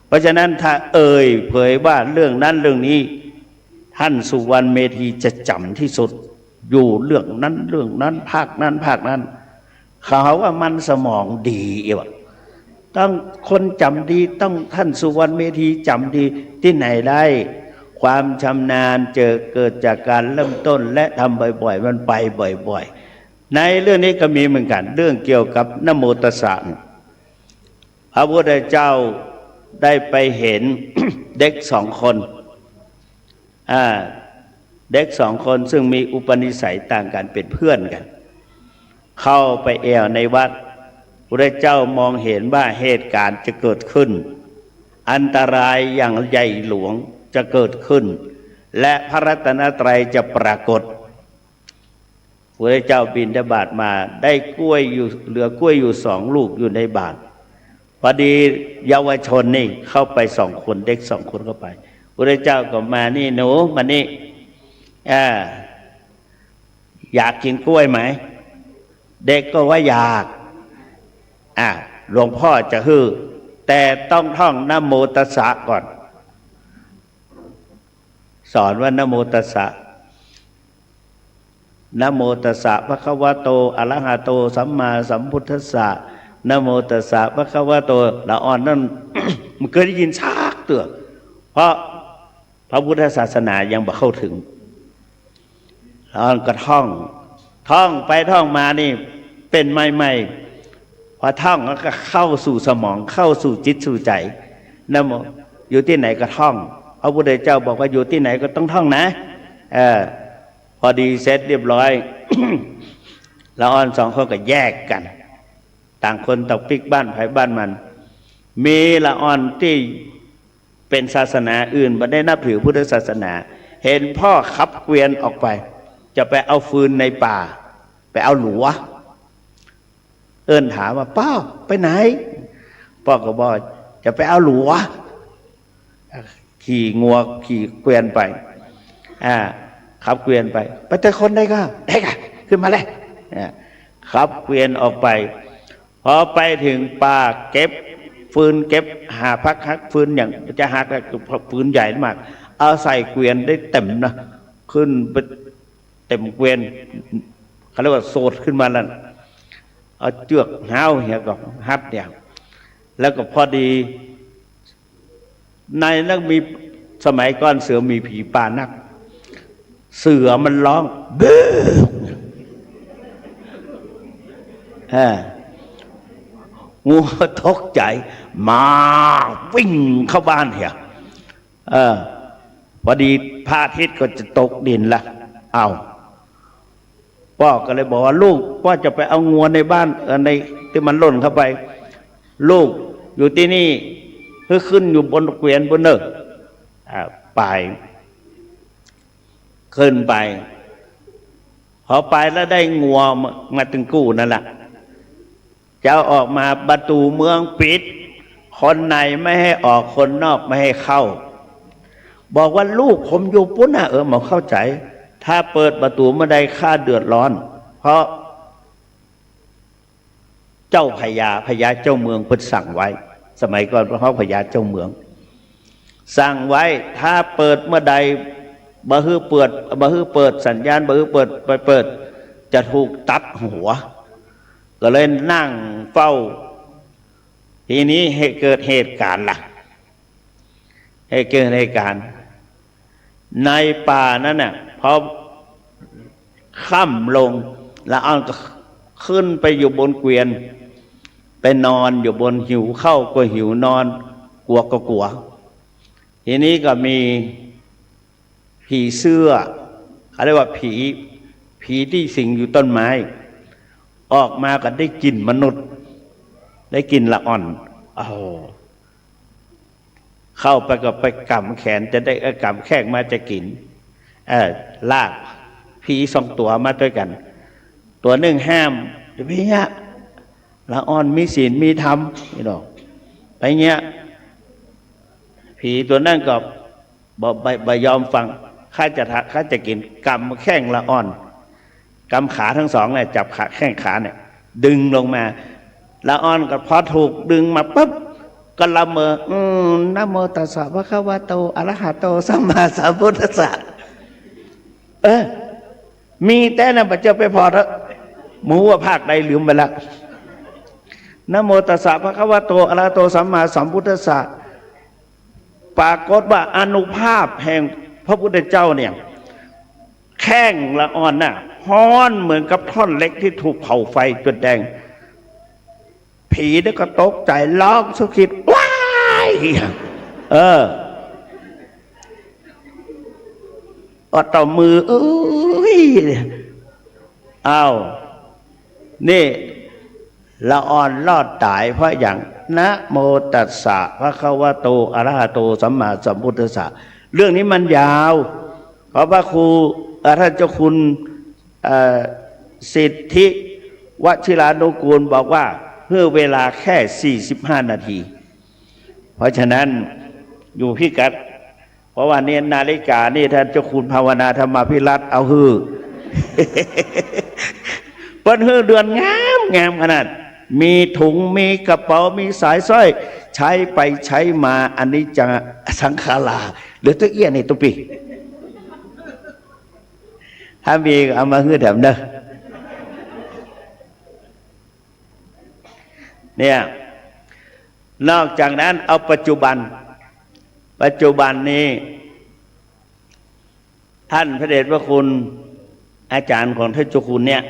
เพราะฉะนั้นถ้าเผยว่าเรื่องนั้นเรื่องนี้ท่านสุวรรณเมธีจะจำที่สุดอยู่เรื่องนั้นภาคนั้นเขาว่ามันสมองดีต้องคนจำดีต้องท่านสุวรรณเมธีจำดีที่ไหนได้ความชำนาญเกิดจากการเริ่มต้นและทำบ่อยๆมันไปบ่อยๆในเรื่องนี้ก็มีเหมือนกันเรื่องเกี่ยวกับนะโมตัสสะพระพุทธเจ้าได้ไปเห็น เด็ก2 คนเด็ก2 คนซึ่งมีอุปนิสัยต่างกันเป็นเพื่อนกันเข้าไปแอวในวัดพระเจ้ามองเห็นว่าเหตุการณ์จะเกิดขึ้นอันตรายอย่างใหญ่หลวงจะเกิดขึ้นและพระรัตนตรัยจะปรากฏพระเจ้าบิณฑบาตมาได้กล้วยอยู่เหลือกล้วยอยู่2 ลูกอยู่ในบาตรพอดีเยาวชนนี่เข้าไป2 คนเด็ก2 คนเข้าไปพระเจ้าก็มานี่หนูมานี่อยากกินกล้วยไหมเด็กก็ว่าอยากหลวงพ่อจะฮือแต่ต้องท่องนะโมตัสสะก่อนสอนว่านะโมตัสสะนะโมตัสสะภะคะวะโตอะระหะโตสัมมาสัมพุทธัสสะนะโมตัสสะภะคะวะโตละอ่อนนั่น มันเคยได้ยินชักเตือเพราะพระพุทธศาสนายังบ่เข้าถึงละอ่อนก็ท่องไปท่องมานี่เป็นไม่พอท่องแล้วก็เข้าสู่สมองเข้าสู่จิตสู่ใจนะโมอยู่ที่ไหนก็ท่องพระพุทธเจ้าบอกว่าอยู่ที่ไหนก็ต้องท่องนะพอดีเสร็จเรียบร้อย ละอ่อน2 คนก็แยกกันต่างคนต่างปิกบ้านไผบ้านมันมีละอ่อนที่เป็นศาสนาอื่นบ่ได้นับถือพุทธศาสนาเห็นพ่อขับเกวียนออกไปจะไปเอาฟืนในป่าไปเอาหลัวถามว่าป้าไปไหนพ่อก็บอกจะไปเอาหลัวขี่งัวขี่เกวียนไปขับเกวียนไปแต่คนได้ก็ขึ้นมาเลยขับเกวียนออกไปพอไปถึงป่าเก็บฟืนเก็บหาพักหักฟืนอย่างจะหักฟืนใหญ่มากเอาใส่เกวียนได้เต็มนะขึ้นไปเต็มเกวียนเขาเรียกว่าโสดขึ้นมาแล้วเอาเจือกห้าวเหี้ยกับฮัดเนี่ยแล้วก็พอดีในนั้นมีสมัยก่อนเสือมีผีป่านักเสือมันร้องเบ้องูตกใจมาวิ่งเข้าบ้านเหี้ยพอดีพระอาทิตย์ก็จะตกดินละพ่อก็เลยบอกว่าลูกพ่อจะไปเอางัวในบ้านในที่มันหล่นเข้าไปลูกอยู่ที่นี่ขึ้นอยู่บนเกวียนบนเนิกไปขึ้นไปพอไปแล้วได้งัวมาถึงกู้นั่นแหละจะออกมาประตูเมืองปิดคนในไม่ให้ออกคนนอกไม่ให้เข้าบอกว่าลูกผมอยู่ปุ้นนะมาเข้าใจถ้าเปิดประตูเมื่อใดข้าเดือดร้อนเพราะเจ้าพญาเจ้าเมืองเพิ่นสั่งไว้สมัยก่อนพระพญาเจ้าเมืองสั่งไว้ถ้าเปิดเมื่อใดบ่ฮื้อเปิดสัญญาณบ่ฮื้อเปิดจะถูกตัดหัวก็เลยนั่งเฝ้าทีนี้เกิดเหตุการณ์ล่ะเกิดเหตุการณ์ในป่านั้นน่ะพอค่ำลงละอ่อนก็ขึ้นไปอยู่บนเกวียนไปนอนอยู่บนหิวเข้าก็หิวนอนกลัวก็กลัวทีนี้ก็มีผีเสื้อเขาเรียกว่าผีที่สิงอยู่ต้นไม้ออกมาก็ได้กลิ่นมนุษย์ได้กลิ่นละอ่อนเข้าไปก็ไปกำแขนจะได้กำแข้งมาจะกิน ลากผี2 ตัวมาด้วยกัน ตัวหนึ่งห้ามเดี๋ยวพี่เนี่ยละอ่อนมีศีลมีธรรมนี่ดอกไปเงี้ยผีตัวนั่นก็บ่ยอมฟังข้าจะกินกำแข้งละอ่อนกำขาทั้ง 2เนี่ยจับขาแข้งขาเนี่ยดึงลงมาละอ่อนก็พอถูกดึงมาปุ๊บก็ละเมอนะโมตัสสะภะคะวะโตอะระหะโตสัมมาสัมพุทธัสสะมีแต่นะปัจเจ้าไปพอแล้วหมูว่าภาคใดลืมไปละนะโมตัสสะภะคะวะโตอะระหะโตสัมมาสัมพุทธัสสะปรากฏว่าอานุภาพแห่งพระพุทธเจ้าเนี่ยแข้งละอ่อนน่ะฮ้อนเหมือนกับท่อนเล็กที่ถูกเผาไฟจนแดงผีนี่ก็ตกใจร้องสุขิดว้ายต่อมืออ้าวนี่ละอ่อนรอดตายเพราะอย่างนะโมตัสสะภะคะวะโตอะระหะโตสัมมาสัมพุทธัสสะเรื่องนี้มันยาวขอพระครูท่านเจ้าคุณสิทธิวชิรานุกูลบอกว่าเพื่อเวลาแค่45 นาทีเพราะฉะนั้นอยู่พิกัดเพราะว่าเนี่ยนาฬิกานี่ท่านเจ้าคุณภาวนาธรรมพิรัตน์เอาฮือ เปิ้นฮือเดือนงามขนาดมีถุงมีกระเป๋ามีสายสร้อยใช้ไปใช้มาอันนี้จะสังขาราหรือตัวเอี้ยในตุปีถ้ามีเอามาฮือแถมเด้อเนี่ยนอกจากนั้นเอาปัจจุบันนี้ท่านพระเดชพระคุณอาจารย์ของท่านเจ้าคุณเนี่ย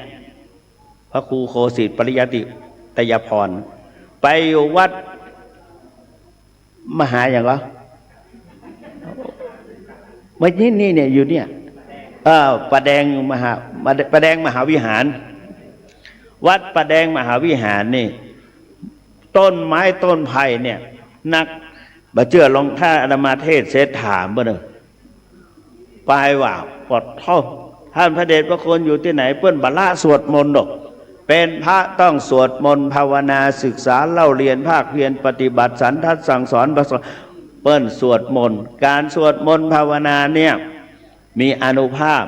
พระครูโคสิทธิ์ปริยัติตยพรไปอยู่วัดมหาอย่างวะวันนี้นี่เนี่ยอยู่เนี่ยประแดงมหาวิหารวัดประแดงมหาวิหารนี่ต้นไม้ต้นไผ่เนี่ยนักบ่เชื่อลองท่าอาตมาเทศเสร็จถามบ่เด้อไปว่าปลดท่อท่านพระเดชพระคุณอยู่ที่ไหนเปิ้นบละสวดมนต์ดอกเป็นพระต้องสวดมนต์ภาวนาศึกษาเล่าเรียนภาคเพียรปฏิบัติสันทัดสั่งสอนเปิ้นสวดมนต์การสวดมนต์ภาวนาเนี่ยมีอานุภาพ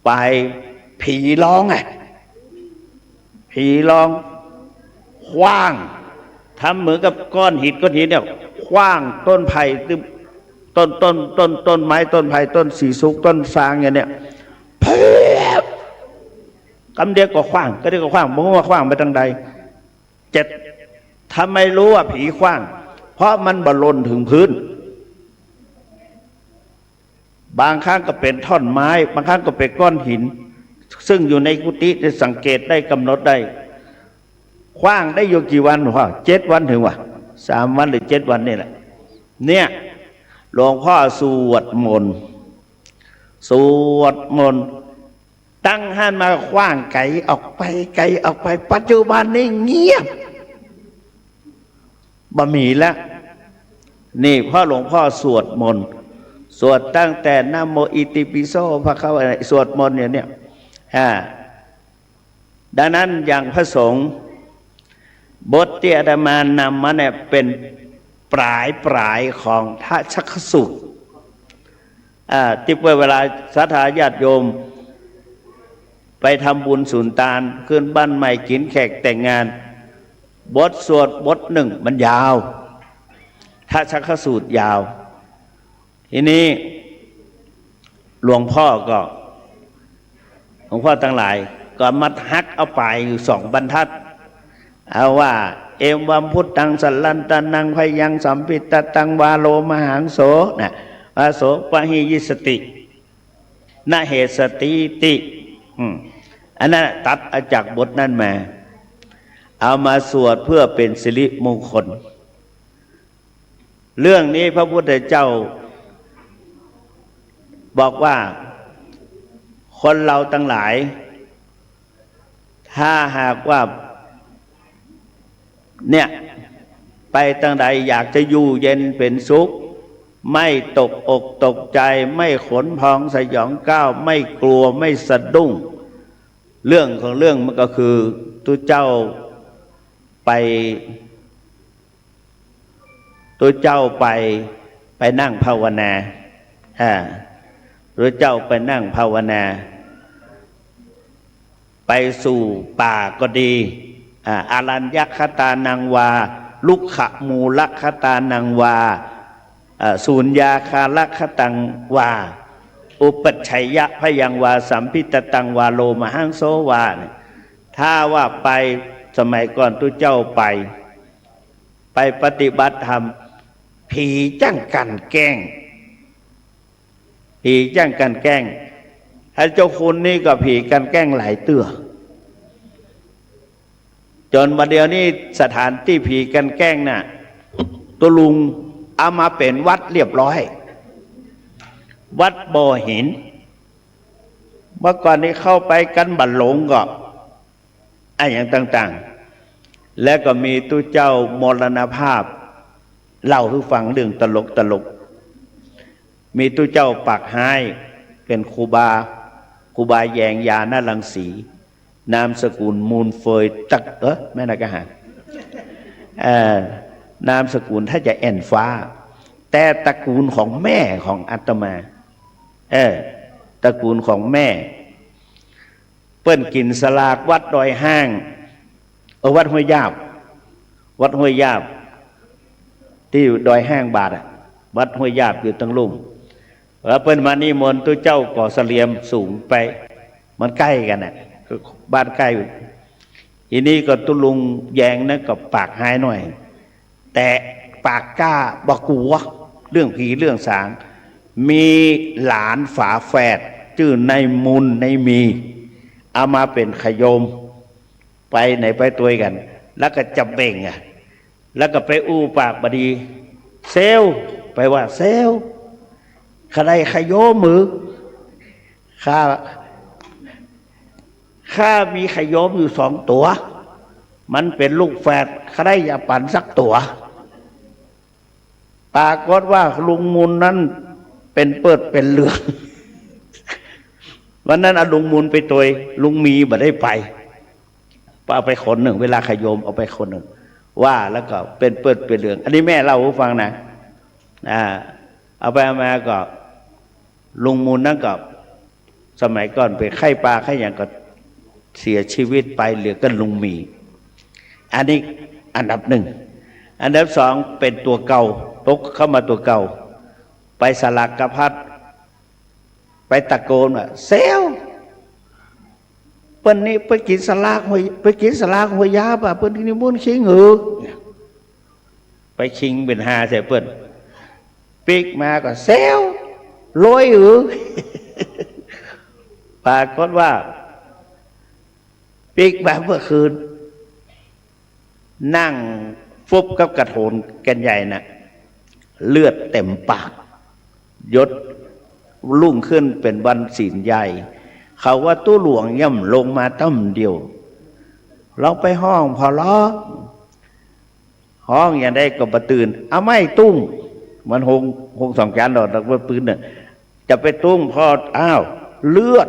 ไปผีร้องผีร้องขว้างทำเหมือนกับก้อนหินเนี่ยขว้างต้นไผ่ต้นไม้ต้นไผ่ต้นสีสุกต้นซางอย่างเนี้ยเพียบคำเดียวก็ขว้างก็เดียวก็ขว้างบอกว่าขว้างไปทางใดทำไมรู้ว่าผีขว้างเพราะมันบรรลนถึงพื้นบางครั้งก็เป็นท่อนไม้บางครั้งก็เป็นก้อนหินซึ่งอยู่ในกุฏิจะสังเกตได้กำหนดได้ขว้างได้อยู่กี่วันวะ7 วันถึงวะ3 วันหรือ7 วันนี่แหละเนี่ยหลวงพ่อสวดมนต์ตั้งหันมาขว้างไก่ออกไปปัจจุบันนี้เงียบบะหมี่แล้วนี่พ่อหลวงพ่อสวดมนต์สวดตั้งแต่นะโมอิติปิโสพระเข้าสวดมนต์เนี่ยดังนั้นอย่างพระสงฆ์บทที่อาตมานำมาเนี่ยเป็นปลายของทะชักสูตรที่เวลาศรัทธาญาติโยมไปทำบุญสุนทานขึ้นบ้านใหม่กินแขกแต่งงานบทสวดบทหนึ่งมันยาวทะชักสูตรยาวทีนี้หลวงพ่อทั้งหลายก็มัดฮักเอาไปอยู่2 บรรทัดเอาว่าเอวัมพุทธังสัลลันตานังพยังสัมปิตตังวาโลมหังโสนะวาโสปะหิยิสตินะเหสติติอันนั้นตัดเอาจากบทนั้นมาเอามาสวดเพื่อเป็นสิริมงคลเรื่องนี้พระพุทธเจ้าบอกว่าคนเราทั้งหลายถ้าหากว่าเนี่ยไปตั้งใดอยากจะอยู่เย็นเป็นสุข ไม่ตกอกตกใจไม่ขนพองสยองก้าวไม่กลัวไม่สะดุ้งเรื่องของเรื่องมันก็คือตัวเจ้าไปนั่งภาวนาหรือเจ้าไปนั่งภาวนาไปสู่ป่าก็ดีอารัญญคตานังวาลุกขมูลคตานังวาสูญญาคาลคตังวาอุปัชชัยยะพยังวาสัมพิตตังวาโลมหังโสวาถ้าว่าไปสมัยก่อนตุเจ้าไปปฏิบัติธรรมผีจ้างกันแกล้งถ้าเจ้าคุณนี่ก็ผีกันแกล้งหลายเตื้อจนวันเดียวนี้สถานที่ผีกันแกล้งน่ะตัวลุงเอามาเป็นวัดเรียบร้อยวัดบ่อหินเมื่อก่อนนี้เข้าไปกันบัดหลงก็อย่างต่างๆแล้วก็มีตู้เจ้ามรณภาพเล่าให้ฟังเรื่องตลกมีตู้เจ้าปากหายเป็นครูบาแยงยาณรังสีนามสกุลมูลเฟยตักแม่นากะหานามสกุลถ้าจะแอนฟ้าแต่ตระกูลของแม่ของอาตมาตระกูลของแม่เปิ้นกินสลากวัดดอยห้างวัดห้วยยาบที่ดอยห้างบาทวัดห้วยยาบอยู่ตั้งลุ่มแล้วเปิ้นมานิมนต์ตัวเจ้าก่อเสลียมสูงไปมันใกล้กันบ้านใกล้ทีนี้ก็ตุลุงแยงนะกับปากหายหน่อยแต่ปากกล้าบอกกูวะเรื่องผีเรื่องสางมีหลานฝาแฝดชื่อในมุนในมีเอามาเป็นขยมไปไหนไปตัวกันแล้วก็จับเบ่งแล้วก็ไปอู้ปากบดีเซลไปว่าเซลขใดขยมมือข้ามีขยมอยู่2 ตัวมันเป็นลูกแฝดข้าได้อย่าปั่นสักตัวปรากฏว่าลุงมูลนั้นเป็นเปิดเป็นเหลืองวันนั้นเอาลุงมูลไปตัวลุงมีบ่ได้ไปเอาไปคนหนึ่งเวลาขยมเอาไปคนหนึ่งว่าแล้วก็เป็นเปิดเป็นเหลืองอันนี้แม่เล่าให้ฟังนะเอาไปเอามาก็ลุงมูลนั่นก็สมัยก่อนเป็นไข้ปลาไข้อย่างก็เสียชีวิตไปเหลือกันลุงมีอันนี้อันดับ 1อันดับ 2เป็นตัวเก่าตกเข้ามาตัวเก่าไปสลักกระพัดไปตะโกนว่าเซลเปิ้นนี่ไปกินสลากหวยยาป่ะเปิ้นนี่มุ่นขิงไปขิงเป็นหาใส่เปิ้นปีกมาก็เซลลอยปรากฏว่าปีกมาเมื่อคืนนั่งฟุบกับกระโถนกันใหญ่น่ะเลือดเต็มปากยศลุ่งขึ้นเป็นวันศีลใหญ่เขาว่าตู้หลวงย่ำลงมาตั้มเดียวเราไปห้องพอล้อห้องอย่างได้ก็ประตื่นเอาไม่ตุ้งมันหงสองจานหลอดแล้วว่าปืนเนี่ยจะไปตุ้งพออ้าวเลือ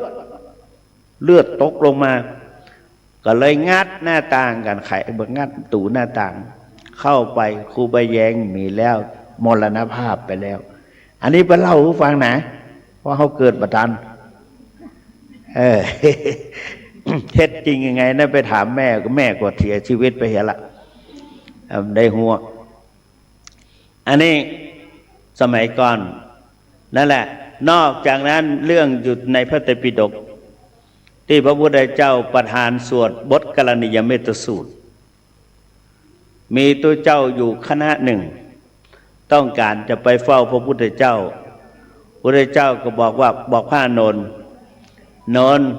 ดตกลงมาก็เลยงัดหน้าต่างกันไขงัดตูหน้าต่างเข้าไปครูใบแยงมีแล้วมรณภาพไปแล้วอันนี้เป็นเล่าให้ฟังนะว่าเขาเกิดประทันเท็จจริงยังไงนะไปถามแม่ก็เสียชีวิตไปเห็นละได้หัวอันนี้สมัยก่อนนั่นแหละนอกจากนั้นเรื่องอยู่ในพระไตรปิฎกที่พระพุทธเจ้าประทานสวดบทกรณียเมตสูตรมีตัวเจ้าอยู่คณะหนึ่งต้องการจะไปเฝ้าพระพุทธเจ้าพระพุทธเจ้าก็บอกพระอานนท์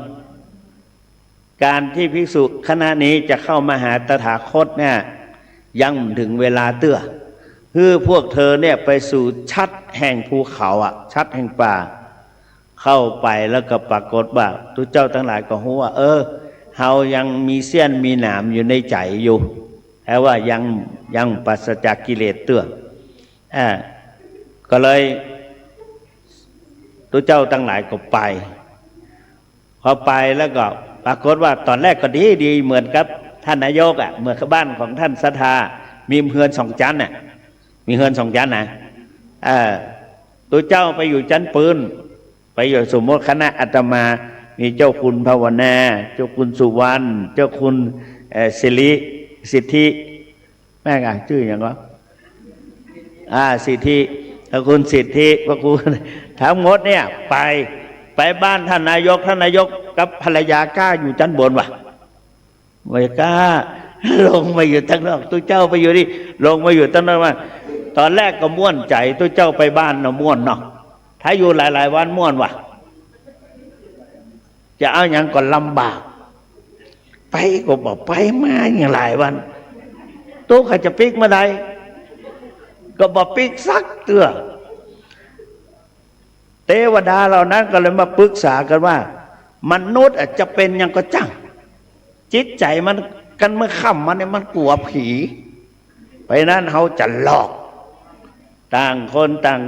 การที่ภิกษุคณะนี้จะเข้ามาหาตถาคตเนี่ยยังถึงเวลาเตื้อคือพวกเธอเนี่ยไปสู่ชัดแห่งภูเขาชัดแห่งป่าเข้าไปแล้วก็ปรากฏว่าทุกเจ้าทั้งหลายก็รู้ว่าเฮายังมีเสี้ยนมีหนามอยู่ในใจอยู่แต่ว่ายังปราศจากกิเลสเตื้อ ก็เลยตัวเจ้าตั้งหลายก็ไปพอไปแล้วก็ปรากฏว่าตอนแรกก็ดีเหมือนกับท่านนายกอ่ะเหมือนกับบ้านของท่านศรัทธามีเฮือนสองชั้นน่ะมีเฮือนสองชั้นนะตัวเจ้าไปอยู่ชั้นปืนไปอยู่สมมติคณะอาตมามีเจ้าคุณภาวนาเจ้าคุณสุวรรณเจ้าคุณสิทธิแม่งอ่ะชื่ออย่างก็สิทธิพระคุณสิทธิพระคุณทั้งหมดเนี่ยไปบ้านท่านนายกกับภรรยากล้าอยู่ชั้นบนวะไม่กล้าลงมาอยู่ทั้งนอกตัวเจ้าไปอยู่นี่ลงมาอยู่ทั้งนอกว่าตอนแรกก็ม่วนใจตัวเจ้าไปบ้านเนาะม่วนเนาะถ้าอยู่หลายวันม่วนวะจะเอาอย่างก่อนลำบากไปก็บอกไปมาอย่างหลายวันตัวใครจะปิกมาได้ก็บอกปิกสักเตือเทวดาเหล่านั้นก็เลยมาปรึกษากันว่ามนุษย์อาจจะเป็นอย่างก็จังจิตใจมันกันเมื่อค่ำมันเนี่ยมันกลัวผีเพราะนั้นเขาจะหลอกต่างคนต่าง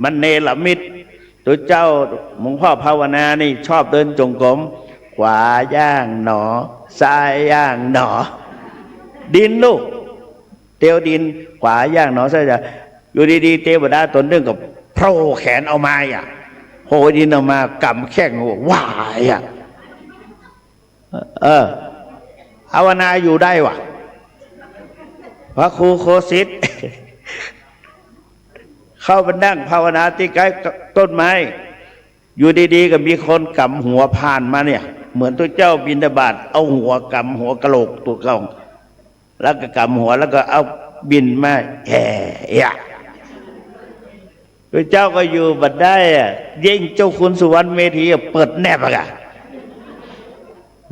มันเนรมิตตัวเจ้าหลวงพ่อภาวนานี่ชอบเดินจงกรมขวาย่างหนอซ้ายย่างหนอดินลูกเตียวดินขวาย่างหนอซ้ายย่างอยู่ดีๆเทวดาตนหนึ่งกับโผล่แขนเอามาโผล่ดินออกมากำแข้งว่ายภาวนาอยู่ได้วะพระครูโคสิทธิ์ เข้าไปนั่งภาวนาที่ใกล้ต้นไม้อยู่ดีๆก็มีคนกำหัวผ่านมาเนี่ยเหมือนตัวเจ้าบิณฑบาตเอาหัวกำหัวกะโหลกตัวเขาแล้วก็กำหัวแล้วก็เอาบินมาแห่พระเจ้าก็อยู่บัดได้ยิ่งเจ้าคุณสุวรรณเมธีเปิดแนบอะ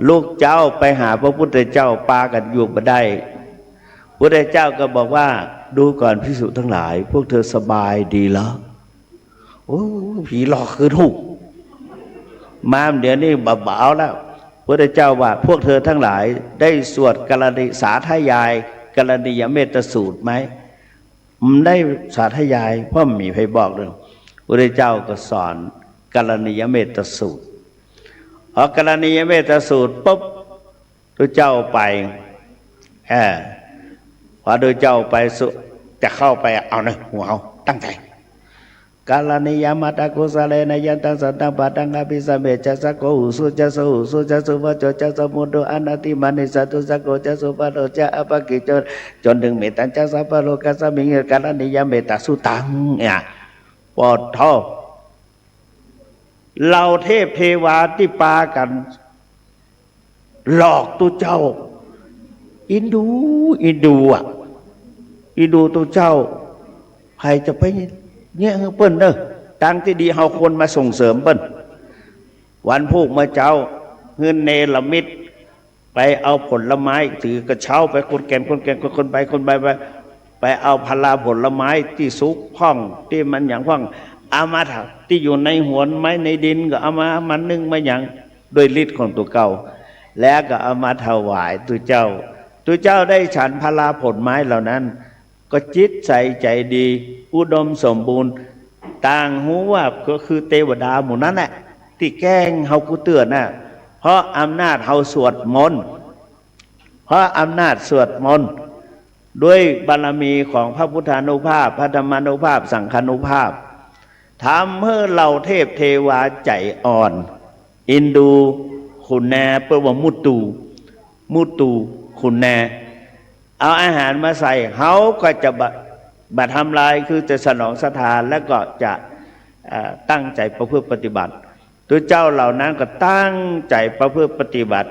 ลูกเจ้าไปหาพระพุทธเจ้าปากันอยู่บัดได้พระพุทธเจ้าก็บอกว่าดูก่อนภิกษุทั้งหลายพวกเธอสบายดีเหรอโอ้ผีหลอกคือถูกมาเดี๋ยวนี้เบาๆแล้วพระพุทธเจ้าว่าพวกเธอทั้งหลายได้สวดกรณีสาธยายกรณียเมตสูตรไหมมันได้สาธยายเพราะมีใครบอกเลยพระพุทธเจ้าก็สอนกรณียเมตสูตรพอกรณียเมตสูตรปุ๊บพระเจ้าไปพอโดยเจ้าไปจะเข้าไปเอาหนึ่งหัวเอาตั้งใจกาลนิยามาตากุสเลนยันตังสัตตังปัตังอภิสัมเบจัสสะโกหุสุจัสสะหุสุจัสสุวัจจัสสะมุโดอนาติมานิสัตุสะโกจัสสุปะโรจะอปะกิจนถึงเมตัญจัสสะปะโลกัสสะมิงกาลนิยาเมตสุตังเนี่ยปอดท่อเราเทพเทวาที่ปากันหลอกตัวเจ้าอินดูอ่ะอินดูตัวเจ้าใครจะไปเนี่ยเปิ้นเด้อตั้งที่ดีเฮาคนมาส่งเสริมเปิ้นวันพูกมาเจ้าเงินเนรมิตไปเอาผลไม้ถือกระเช้าไปคนแก่นคนไปเอาพลาผลไม้ที่สุกพ่องที่มันอย่างพ่องเอามาถักที่อยู่ในหวนไม้ในดินก็เอามามันนึ่งมาอย่างโดยฤทธิ์ของตัวเก่าแล้วก็เอามาถวายตัวเจ้าได้ฉันพลาผลไม้เหล่านั้นก็จิตใส่ใจดีอุดมสมบูรณ์ต่างหูว่าก็คือเทวดาหมู่นั้นแหละที่แกล้งเฮากูเตือนน่ะเพราะอำนาจเฮาสวดมนต์ด้วยบารมีของพระพุทธานุภาพพระธรรมานุภาพสังฆานุภาพทำให้เราเทพเทวาใจอ่อนอินดูคุณแนเปิ้ลว่ามุตูคุณแนเอาอาหารมาใส่เขาก็จะบัดทำลายคือจะสนองศรัทธาแล้วก็จะตั้งใจประพฤติปฏิบัติตัวเจ้าเหล่านั้นก็ตั้งใจประพฤติปฏิบัติ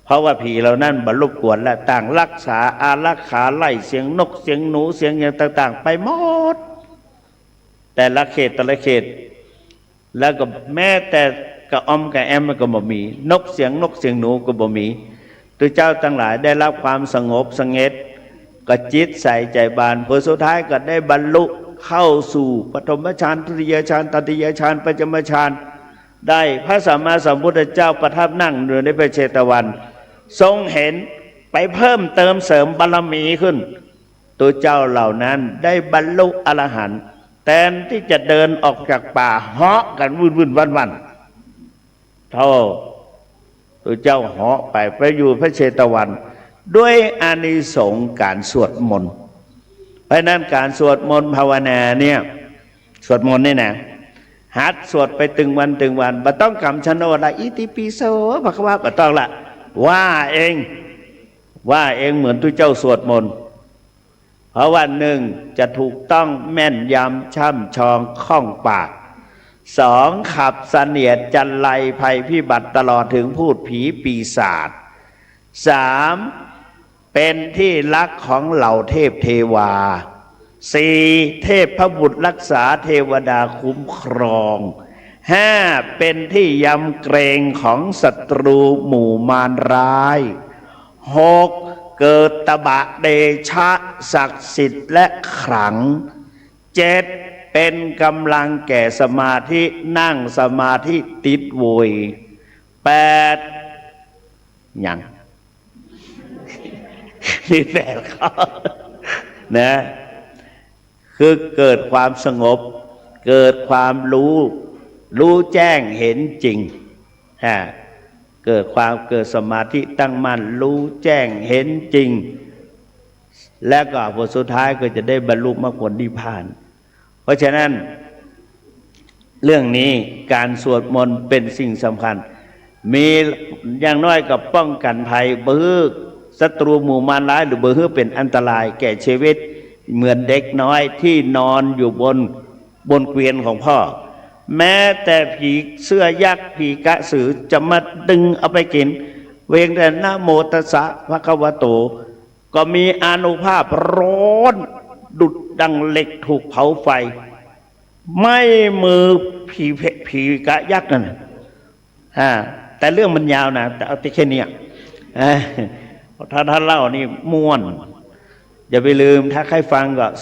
เพราะว่าผีเหล่านั้นบรรลุกวนและต่างรักษาอารักขาไล่เสียงนกเสียงหนูเสียงอย่างต่างๆไปหมดแต่ละเขตแล้วก็แม้แต่กระอมกระแอมมันก็บ่มีนกเสียงหนูก็บ่มีตัวเจ้าทั้งหลายได้รับความสงบสงบก็จิตใส่ใจบานผลสุดท้ายก็ได้บรรลุเข้าสู่ปฐมฌานทุติยฌานตติยฌานปัญจมฌานได้พระสัมมาสัมพุทธเจ้าประทับนั่งอยู่ในพระเชตวันทรงเห็นไปเพิ่มเติมเสริมบารมีขึ้น ตัวเจ้าเหล่านั้นได้บรรลุอรหันต์แทนที่จะเดินออกจากป่าเหาะกันวุ่นวันเท่าตัวเจ้าเหาะไปอยู่พระเชตวันด้วยอานิสงส์การสวดมนต์เพราะนั้นการสวดมนต์ภาวนาเนี่ยสวดมนต์นี่นะหัดสวดไปตึงวันบ่ต้องกำชะโนดละอิติปิโสภควะบ่ต้องละว่าเองเหมือนตัวเจ้าสวดมนต์เพราะวันหนึ่งจะถูกต้องแม่นยำช่ำชองคล่องปากสองขับเสนียดจันไรภัยพิบัติตลอดถึงพูดผีปีศาจสามเป็นที่รักของเหล่าเทพเทวาสี่เทพพระบุตรรักษาเทวดาคุ้มครองห้าเป็นที่ยำเกรงของศัตรูหมู่มารร้ายหกเกิดตบะเดชะศักดิ์สิทธิ์และขลังเจ็ดเป็นกำลังแก่สมาธินั่งสมาธิติดโวยแปดยังนี่แปดข้อนะคือเกิดความสงบเกิดความรู้แจ้งเห็นจริงเกิดสมาธิตั้งมั่นรู้แจ้งเห็นจริงและก็ผลสุดท้ายก็จะได้บรรลุมรรคผลนิพพานเพราะฉะนั้นเรื่องนี้การสวดมนต์เป็นสิ่งสำคัญมีอย่างน้อยกับป้องกันภัยเบื้อศัตรูหมู่มารร้ายหรือเบื้อเป็นอันตรายแก่ชีวิตเหมือนเด็กน้อยที่นอนอยู่บนเกวียนของพ่อแม้แต่ผีเสื้อยักษ์ผีกระสือจะมาดึงเอาไปกินเวงแต่นะโมตัสสะภะคะวะโตก็มีอานุภาพร้อนดุจดังเหล็กถูกเผาไฟไม่มือผีกะยักษ์นั่นแต่เรื่องมันยาวนะแต่เอาแค่นี้ถ้าเล่านี่ม่วนอย่าไปลืมถ้าใครฟังก็0817830215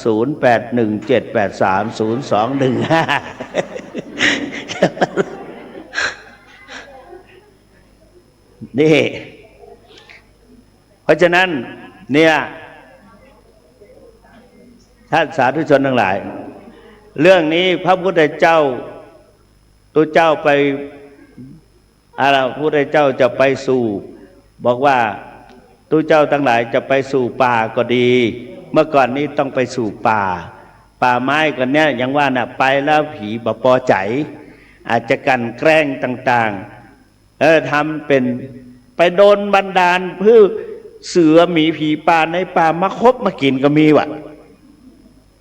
นี่เพราะฉะนั้นเนี่ยท่านสาธุชนทั้งหลายเรื่องนี้พระพุทธเจ้าตัวเจ้าไปพระพุทธเจ้าจะไปสู่บอกว่าตัวเจ้าทั้งหลายจะไปสู่ป่าก็ดีเมื่อก่อนนี้ต้องไปสู่ป่าไม้กันเนี่ยอย่างว่าน่ะไปแล้วผีบ่พอใจอาจจะกันแกล้งต่างๆทำเป็นไปโดนบันดาลเพื่อเสือหมีผีป่าในป่ามาคบมากินก็มีว่ะ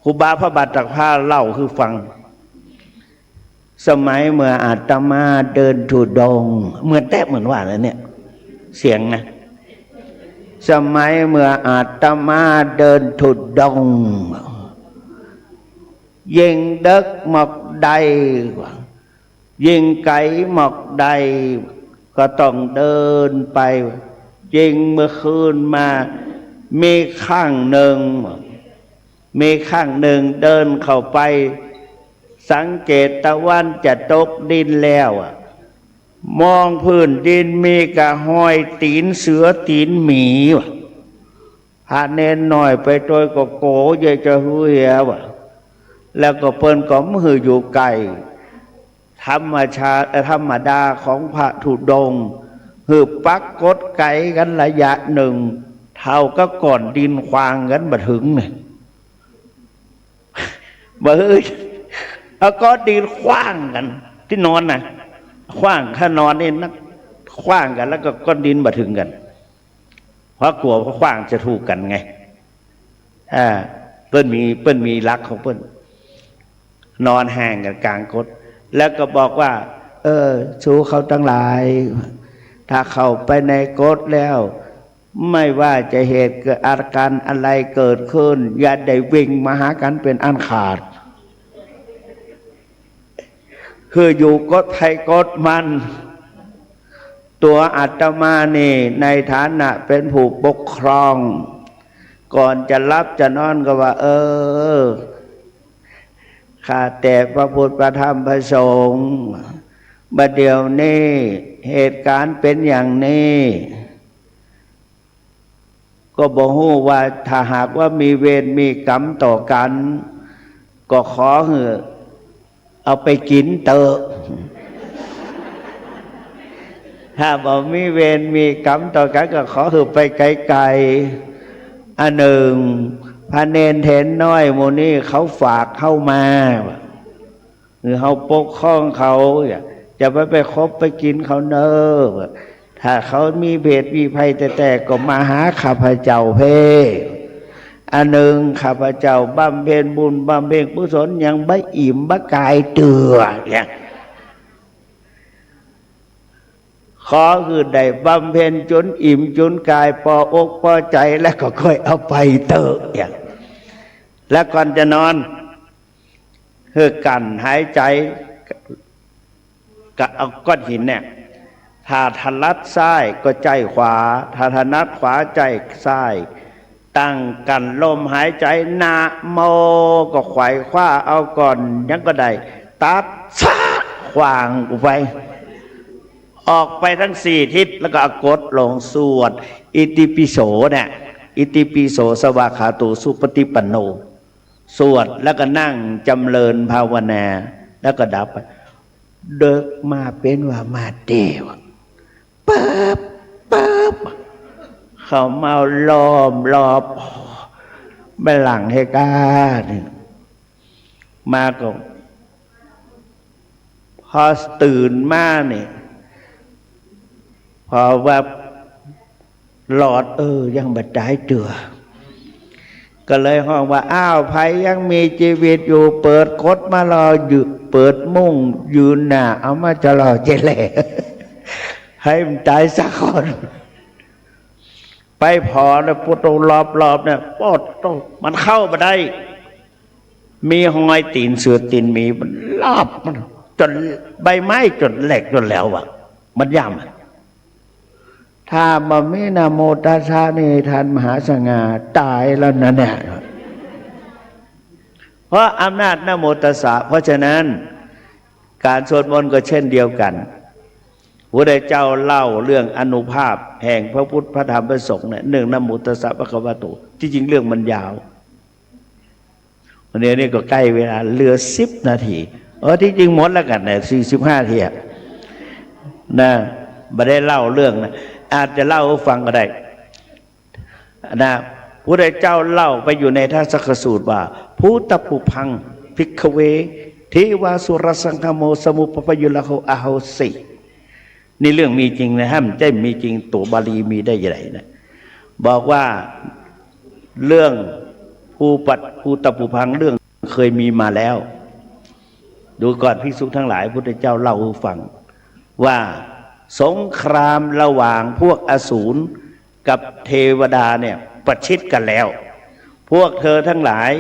ครูบาพระบาทตักผ้าเล่าคือฟังสมัยเมื่ออาตมาเดินธุดงค์เหมือนว่าแล้วเนี่ยเสียงนะสมัยเมื่ออาตมาเดินธุดงค์ยิงเด็กหมอกใดยิงไก่หมอกใดก็ต้องเดินไปยิงเมื่อคืนมามีข้างหนึ่งเดินเข้าไปสังเกตตะวันจะตกดินแล้วมองพื้นดินมีกระห้อยตีนเสือตีนหมีพาเน้นหน่อยไปโดยก็โกเยจะหุยแล้วก็เปิ้นก็มืออยู่ไกลธรรมดาของพระธุดงค์คือปักกดไก่กันระยะหนึ่งเท่าก็ก่อนดินควางกันมาถึงเนี่ยแล้วก็ดินคว้างกันที่นอนนะคว้างถ้านอนนี่นักคว้างกันแล้วก็ก้อนดินมาถึงกันเพราะกลัวเขาคว้างจะถูกกันไงเปิ้นมีรักของเปิ้นนอนห่างกันกลางกดแล้วก็บอกว่าชูเขาทั้งหลายถ้าเข้าไปในกดแล้วไม่ว่าจะเหตุเกิดอาการอะไรเกิดขึ้นอย่าได้วิ่งมาหากันเป็นอันขาดคืออยู่กดไทยกดมันตัวอาตมานี่ในฐานะเป็นผู้ปกครองก่อนจะรับจะนอนก็ว่าข้าแต่พระพุทธพระธรรมพระสงฆ์บัดเดี๋ยวนี้เหตุการณ์เป็นอย่างนี้ ก็บอกฮู้ว่าถ้าหากว่ามีเวรมีกรรมต่อกัน ก็ขอให้เอาไปกินเตอะถ้าบอกมีเวรมีกรรมต่อกันก็ขอให้ไปไกลๆอันหนึ่งพระเนนเถนน้อยโมนี่เขาฝากเข้ามาหรือเขาปกครองเขาจะไปคบไปกินเขาเนอะถ้าเขามีเพศมีภัยแต่ก็มาหาข้าพเจ้าเพ่อันหนึ่งข้าพเจ้าบำเพ็ญบุญบำเพ็ญกุศลยังไม่อิ่มบ่กายเตือเนี่ยขอคือได้บำเพ็ญจนอิ่มจนกายพออกพอใจแล้วก็ค่อยเอาไปเตอะอย่างแล้วก่อนจะนอนคือกันหายใจก็เอาก้อนหินเนี่ยถ้าถนัดซ้ายก็ใจขวาถ้าถนัดขวาใจซ้ายตั้งกันลมหายใจนะโมก็ไขว่คว้าเอาก่อนยังก็ได้ตัดซะขวางออกไปออกไปทั้งสี่ทิศแล้วก็กดลงสวดอิติปิโสเนี่ยอิติปิโสสวากขาโตสุปฏิปันโนสวดแล้วก็นั่งจำเริญภาวนาแล้วก็ดับไปเดิกมาเป็นว่ามาเดวปั๊บปั๊บเขาเมาล้อมรอบไม่หลังให้กล้าเนี่ยมาก็พอตื่นมาเนี่ยพอว่าหลอดยังบัดได้เจือก็เลยห้องว่าอ้าวไผยังมีชีวิตอยู่เปิดคดมารออยู่เปิดมุ่งยืนหน้าเอามาจะรอเจเล่ให้มันตายสักคนไปพอแล้วพุทธรอบเนี่ยปอดต้องมันเข้ามาได้มีหอยตีนเสือตีนมีมันรอบมันจนใบไม้จนแหลกจนแล้วอ่ะมันย่ำถ้ามันไม่นะโมตัสสะนี่ท่านมหาสง่าตายแล้วนะเนี่ยเพราะอำนาจนะโมตัสสะเพราะฉะนั้นการสวดมนต์ก็เช่นเดียวกันพระพุทธเจ้าเล่าเรื่องอานุภาพแห่งพระพุทธพระธรรมพระสงฆ์เนี่ยหนึ่งนะโมตัสสะภะคะวะโตที่จริงเรื่องมันยาววันนี้ก็ใกล้เวลาเหลือ10 นาทีที่จริงหมดแล้วกันเนี่ย45 นาทีนะไม่ได้เล่าเรื่องนะอาจจะเล่าให้ฟังก็ได้นะพระพุทธเจ้าเล่าไปอยู่ในทัศกสูตรว่าภูตปุพังภิกขเวเทวาสุรสังคโมสมุปปยุลโหอาโหสินี่เรื่องมีจริงนะฮะมันจะมีจริงตัวบาลีมีได้ยังไงนะบอกว่าเรื่องภูตปุพังเรื่องเคยมีมาแล้วดูก่อนภิกษุทั้งหลายพระพุทธเจ้าเล่าให้ฟังว่าสงครามระหว่างพวกอสูรกับเทวดาเนี่ยประชิดกันแล้วพวกเธอทั้งหลาย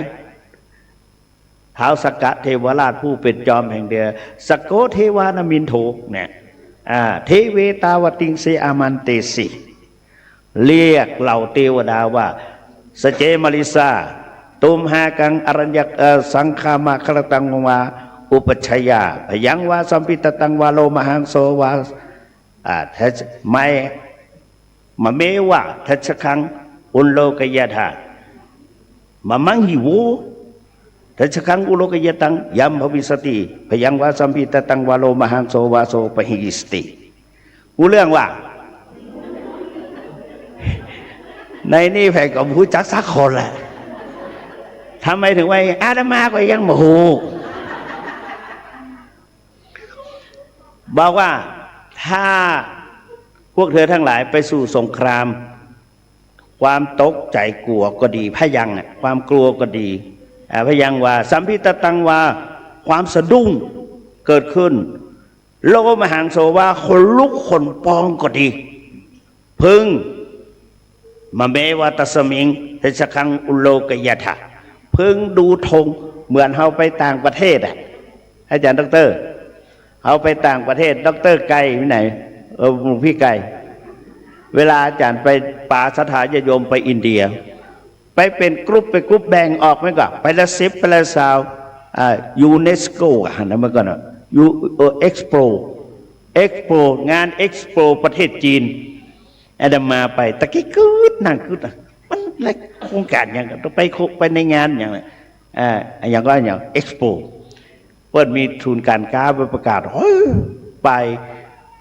ท้าวสักกะเทวราชผู้เป็นจอมแห่งเดียสกโกเทวานามินโทเนี่ยเทเวตาวติงเสอามันเตสิเรียกเหล่าเทวดาว่าสเจมาริสาตุมหากังอรัญญสังคามาคลตังวาอุปชัยยาพยังวาสัมปิตตังวาโลมหังโสวาไม่มาเมวะทัชคังอุลโลกยธามามังหิวทัชคังอุลโลกยตังยัมภวิสติพยังวาสัมปิตตังวาโลมหังโสวาโสปหิสติกูเรื่องว่าในนี่แผ่กับผู้จักสักคนแหละทำไมถึงว่าอาตมาก็ยังโมโหบอกว่าถ้าพวกเธอทั้งหลายไปสู่สงครามความตกใจกลัวก็ดีพยังความกลัวก็ดีพยังว่าสัมพิตตังว่าความสะดุ้งเกิดขึ้นโลมหังโสว่าคนลุกคนปองก็ดีพึงมาเมวาตสมิงเทชคังอุโลกยถาพึงดูธงเหมือนเขาไปต่างประเทศอาจารย์ดร.เอาไปต่างประเทศดร.ไก่ที่ไหนพี่ไก่เวลาอาจารย์ไปป่าสถานโยมไปอินเดียไปเป็นกรุ๊ปแบ่งออกไหมก็ไปละ10ไปละ20ยูเนสโกนะเมื่อก่อนยูเอ็กซ์โปงานเอ็กซ์โปประเทศจีนอาดามาไปตะกี้กึดนั่งกึดมัน และโครงการอย่างต้องไปในงานอย่างไรอย่างก็อย่างเอ็กซ์โปเปิดมีทุนการค้าไปประกาศไป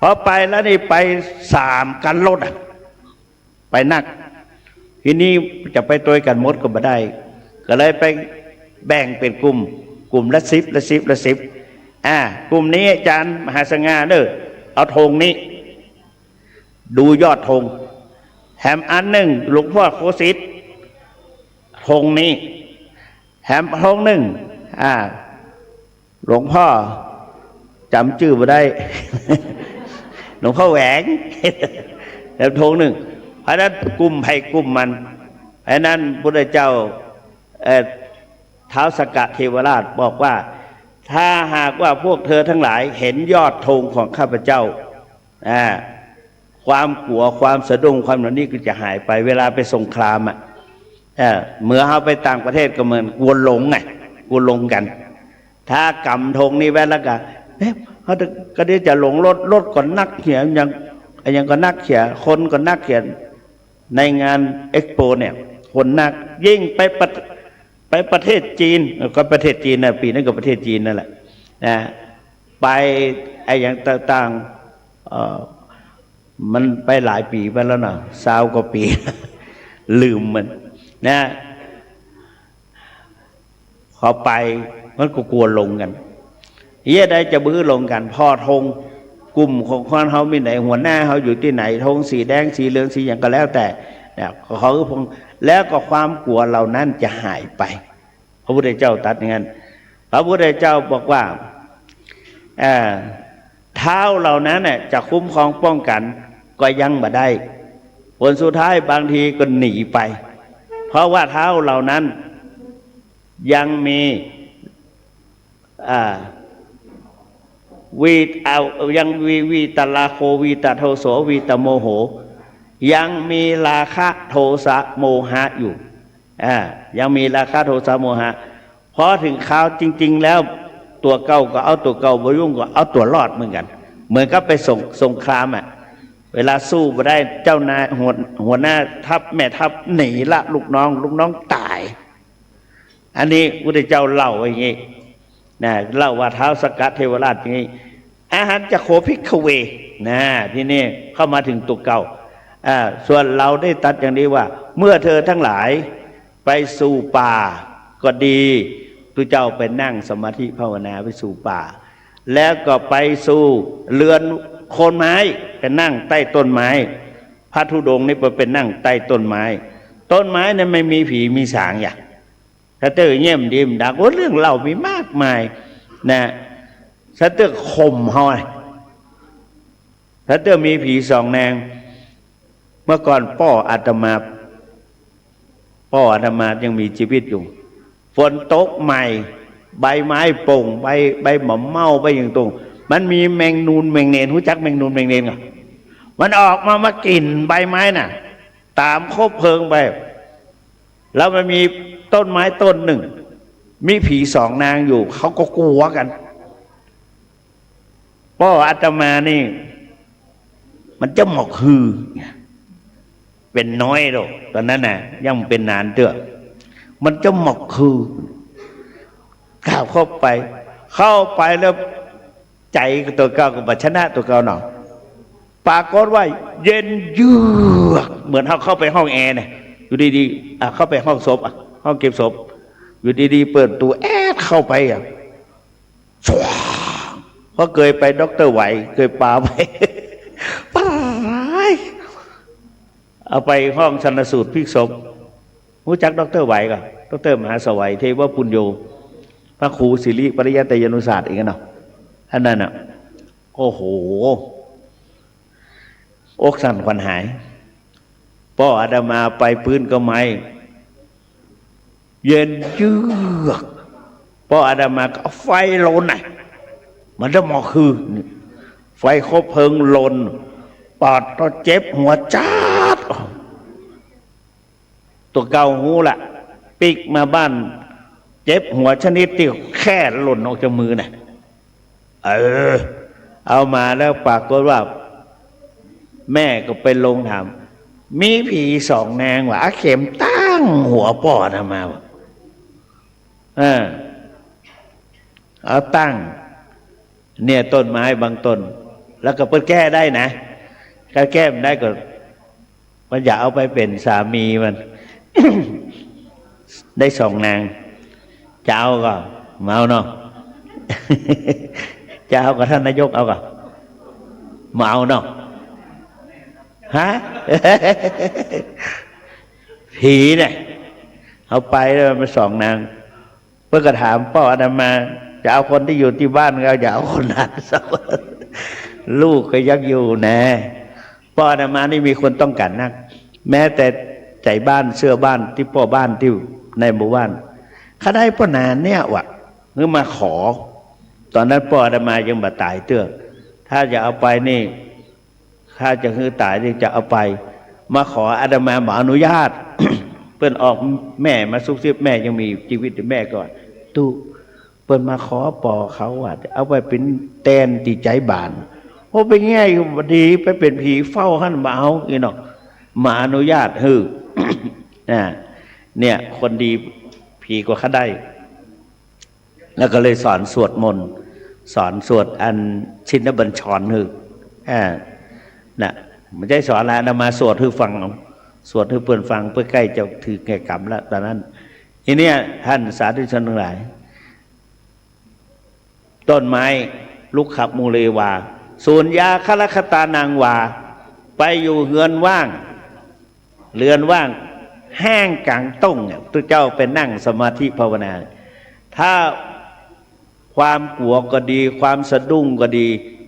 พอไปแล้วนี่ไป3 กันรถไปนักทีนี้จะไปตัวกันหมดก็ไม่ได้ก็เลยไปแบ่งเป็นกลุ่มละ10กลุ่มนี้อาจารย์มหาสง่าเอาธงนี้ดูยอดธงแถมอันหนึ่งหลวงพ่อโคสิตธงนี้แถมธงหนึ่งหลวงพ่อจำชื่อมาได้ หลวงพ่อแหวง แถมธงหนึ่งเพราะนั้นกลุ่มให้กลุ่มมันเพราะนั้นพุทธเจ้าท้าวสักกะเทวราชบอกว่าถ้าหากว่าพวกเธอทั้งหลายเห็นยอดธงของข้าพเจ้าความกลัวความสะดุ้งความเหล่านี้ก็จะหายไปเวลาไปสงครามเมื่อเขาไปต่างประเทศก็เหมือนกลัวหลงกลัวหลงกันถ้ากำธงนี้ไว้แล้วก็เขาก็ได้จะหลงรถก่อนนักเขียนยังก็นักเขียนคนก็นักเขียนในงานเอ็กซ์โปเนี่ยคนนักยิ่งไปประเทศจีนก็ประเทศจีนนะปีนั้นก็ประเทศจีนนั่นแหละไปอย่างต่างมันไปหลายปีไปแล้วนะ20 กว่าปี ลืมมันเขาไปมันก็กลัวลงกันได้จะบื้อลงกันพ่อธงกลุ่มของคนเขามีไหนหัวหน้าเขาอยู่ที่ไหนธงสีแดงสีเหลืองสีอย่างก็แล้วแต่เขาก็พงแล้วก็ความกลัวเหล่านั้นจะหายไปพระพุทธเจ้าตรัสอย่างนั้นพระพุทธเจ้าบอกว่าเท้าเหล่านั้นจะคุ้มครองป้องกันก็ยังบ่ได้ผลสุดท้ายบางทีก็หนีไปเพราะว่าเท้าเหล่านั้นยังมียังวีตลาโควีตโทโสวีตโมโหยังมีราคะโทสะโมหะอยู่ยังมีราคะโทสะโมหะพอถึงคราวจริงๆแล้วตัวเก่าก็เอาตัวเก่าบ่ยุ่งก็เอาตัวรอดเหมือนกันเหมือนกับไปสงครามเวลาสู้ไม่ได้เจ้านายหัวหน้าทัพแม่ทัพหนีละลูกน้องตายอันนี้พุทธเจ้าเล่าอย่างนี้เล่าว่าท้าวสักกะเทวราชอย่างนี้อาหารจะโคภิกขเวที่นี่เข้ามาถึงตัวเก่าส่วนเราได้ตัดอย่างนี้ว่าเมื่อเธอทั้งหลายไปสู่ป่าก็ดีตัวเจ้าไปนั่งสมาธิภาวนาไปสู่ป่าแล้วก็ไปสู่เรือนโคนไม้ไปนั่งใต้ต้นไม้พระธุดงค์นี่ไปนั่งใต้ต้นไม้นั้นไม่มีผีมีสางอย่างถ้าเตอร์เยี่ยมดีมดักเรื่องเล่ามีมากมายถ้าเตอร์ข่มเขาถ้าเตอร์มีผี2 นางเมื่อก่อนพ่ออาตมายังมีชีวิตอยู่ฝนตกใหม่ใบไม้โป่งใบหม่อมเม่าใบอย่างตรงมันมีแมงนูนแมงเนนรู้จักแมงนูนแมงเนนเหรอมันออกมากินใบไม้น่ะตามคบเพลิงไปแล้วมันมีต้นไม้ต้นหนึ่งมีผี2 นางอยู่เขาก็กลัวกันพ่ออาตมานี่มันจะหมอกฮือเป็นน้อยหรอกตอนนั้นยังเป็นนานเถอะมันจะหมอกคือก้าวเข้าไปแล้วใจตัวเก่ากับชนะตัวเก่าหน่อยปรากฏว่าเย็นเยือกเหมือนเข้าไปห้องแอร์อยู่ดีๆเข้าไปห้องศพห้องเก็บศพอยู่ดีๆเปิดตัวเข้าไปเพราะเคยไปด็อกเตอร์ไหวเคยปาไปเอาไปห้องชันสูตรพลิกศพรู้จักด็อกเตอร์ไหวกับด็อกเตอร์มหาสวัยเทวปุญโญพระครูศิริปริยัตยานุศาสตร์อีกเนาะท่านนั้นโอ้โหอกสั่นขวัญหายพ่ออาตมาไปพื้นก็ไม่เย็นเยือกพ่ออาตมาก็ไฟลนมันจะหมอกคือไฟคบเพลิงลนปอดก็เจ็บหัวจ้าดตัวเก่าหูละปิกมาบ้านเจ็บหัวชนิดที่แค่หล่นออกจากมือเอามาแล้วปากก็ว่าแม่ก็ไปลงถามมีผี2 นางว่ะเข็มตั้ง ตั้งหัวป่อทำมาวะเอาตั้งเนี่ยต้นไม้บางต้นแล้วก็เปิดแก้ได้นะถ้าแก้มันได้ก็มันอย่าเอาไปเป็นสามีมัน ได้สองนางจะเอาก็มาเอาเนาะ จะเอากับท่านนายกเอาก็มาเอาเนาะฮะ ผีเนี่ยเอาไปแล้วมาสองนางเพื่อก็ถามพ่ออาตมาจะเอาคนที่อยู่ที่บ้านเราอย่าเอาคนนั้นสักลูกก็ยังอยู่นะพ่ออาตมานี่มีคนต้องการนักแม้แต่ใจบ้านเสื้อบ้านที่พ่อบ้านที่ในหมู่บ้านเขาได้พ่อนานเนี่ยวะเมื่อมาขอตอนนั้นพ่ออาตมายังบ่ตายเตื้อถ้าจะเอาไปนี่ถ้าจะคือตายนี่จะเอาไปมาขออาตมาบอกอนุญาต เปิ้นออกแม่มาซุกซิบแม่ยังมีชีวิตแม่ก่อนตู้เปิ้นมาขอปอเขาว่าเอาไปเป็นแตนติใจบานโอ้ไปแง่อยู่ดีไปเป็นผีเฝ้าหันมาเอาอีเนาะมาอนุญาตฮือ เนี่ยคนดีผีกว่าเขาได้แล้วก็เลยสอนสวดมนต์สอนสวดอันชินบัญชรฮือน่ะไม่ใช่สอนอะไรนะมาสวดฮือฟังสวดให้เพื่อนฟังเพื่อใกล้จะถือแก่กรรมแล้วตอนนั้นทีนี้ท่านสาธุชนทั้งหลายต้นไม้ลุกขับมูเลวาสูญยาคลคตานางวาไปอยู่เรือนว่างแห้งกลางต้งเนี่ยพระเจ้าเป็นนั่งสมาธิภาวนาถ้าความกลัวก็ดีความสะดุ้งก็ดี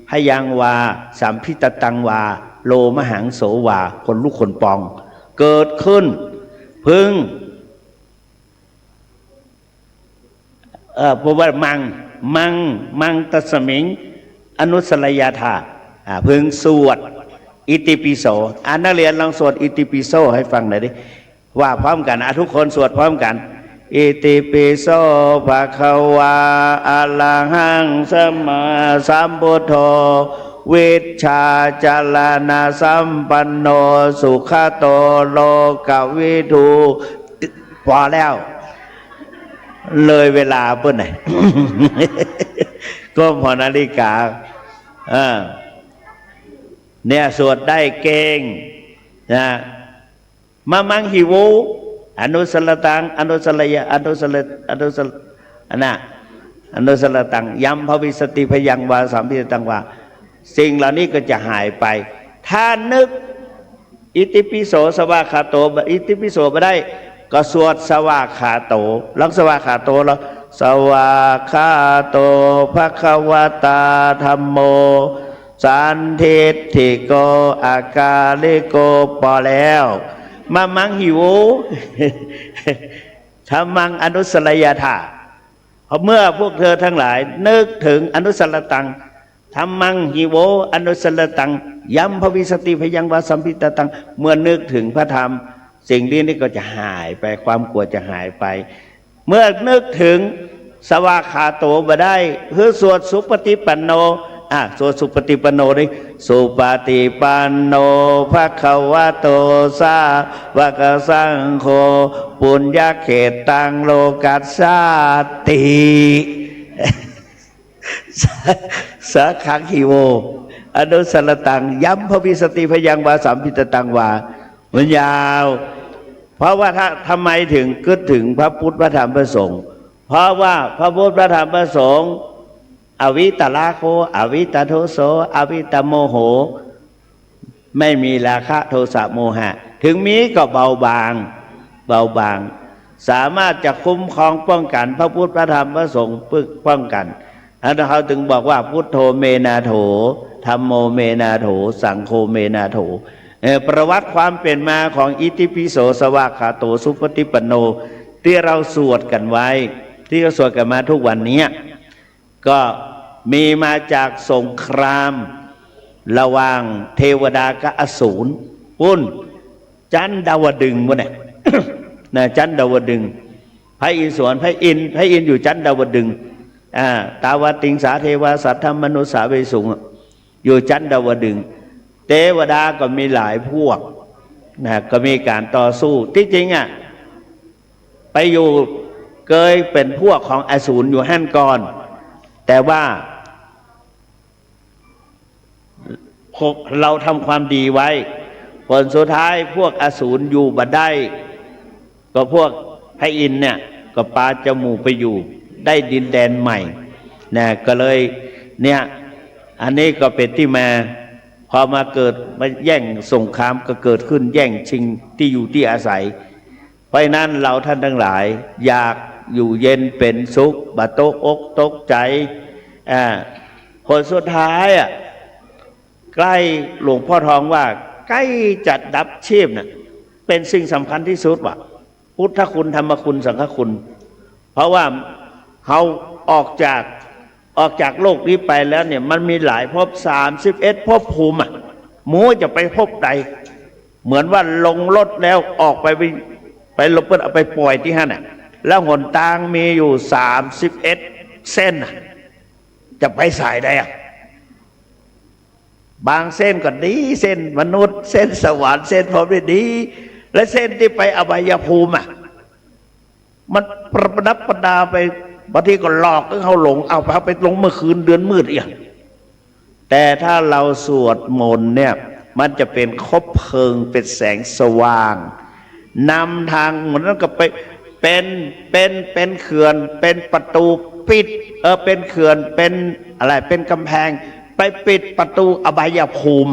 พยังวาสัมพิตตังวาโลมหังโสวาคนลุกคนปองเกิดขึ้นพึงเพราะว่ามังตสมิงอนุสลยธาพึงสวดอิติปิโสนักเรียนลองสวดอิติปิโสให้ฟังหน่อยดิว่าพร้อมกันทุกคนสวดพร้อมกันอิติปิโสภะคะวาอะระหังสัมมาสัมพุทโธวิชชาจารณะสัมปันโนสุขโตโลกวิทูพอแล้วเลยเวลาเพิ่นไหน ก็พอนาฬิกาเนี่ยสวดได้เก่งนะมามังหิวูอนุสลตังอนุสลยอนุสลตังยัมภวิสติพยังวาสัมพิตังวาสิ่งเหล่านี้ก็จะหายไปถ้านึกอิติปิโสสวากขาโตอิติปิโสไม่ได้ก็สวดสวากขาโตลังสวากขาโตแล้วสวากขาโตภคะวตาธัมโมสันทิฏฐิโกอากาลิโกพอแล้วมามังหิวธรรมังอนุสลยธาเมื่อพวกเธอทั้งหลายนึกถึงอนุสลตังธรรมังหิโวอนุสลตังยัมภวิสติพยังวาสัมพิตตังเมื่อนึกถึงพระธรรมสิ่งนี้ก็จะหายไปความกลัวจะหายไปเมื่อนึกถึงสวากขาโตมาได้เพื่อสวดสุปฏิปันโนสวดสุปฏิปันโนนี่สุปฏิปันโนภคะวะโตสาวกสังโฆปุญญเขตตังโลกัสสาติสาขังหิโวอนุสลตังยัมภวิสติพยังวาสัมพิตตังวามันยาวเพราะว่าถ้าทำไมถึงคิดถึงพระพุทธพระธรรมพระสงฆ์เพราะว่าพระพุทธพระธรรมพระสงฆ์อวิตราโคอวิตโทโสอวิตโมโหไม่มีราคะโทสะโมหะถึงมีก็เบาบางสามารถจะคุ้มครองป้องกันพระพุทธพระธรรมพระสงฆ์ป้องกันอันนั้นเขาถึงบอกว่าพุทโธเมนาโถธัมโมเมนาโถสังโฆเมนาโถประวัติความเป็นมาของอิติปิโสสวากขาโตสุปฏิปันโนที่เราสวดกันไว้ที่เราสวดกันมาทุกวันนี้ก็มีมาจากสงครามระหว่างเทวดากับอสูรปุ้นจันดาวดึงวะเนี่ย นะจันดาวดึงพระอิศวรพระอินทร์อยู่จันดาวดึงตาวติงสาเทวาสัทธมนุสาเวสุงอยู่จันดาวดึงเทวดาก็มีหลายพวกนะก็มีการต่อสู้ที่จริง ไปอยู่เคยเป็นพวกของอสูรอยู่หั่นก่อนแต่ว่าพวกเราทำความดีไว้ผลสุดท้ายพวกอสูรอยู่บ่ได้ก็พวกพระอินทร์เนี่ยก็ปาจมูกไปอยู่ได้ดินแดนใหม่นะก็เลยเนี่ยอันนี้ก็เป็นที่มาพอมาเกิดมาแย่งสงครามก็เกิดขึ้นแย่งชิงที่อยู่ที่อาศัยเพราะนั้นเราท่านทั้งหลายอยากอยู่เย็นเป็นสุขบะตกอกตกใจผลสุดท้ายใกล้หลวงพ่อทองว่าใกล้จัดดับชีพน่ะเป็นสิ่งสำคัญที่สุดว่ะพุทธคุณธรรมคุณสังฆคุณเพราะว่าเขาออกจากโลกนี้ไปแล้วเนี่ยมันมีหลายภพ31ภพภูมิหมูจะไปภพใดเหมือนว่าลงรถแล้วออกไปลบเปิ้ลเอาไปปล่อยที่นั่นแล้วหนทางมีอยู่31เส้นจะไปสายได้บางเส้นก็ดีเส้นมนุษย์เส้นสวรรค์เส้นพรหมดีและเส้นที่ไปอบายภูมิมันประดับประดาไปบางทีก็หลอกให้เขาหลงเอาไปลงเมื่อคืนเดือนมืดอีกแต่ถ้าเราสวดมนต์เนี่ยมันจะเป็นคบเพลิงเป็นแสงสว่างนำทางเหมือนกับไปเป็นเขื่อนเป็นประตูปิดเป็นเขื่อนเป็นอะไรเป็นกำแพงไปปิดประตูอบายภูมิ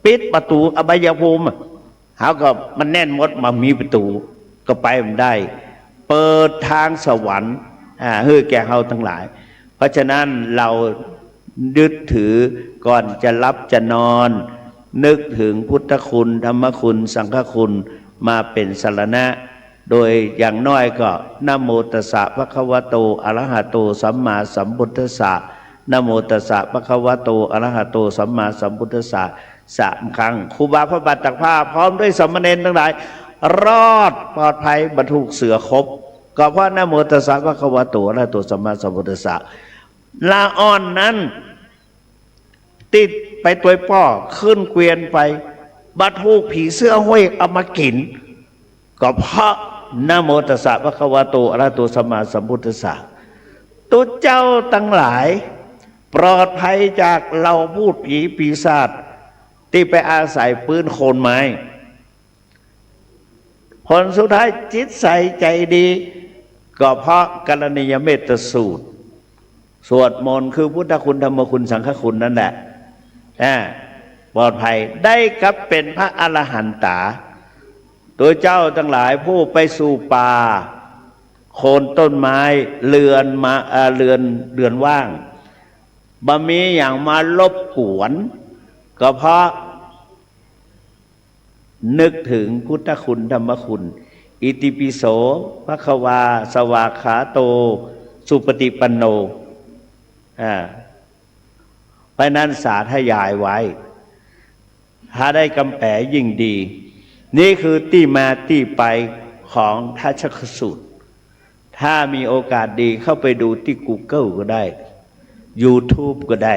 ปิดประตูอบายภูมิเขาก็มันแน่นหมดมามีประตูก็ไปมันได้เปิดทางสวรรค์ให้แก่เราทั้งหลายเพราะฉะนั้นเรายึดถือก่อนจะรับจะนอนนึกถึงพุทธคุณธรรมคุณสังฆคุณมาเป็นสรณะโดยอย่างน้อยก็นะโมตัสสะภะคะวะโตอะระหะโตสัมมาสัมพุทธัสสะนะโมตัสสะภะคะวะโตอะระหะโตสัมมาสัมพุทธัสสะ3 ครั้งครูบาพระบาทตักผ้าพร้อมด้วยสามเณรทั้งหลายรอดปลอดภัยบรรทุกเสือครบก็เพราะนะโมตัสสะภะคะวะโตอะระหะโตสัมมาสัมพุทธัสสะลาอ่อนนั้นติดไปตัวป้อขึ้นเกวียนไปบรรทุกผีเสื้อห้อยเอามากินก็เพราะนะโมตัสสะภะคะวะโตอะระหะโตสัมมาสัมพุทธัสสะตุเจ้าทั้งหลายปลอดภัยจากเราพูดผีปีศาจที่ไปอาศัยปืนโคนไม้ผลสุดท้ายจิตใสใจดีก็เพราะกรณียเมตสูตรสวดมนต์คือพุทธคุณธรรมคุณสังฆคุณนั่นแหละปลอดภัยได้กับเป็นพระอรหันตาตัวเจ้าทั้งหลายผู้ไปสู่ป่าโคนต้นไม้เรือนว่างบ่มีอย่างมารบกวนก็เพราะนึกถึงพุทธคุณธรรมคุณอิติปิโสภควาสวากขาโตสุปฏิปันโนเพราะนั้นสาธยายไว้ถ้าได้กำแปยิ่งดีนี่คือที่มาที่ไปของทัชคสูตรถ้ามีโอกาสดีเข้าไปดูที่ Google ก็ได้ YouTube ก็ได้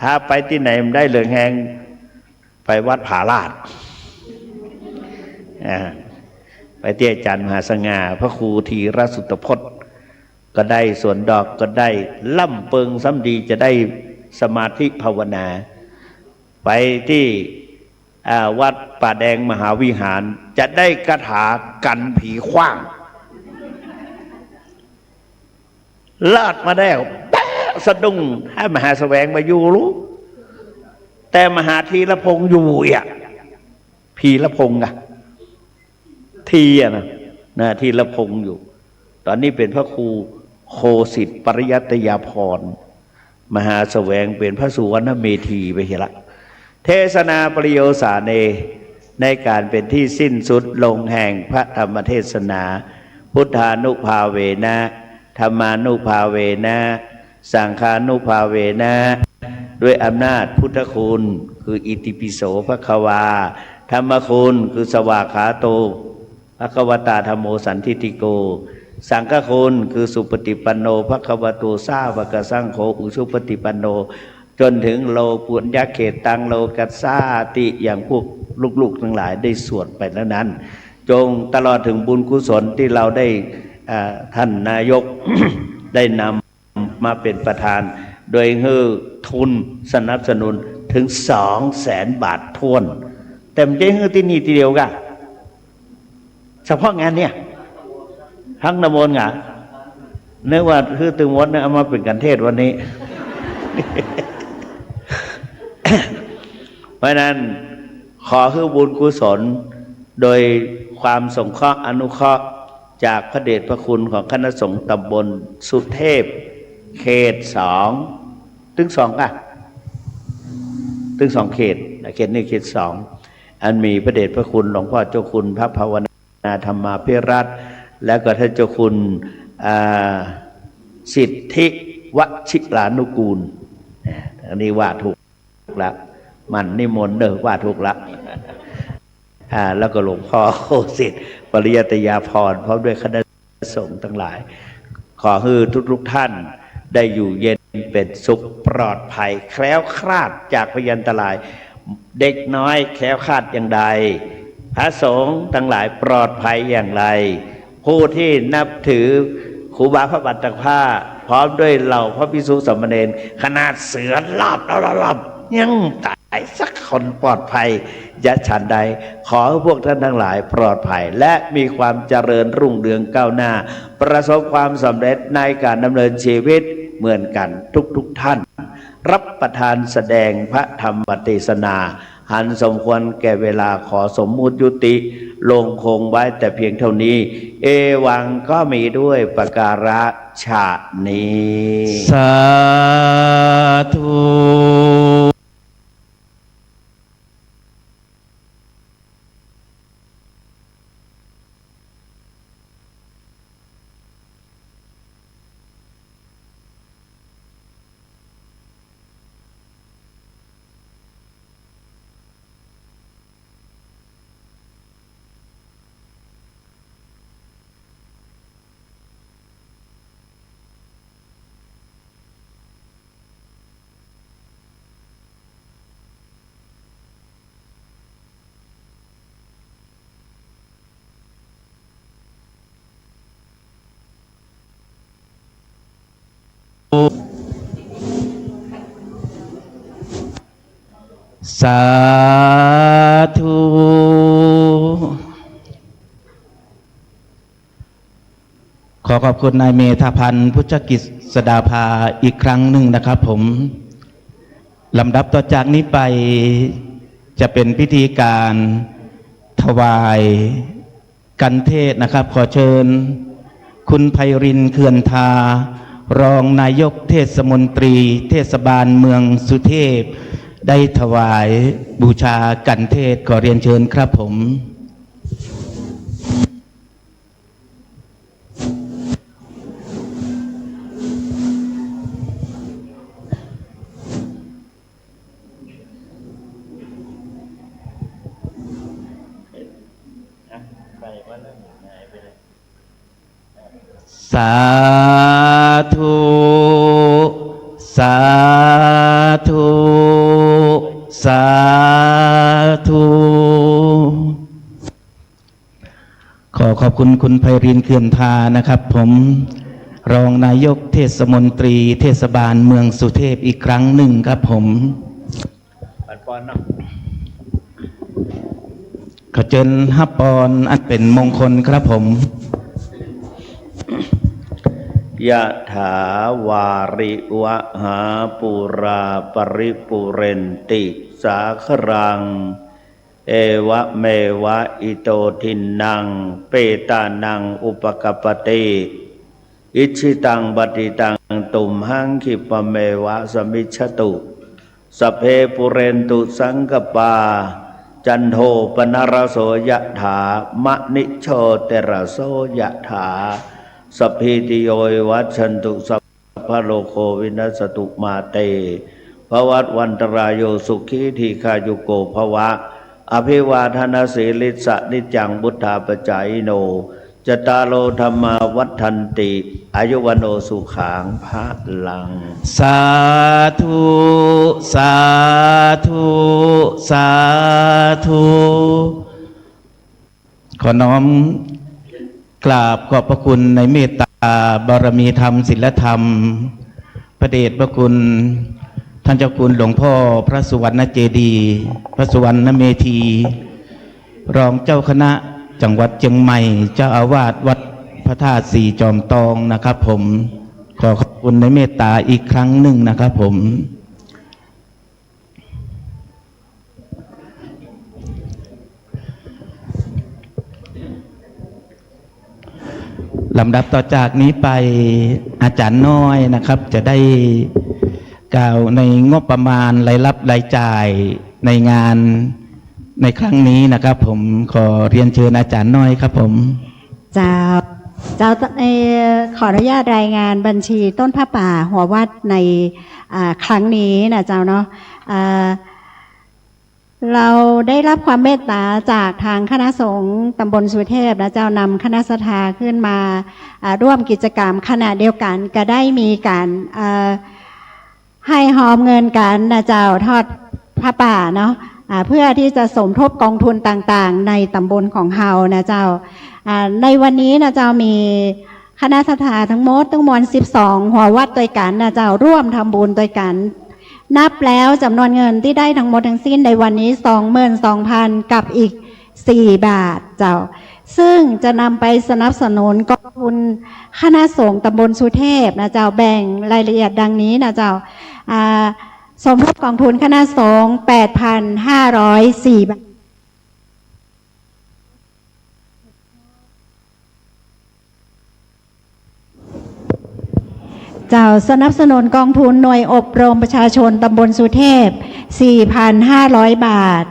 ถ้าไปที่ไหนมันได้เหลืองแหงไปวัดผาลาดไปที่อาจารย์มหาสง่าพระครูธีรสุตตพจน์ก็ได้สวนดอกก็ได้ล่ำเปิงซ้ำดีจะได้สมาธิภาวนาไปที่วัดป่าแดงมหาวิหารจะได้คาถากันผีขว้างลาดมาได้สะดุ้งให้มหาแสวงมาอยู่รู้แต่มหาธีรพงษ์อยู่พีรพงษ์ทีนะธีรพงษ์อยู่ตอนนี้เป็นพระครูโคสิทธิปริยัตยาภรณ์มหาแสวงเป็นพระสุวรรณเมธีไปเห็นละเทศนาปริโยสาเนในการเป็นที่สิ้นสุดลงแห่งพระธรรมเทศนาพุทธานุภาเวนะธรรมานุภาเวนะสังฆานุภาเวนะด้วยอำนาจพุทธคุณคืออิติปิโสภควาธรรมคุณคือสวากขาโตภควตาธัมโมสันทิฏฐิโกสังฆคุณคือสุปฏิปันโนภควโตสาวกสังโฆอุชุปฏิปันโนจนถึงโลปุญญเขตตังโลกัสสาติอย่างพวกลูกๆทั้งหลายได้สวดไปแล้วนั้น จงตลอดถึงบุญกุศลที่เราได้ท่านนายก ได้นำมาเป็นประธาน โดยให้ทุนสนับสนุนถึง200,000 บาททวนแต่ไม่ใช่ให้ที่นี่ทีเดียวกันเฉพาะงานเนี่ยทั้งนโมนงะเนื่องว่าคือตึงวัดเนี่ยเอามาเป็นกันเทศวันนี้ เพราะนั้นขอให้บุญกุศลโดยความสงเคราะห์อนุเคราะห์จากพระเดชพระคุณของคณะสงฆ์ตำบลสุเทพเขต2ถึง2อ่ะถึง2เขตเขต1เขต2อันมีพระเดชพระคุณหลวงพ่อเจ้าคุณพระภาวนาธรรมาภิรัตน์และก็ท่านเจ้าคุณสิทธิวชิรานุกูลอันนี้ว่าถูกแล้วมันนิมนต์ว่าถูกแล้วแล้วก็หลวงพ่อโคสิทธิ์ปริยัตยาพรพร้อมด้วยคณะสงฆ์ทั้งหลายขอให้ทุกท่านได้อยู่เย็นเป็นสุขปลอดภัยแคล้วคลาดจากพยันตรายเด็กน้อยแคล้วคลาดอย่างใดพระสงฆ์ทั้งหลายปลอดภัยอย่างไรผู้ที่นับถือครูบาพระบัตรผ้าพร้อมด้วยเหล่าพระภิกษุสามเณรขนาดเสือลาบยังตายสักคนปลอดภัยยะฉันใดขอให้พวกท่านทั้งหลายปลอดภัยและมีความเจริญรุ่งเรืองก้าวหน้าประสบความสำเร็จในการดำเนินชีวิตเหมือนกันทุกท่านรับประทานแสดงพระธรรมเทศนาหันสมควรแก่เวลาขอสมมุติยุติลงคงไว้แต่เพียงเท่านี้เอวังก็มีด้วยประการฉะนี้สาธุสาธุขอขอบคุณนายเมธาพันธ์พุทธกิจสดาภาอีกครั้งหนึ่งนะครับผมลำดับต่อจากนี้ไปจะเป็นพิธีการถวายกันเทศนะครับขอเชิญคุณไพรินทร์เขื่อนทารองนายกเทศมนตรีเทศบาลเมืองสุเทพได้ถวายบูชากันเทศขอเรียนเชิญครับผมสาธุสาธุสาธุขอขอบคุณคุณไพรินทร์เขื่อนทานะครับผมรองนายกเทศมนตรีเทศบาลเมืองสุเทพอีกครั้งหนึ่งครับผมขอเชิญฮับปอนอันเป็นมงคลครับผมยะถาวาริวะหาปุราปริปุเรนติสาครังเอวะเมวะอิโตทินังเปตานังอุปกปปติอิชิตังปฏิตังตุมหังคิปะเมวะสมิจฉตุสัพเพปุเรนตุสังกปาจันโทปนรโสยะถามะนิโชเตระโสยะถาสัพพิติโยวัชชันตุสัพพะโลโควินัสตุมาเตภวัตวันตรายโยสุขีทีฆายุโกภวะอภิวาทนาสีลิสะนิจังบุทธาปจายโนจตารโลธรรมาวัฏันติอายุวโนสุขังภะลังสาธุสาธุสาธุ ขอน้อมกราบขอบพระคุณในเมตตาบารมีธรรมศีลธรรมพระเดชพระคุณท่านเจ้าคุณหลวงพ่อพระสุวรรณเจดีย์พระสุวรรณเมธีรองเจ้าคณะจังหวัดเชียงใหม่เจ้าอาวาสวัดพระธาตุสีจอมตองนะครับผมขอขอบคุณในเมตตาอีกครั้งหนึ่งนะครับผมลำดับต่อจากนี้ไปอาจารย์น้อยนะครับจะได้กล่าวในงบประมาณรายรับรายจ่ายในงานในครั้งนี้นะครับผมขอเรียนเชิญอาจารย์น้อยครับผมเจ้าขออนุญาตรายงานบัญชีต้นผ้าป่าหัววัดในครั้งนี้นะเจ้าเนาะเราได้รับความเมตตาจากทางคณะสงฆ์ตำบลสุเทพนะเจ้านำคณะศรัทธาขึ้นมาร่วมกิจกรรมขณะเดียวกันก็ได้มีการให้หอมเงินกันนะเจ้าทอดผ้าป่าเนาะเพื่อที่จะสมทบกองทุนต่างๆในตำบลของเฮานะเจ้าในวันนี้นะเจ้ามีคณะศรัทธาทั้งหมดทั้งมวล12หัววัดด้วยกันนะเจ้าร่วมทำบุญด้วยกันนับแล้วจำนวนเงินที่ได้ทั้งหมดทั้งสิ้นในวันนี้ 22,000 กับอีก4 บาทเจ้าซึ่งจะนำไปสนับสนุนกองทุนคณะสงฆ์ตำบลสุเทพนะเจ้าแบ่งรายละเอียดดังนี้นะเจ้าสมทบกองทุนคณะสงฆ์ 8,504 บาทเจ้าสนับสนุนกองทุนหน่วยอบรมประชาชนตำบลสุเทพ 4,500 บาท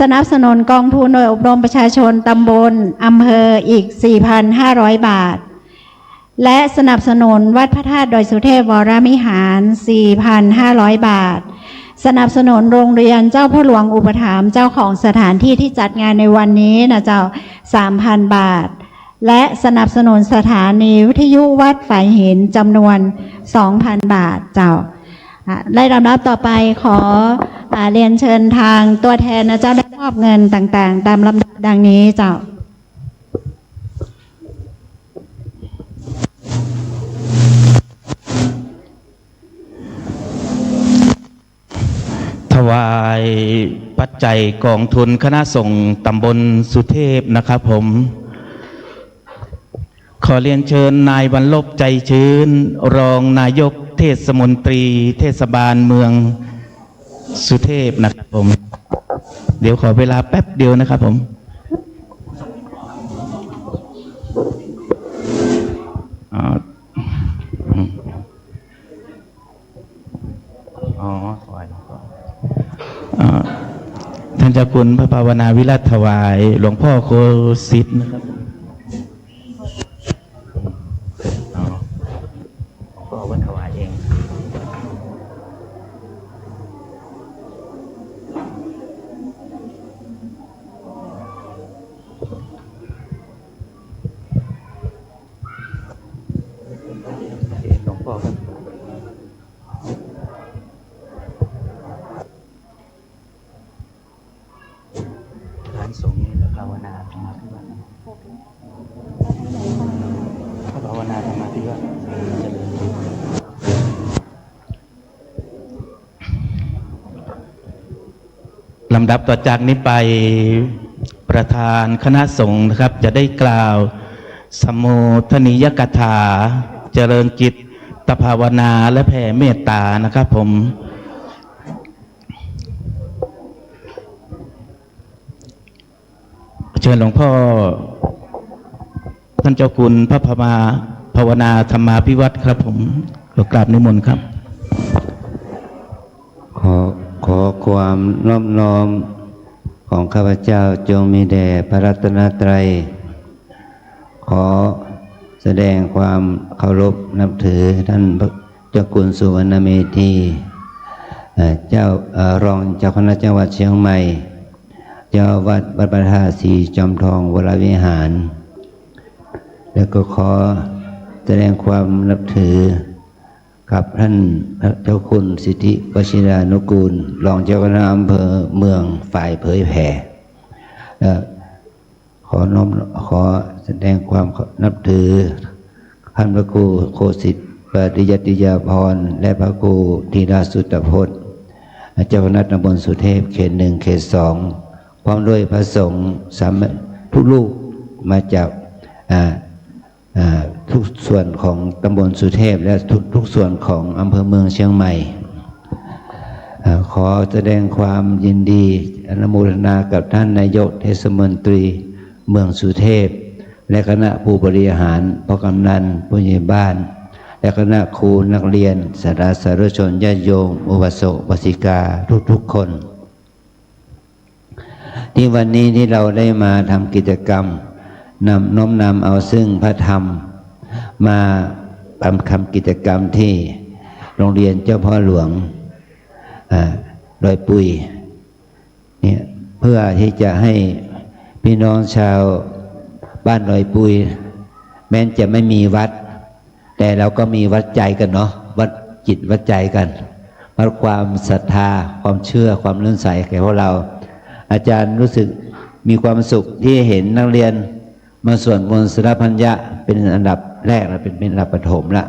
สนับสนุนกองทุนหน่วยอบรมประชาชนตำบลอำเภออีก 4,500 บาทและสนับสนุนวัดพระธาตุดอยสุเทพวรวิหาร 4,500 บาทสนับสนุนโรงเรียนเจ้าพ่อหลวงอุปถัมภ์เจ้าของสถานที่ที่จัดงานในวันนี้นะเจ้า 3,000 บาทและสนับสนุนสถานีวิทยุวัดฝายหินจำนวน 2,000 บาทเจ้าได้ลำดับต่อไปขอเรียนเชิญทางตัวแทนนะเจ้าได้มอบเงินต่างๆตามลำดับดังนี้เจ้าถวายปัจจัยกองทุนคณะสงฆ์ตำบลสุเทพนะครับผมขอเรียนเชิญนายบรรลบใจชื้นรองนายกเทศมนตรีเทศบาลเมืองสุเทพนะครับผมเดี๋ยวขอเวลาแป๊บเดียวนะครับผมท่านเจ้าคุณพระภาวนาวิรัตถวายหลวงพ่อโคสิทธิ์นะครับก็วันถวายเองหลวงพ่อครับร้านสงฆ์นี่ภาวนาธรรมะที่ว่าภาวนาธรรมะที่ว่าลำดับต่อจากนี้ไปประธานคณะสงฆ์นะครับจะได้กล่าวสมโภชนียกถาเจริญจิตภาวนาและแผ่เมตตานะครับผมเชิญหลวงพ่อท่านเจ้าคุณพระภาวนาธรรมาภิวัตรครับผมขอกราบนิมนต์ครับขอความนอบน้อมของข้าพเจ้าจงมีแด่พระรัตนตรัยขอแสดงความเคารพนับถือท่านเจ้าคุณสุวรรณเมธีเจ้ารองเจ้าคณะจังหวัดเชียงใหม่เจ้าวัดพระธาตุสีจอมทองวรวิหารแล้วก็ขอแสดงความนับถือกับท่านเจ้าคุณสิทธิวชิรานุกูลรองเจ้าคณะอำเภอเมืองฝ่ายเผยแผ่ ขอแสดงความนับถือท่านพระครูโคสิทธิ์ปริยัติยาภรณ์และพระครูธีราสุตพจน์เจ้าคณะตำบลสุเทพเขต 1 เขต 2พร้อมด้วยพระสงฆ์ทุกลูกมาจากทุกส่วนของตำบลสุเทพและทุกส่วนของอำเภอเมืองเชียงใหม่ขอแสดงความยินดีอนุโมทนากับท่านนายกเทศมนตรีเมืองสุเทพและคณะผู้บริหารพ่อกำนันผู้ใหญ่บ้านและคณะครูนักเรียนสาธารณชนญาติโยมอุบาสกอุบาสิกาทุกๆคนที่วันนี้ที่เราได้มาทำกิจกรรมน้อมนำเอาซึ่งพระธรรมมาทำกิจกรรมที่โรงเรียนเจ้าพ่อหลวงดอยปุยเนี่ยเพื่อที่จะให้พี่น้องชาวบ้านดอยปุยแม้จะไม่มีวัดแต่เราก็มีวัดใจกันเนาะวัดจิตวัดใจกันวัดความศรัทธาความเชื่อความเลื่อมใสแก่พวกเราอาจารย์รู้สึกมีความสุขที่เห็นนักเรียนมาสวดมนต์สรพัญญะเป็นอันดับแรกและเป็นอันดับปฐมละ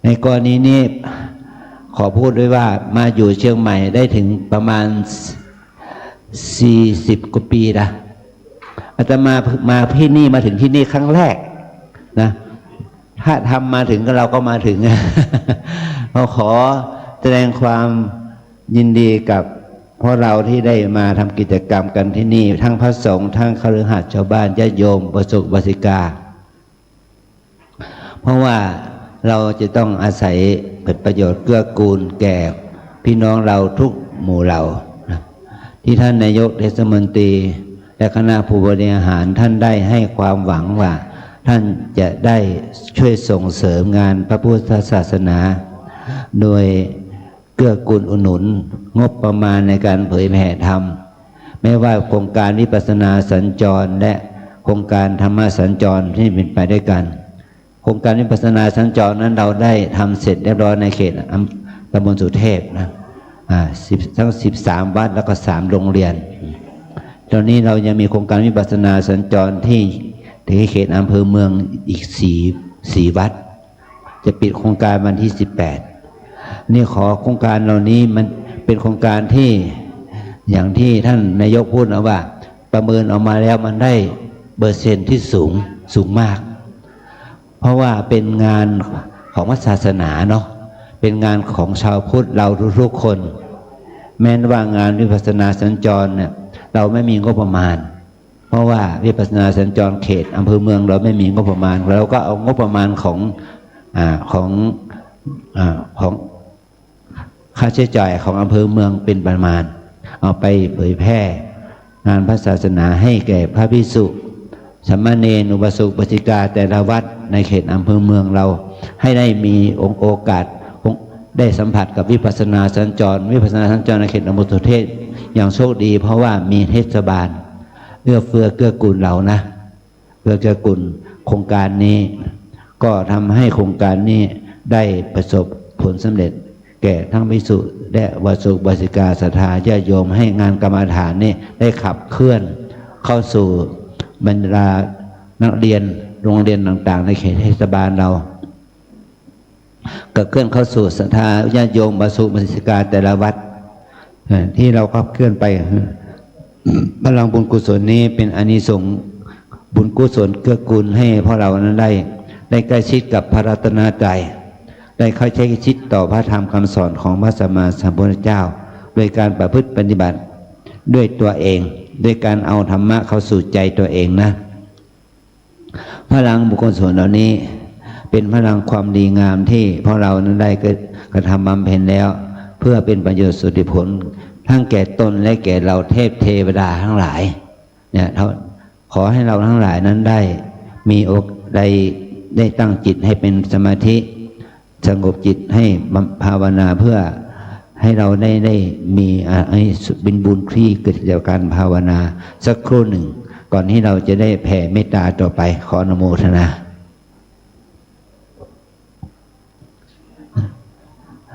ในกรณีนี้ขอพูดด้วยว่ามาอยู่เชียงใหม่ได้ถึงประมาณ40 กว่าปีนะอาตมาที่นี่มาถึงที่นี่ครั้งแรกนะถ้าทำมาถึงก็เราก็มาถึง เราขอแสดงความยินดีกับพวกเราที่ได้มาทำกิจกรรมกันที่นี่ทั้งพระสงฆ์ทั้งคฤหัสถ์ชาวบ้านญาติโยมอุบาสกอุบาสิกาเพราะว่าเราจะต้องอาศัยเป็นประโยชน์เกื้อกูลแก่พี่น้องเราทุกหมู่เหล่าที่ท่านนายกเทศมนตรีและคณะผู้บริหารท่านได้ให้ความหวังว่าท่านจะได้ช่วยส่งเสริมงานพระพุทธศาสนาโดยเกื้อกูลอุดหนุนงบประมาณในการเผยแผ่ธรรมไม่ว่าโครงการวิปัสสนาสัญจรและโครงการธรรมสัญจรที่เป็นไปด้วยกันโครงการวิปัสสนาสัญจรนั้นเราได้ทำเสร็จเรียบร้อยในเขตตำบลสุเทพนะทั้ง13 วัดแล้วก็3 โรงเรียนตอนนี้เรายังมีโครงการวิปัสสนาสัญจรที่เขตอำเภอเมืองอีก4 วัดจะปิดโครงการวันที่18นี่ขอโครงการเหล่านี้มันเป็นโครงการที่อย่างที่ท่านนายกพูดนะว่าประเมินออกมาแล้วมันได้เปอร์เซ็นต์ที่สูงมากเพราะว่าเป็นงานของศาสนาเนาะเป็นงานของชาวพุทธเราทุกๆคนแม้ว่างานวิปัสสนาสัญจรเนี่ยเราไม่มีงบประมาณเพราะว่าวิปัสสนาสัญจรเขตอำเภอเมืองเราไม่มีงบประมาณเราก็เอางบประมาณของค่าใช้จ่ายของอำเภอเมืองเป็นประมาณเอาไปเผยแพร่งานพระศาสนาให้แก่พระภิกษุสามเณรอุบาสกอุบาสิกาแต่ละวัดในเขตอำเภอเมืองเราให้ได้มีโอกาสได้สัมผัสกับวิปัสสนาสัญจรในเขตอำเภอสุเทพอย่างโชคดีเพราะว่ามีเทศบาลเอื้อเฟื้อเกื้อกูลเรานะเพื่อเกื้อกูลโครงการนี้ก็ทำให้โครงการนี้ได้ประสบผลสำเร็จแก่ทั้งภิกษุและอุบาสกอุบาสิกาศรัทธาญาติโยมให้งานกรรมฐานนี่ได้ขับเคลื่อนเข้าสู่บรรดานักเรียนโรงเรียนต่างๆในเขตเทศบาลเราก็เคลื่อนเข้าสู่ศรัทธาญาติโยมอุบาสกอุบาสิกาแต่ละวัดที่เราขับเคลื่อนไปพลังบุญกุศลนี้เป็นอานิสงส์บุญกุศลเกื้อกูลให้พวกเรานั้นได้ใกล้ชิดกับพระรัตนตรัยได้เข้าใช้ชิดต่อพระธรรมคำสอนของพระสัมมาสัมพุทธเจ้าโดยการประพฤติปฏิบัติด้วยตัวเองด้วยการเอาธรรมะเข้าสู่ใจตัวเองนะพลังบุญกุศลเหล่านี้เป็นพลังความดีงามที่พวกเรานั้นได้กระทำบำเพ็ญแล้วเพื่อเป็นประโยชน์สุดผลทั้งแก่ตนและแก่เราเทพเทวดาทั้งหลายเนี่ยขอให้เราทั้งหลายนั้นได้มีได้ตั้งจิตให้เป็นสมาธิสงบจิตให้ภาวนาเพื่อให้เราได้มีเป็นบุญคลี่เกิดจากการภาวนาสักครู่หนึ่งก่อนที่เราจะได้แผ่เมตตาต่อไปขออนุโมทนา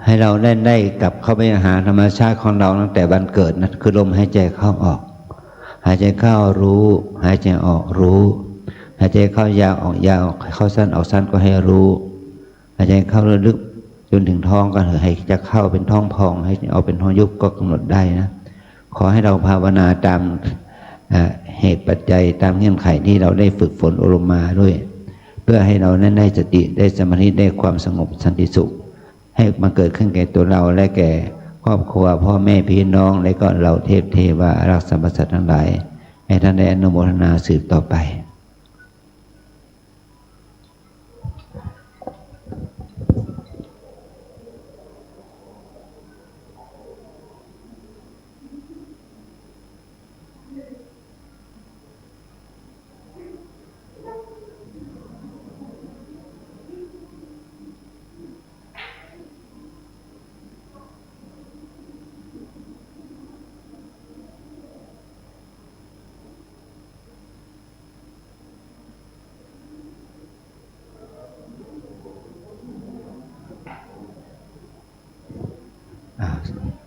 ให้เราได้กลับเข้าไปหาธรรมชาติของเราตั้งแต่วันเกิดนะคือลมหายใจเข้าออก หายใจเข้ารู้หายใจออกรู้หายใจเข้ายาวออกยาวเข้าสั้นออกสั้นก็ให้รู้หายใจเข้าลึกจนถึงท้องก็ให้จะเข้าเป็นท้องพองให้เอาเป็นท้องยุบก็กำหนดได้นะขอให้เราภาวนาตามเหตุปัจจัยตามเงื่อนไขที่เราได้ฝึกฝนอบรมมาด้วยเพื่อให้เรานั้นได้สติได้สมาธิได้ความสงบสันติสุขให้มาเกิดขึ้นแก่ตัวเราและแก่ครอบครัวพ่อแม่พี่น้องและก็เราเทพเทวารักษาสรรพสัตว์ทั้งหลายให้ท่านได้อนุโมทนาสืบต่อไป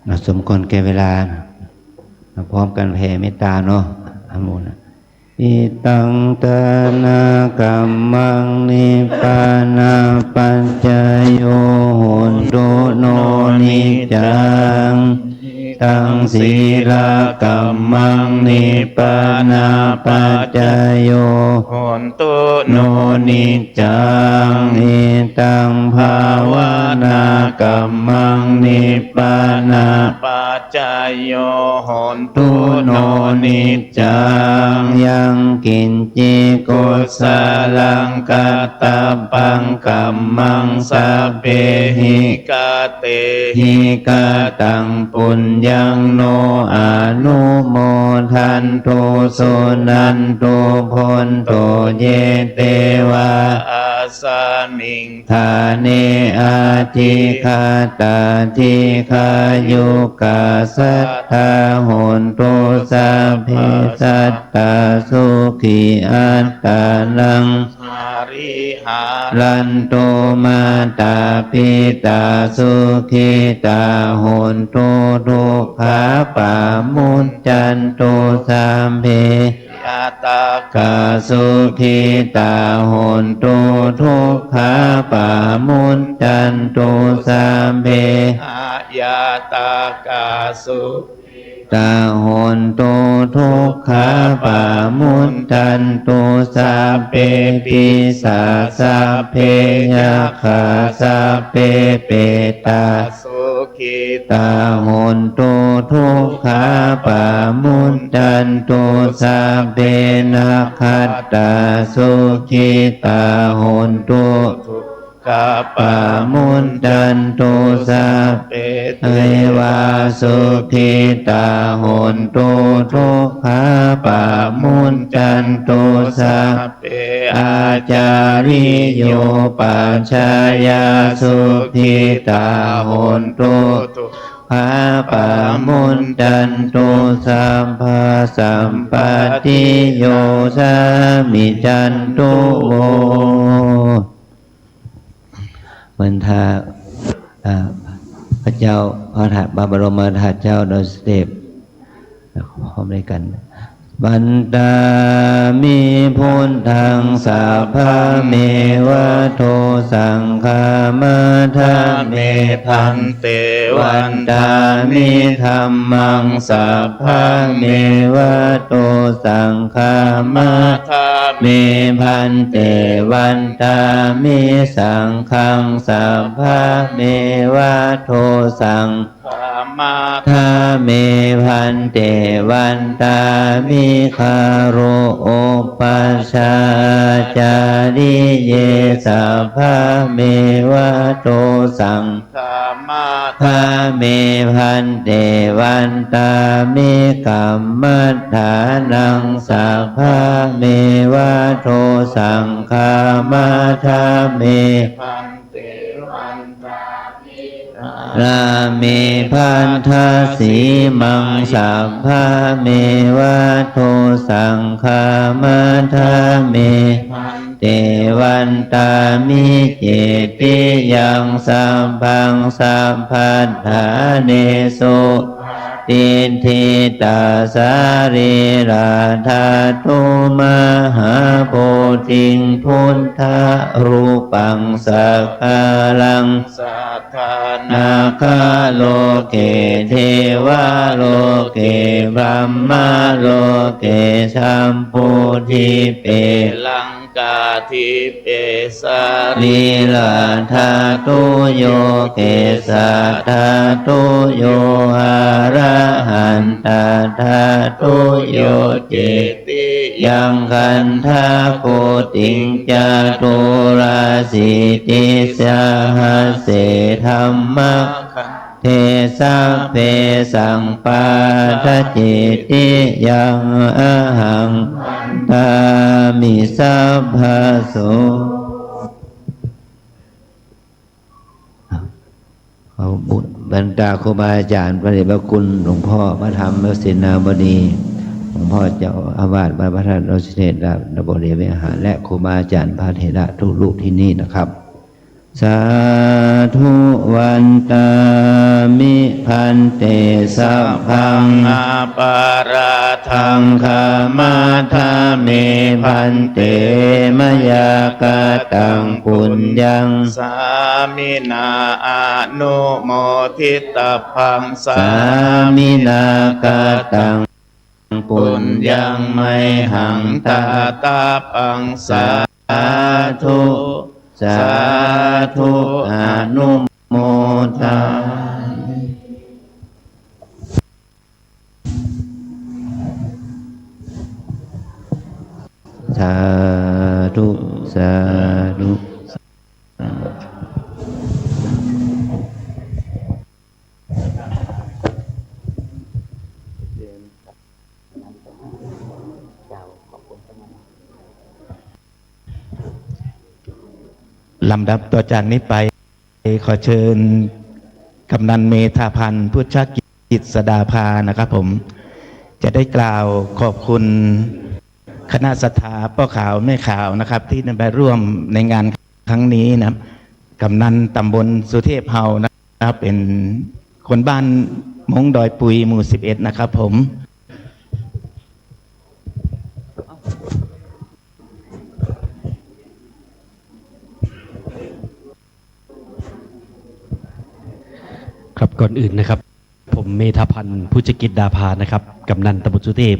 เราสมควรแก่เวลาเราพร้อมกันแผ่เมตตาเนาะอโมนะอิตังตนากัมมังนิพพานาปัจจโยโหตุโนนิจังตังศีลกัมมังนิพพานาปัจจโยโหตุโนนิจังอิตังภาวนากัมมังนิพพานาปัจจโยโหตุโนนิจังยังกินจิกุสาลังกัตตปังกัมมังสัพเพหิกาเตหิกาตังปุญญังโนอนุโมทันโตโสนันโตพนโตเยเตวะอาสามิงธาเนอาทิคาตาทิคายุกาสัทธาโหนโตสัพเพสัตตาสุขีอัตตานังหาริหารันโตมาตาปิตาสุขีตาโหนโตทุกขาปามุนจันโตสัมเพอัตตากาสุขีตาโหนโตทุกขาปามุนจันโตสัมเพอะยาตากาสุตาโหนโตทุกขาปามุนตันโตสัพเพปิสาสัพเพยาขาสัพเพเปตาสุขิตาโหนโตทุกขาปามุนตันโตสัพเพนาคัตตาสุขิตาโหนโตกาปามุนตันโตสัพเพเทวาสุขิตาโหนโตทุกขาปามุนตันโตสัพเพอาจาริโยปัจฉายาสุขิตาโหนโตขาปามุนตันโตสัมภาสัมปติโยสามิจันโตโวเหมือนถ้าพระเจ้าพระบาบรมธาตุเจ้าโดยสเต็ปพร้อมด้วยกันบันดามิพุทธังสัพพะเมวะโทสังฆามาธาเมพันเตวันดามิธัมมังสัพพะเมวะโตสังฆามาธาเมพันเตวันดามิสังฆังสัพพะเมวะโทสังฆามาธาเมพันเตวันดามิคาโรโอปัสชาจาริเยสัพพะเมวะโตสังฆามาธาเมพันเตวันตามิกัมมัฏฐานังสัพพะเมวะโตสังฆามาธาเมพันเตวันตาราเมพันธาสีมังสัพพะเมวะโทสังฆามาธาเมเตวันตามิเจติยังสัมพังสัมพันธาเนโส ติทิตาสาริราธาตุมหาโพธิงพุทธรูปังสักขะลังสักขานาคาโลเกเทวาโลเกบรมมาโลเกชัมพูทิเปลังกาทิเปสาลีลาธาตุโยเกสาธาตุโยอาระหันตาธาตุโยเจติยังคันธาโคติงจาตุราสิติสหัสเสธัมมะเทสัพเพสังปาทจิติยังอะหังตามิสัพพะโสเอาบุญบรรดาครูบาอาจารย์พระเดชพระคุณหลวงพ่อพระธรรมเสนาบดีหลวงพ่อเจ้าอาวาสวัดพระธาตุดอยสุเทพและบริเวณวิหารและครูบาอาจารย์พระเถระทุกรูปที่นี่นะครับสาธุวันตามิพันเตสัพพังอาปาราทังคามาธาเมพันเตมยากาตังปุญญังสามินาอนุโมทิตพังสามินากาตังปุญญังไมหังตาตาปังสาธุสาธุอนุโมทนาสาธุสาธุลำดับต่อจากนี้ไปขอเชิญกำนันเมธาพันธ์พุทธกิจสดาภานะครับผมจะได้กล่าวขอบคุณคณะศรัทธาพ่อขาวแม่ขาวนะครับที่ได้ไปร่วมในงานครั้งนี้นะครับกำนันตำบลสุเทพเฮานะครับเป็นคนบ้านมงดอยปุยหมู่11นะครับผมครับก่อนอื่นนะครับผมเมธาพันธ์พุทธกิจดาภานะครับกำนันตำบลสุเทพ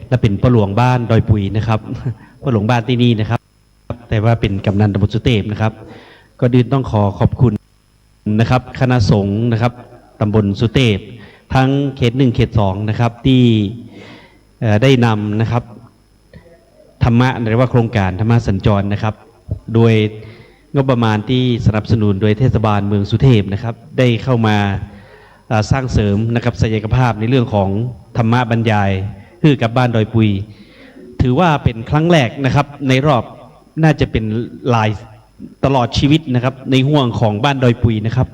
และเป็นพ่อหลวงบ้านดอยปุยนะครับพ่อหลวงบ้านที่นี่นะครับแต่ว่าเป็นกำนันตำบลสุเทพนะครับก็ดื่นต้องขอบคุณนะครับคณะสงฆ์นะครับตำบลสุเทพทั้งเขต1เขต2นะครับที่ได้นำนะครับธรรมะหรือว่าโครงการธรรมะสัญจรนะครับโดยงบประมาณที่สนับสนุนโดยเทศบาลเมืองสุเทพนะครับได้เข้ามาสร้างเสริมนะครับศักยภาพในเรื่องของธรรมะบรรยายคือกับบ้านดอยปุยถือว่าเป็นครั้งแรกนะครับในรอบน่าจะเป็นหลายตลอดชีวิตนะครับในห่วงของบ้านดอยปุยนะครับ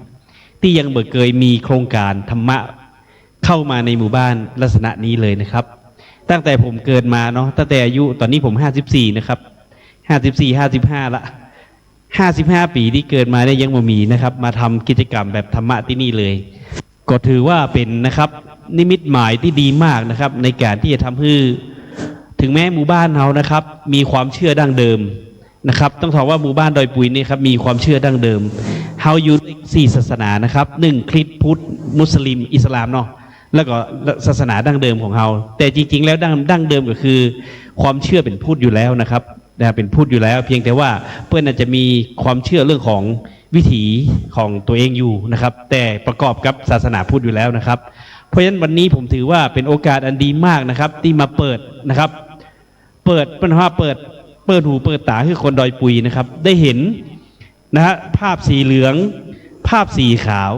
ที่ยังเคยมีโครงการธรรมะเข้ามาในหมู่บ้านลักษณะนี้เลยนะครับตั้งแต่ผมเกิดมาเนาะตั้งแต่อายุตอนนี้ผม54นะครับ55ละ55 ปีที่เกิดมาได้ยังไม่มีนะครับมาทำกิจกรรมแบบธรรมะที่นี่เลยก็ถือว่าเป็นนะครับนิมิตหมายที่ดีมากนะครับในการที่จะทำให้ถึงแม้หมู่บ้านเรานะครับมีความเชื่อดั้งเดิมนะครับต้องถามว่าหมู่บ้านดอยปุยนี่ครับมีความเชื่อดั้งเดิมเฮาอยู่4ศาสนานะครับ1คริสต์พุทธมุสลิมอิสลามเนาะแล้วก็ศาสนาดั้งเดิมของเฮาแต่จริงๆแล้วดั้งเดิมก็คือความเชื่อเป็นพุทธอยู่แล้วนะครับเป็นพุทธอยู่แล้วเพียงแต่ว่าเพื่อนอาจจะมีความเชื่อเรื่องของวิถีของตัวเองอยู่นะครับแต่ประกอบกับศาสนาพุทธอยู่แล้วนะครับเพราะฉะนั้นวันนี้ผมถือว่าเป็นโอกาสอันดีมากนะครับที่มาเปิดนะครับเปิดหูเปิดตาคือคนดอยปุยนะครับได้เห็นนะฮะภาพสีเหลืองภาพสีขาว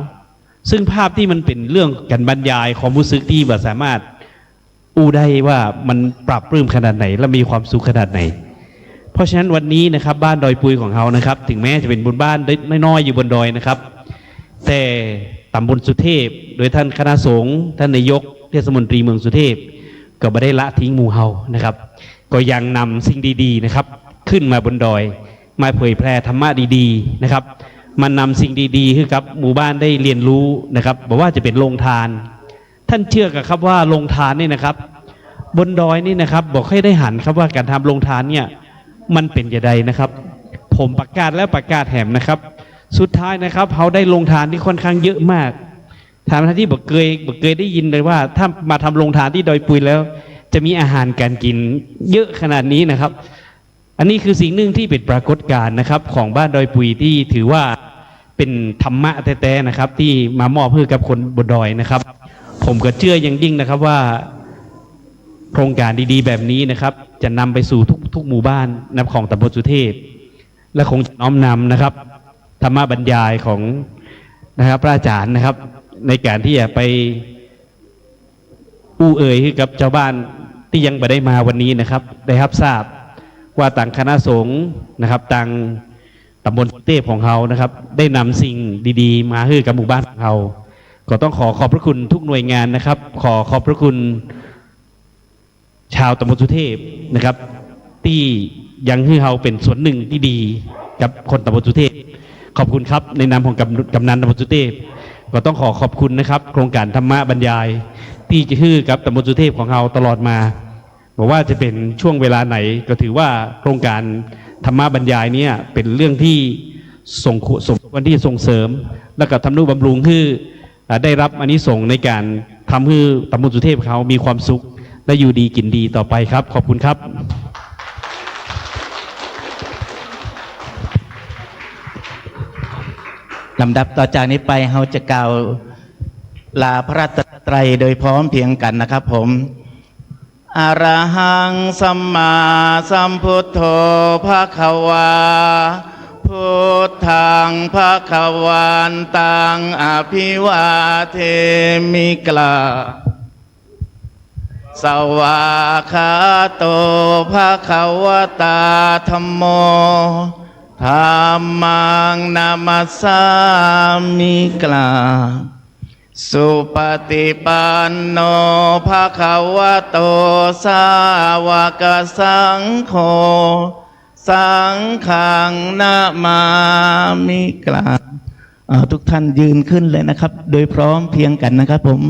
ซึ่งภาพที่มันเป็นเรื่องการบรรยายความรู้สึกที่แบบสามารถอู้ได้ว่ามันปรับปลื้มขนาดไหนและมีความสุขขนาดไหนเพราะฉะนั้นวันนี้นะครับบ้านดอยปุยของเรานะครับถึงแม้จะเป็นบนบ้านน้อยๆอยู่บนดอยนะครับแต่ตำบลสุเทพโดยท่านคณะสงฆ์ท่านนายกเทศมนตรีเมืองสุเทพก็ไม่ได้ละทิ้งหมู่เฮานะครับก็ยังนำสิ่งดีๆนะครับขึ้นมาบนดอยมาเผยแพร่ธรรมะดีๆนะครับมันนำสิ่งดีๆให้กับหมู่บ้านได้เรียนรู้นะครับบอกว่าจะเป็นโรงทาน ท่านเชื่อกับครับว่าโรงทานนี่นะครับ บนดอยนี่นะครับบอกให้ได้หันครับว่าการทำโรงทานเนี่ยมันเป็นอย่างไรนะครับ ผมประกาศและประกาศแถมนะครับ สุดท้ายนะครับเขาได้โรงทานที่ค่อนข้างเยอะมากทางที่บอกเคยได้ยินเลยว่าถ้ามาทำโรงทานที่ดอยปุยแล้ว จะมีอาหารการกินเยอะขนาดนี้นะครับ อันนี้คือสิ่งหนึ่งที่เป็นปรากฏการณ์นะครับของบ้านดอยปุยที่ถือว่าเป็นธรรมะแท้ๆนะครับ ที่มามอบเพื่อกับคนบนดอยนะครับ ผมก็เชื่ออย่างยิ่งนะครับว่าโครงการดีๆแบบนี้นะครับ จะนำไปสู่ทุกหมู่บ้านนับของตำบลสุเทพและคงจะน้อมนำนะครับธรรมะบรรยายของนะครับพระอาจารย์นะครับ ในการที่จะไปอู้เอ่ยให้กับชาวบ้านที่ยังไม่ได้มาวันนี้นะครับได้รับทราบว่าต่างคณะสงฆ์นะครับต่างตำบลสุเทพของเขานะครับ ได้นำสิ่งดีๆมาให้กับหมู่บ้านของเราก็ต้องขอบพระคุณทุกหน่วยงานนะครับ ขอบพระคุณชาวตำบลสุเทพนะครับ ที่ยังให้เราเป็นส่วนหนึ่งที่ดีกับคนตำบลสุเทพขอบคุณครับในนามของกำนันตำบลสุเทพก็ต้องขอบคุณนะครับโครงการธรรมะบรรยายที่จะฮือกับตำบลสุเทพของเราตลอดมาบอกว่าจะเป็นช่วงเวลาไหนก็ถือว่าโครงการธรรมะบรรยายเนี่ยเป็นเรื่องที่ส่งที่ส่งเสริม และก็ทำนุบำรุงให้ได้รับอานิสงส์ในการทำให้ตำบลสุเทพเขามีความสุขและอยู่ดีกินดีต่อไปครับขอบคุณครับลำดับต่อจากนี้ไปเราจะกล่าวลาพระรัตนตรัยโดยพร้อมเพรียงกันนะครับผมอะระหังสัมมาสัมพุทโธภควาพุทธังภควันตังอภิวาเทมิกลาสวากขาโตภควตาธัมโมธัมมังนามัสสามิกลาสุปฏิปันโนภควโตสาวกสังโฆสังฆังนามามิกลาทุกท่านยืนขึ้นเลยนะครับโดยพร้อมเพรียงกันนะครับผม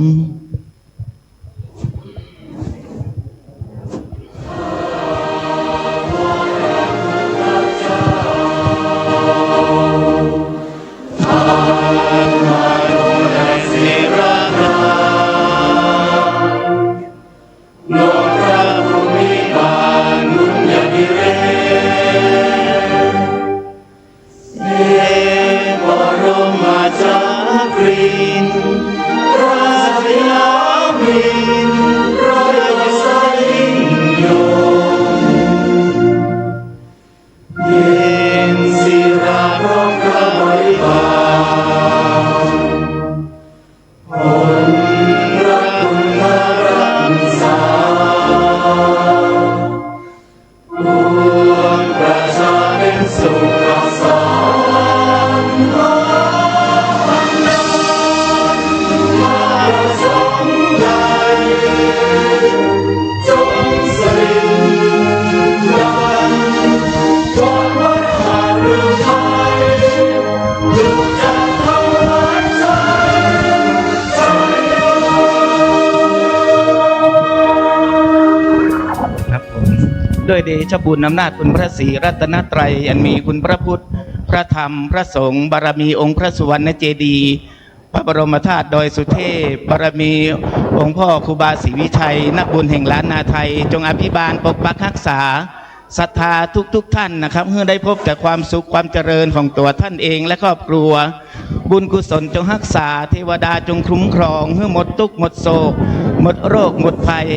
ด้วยเดชบุญอำนาจคุณพระศรีรัตนตรัยอันมีคุณพระพุทธพระธรรมพระสงฆ์บารมีองค์พระสุวรรณเจดีย์พระบรมธาตุดอยสุเทพบารมีองค์พ่อครูบาศรีวิชัยนักบุญแห่งล้านนาไทยจงอภิบาลปกปักรักษาศรัทธาทุกท่านนะครับเพื่อได้พบแต่ความสุขความเจริญของตัวท่านเองและครอบครัวบุญกุศลจงรักษาเทวดาจงคุ้มครองเพื่อหมดทุกข์หมดโศกหมดโรคหมดภัย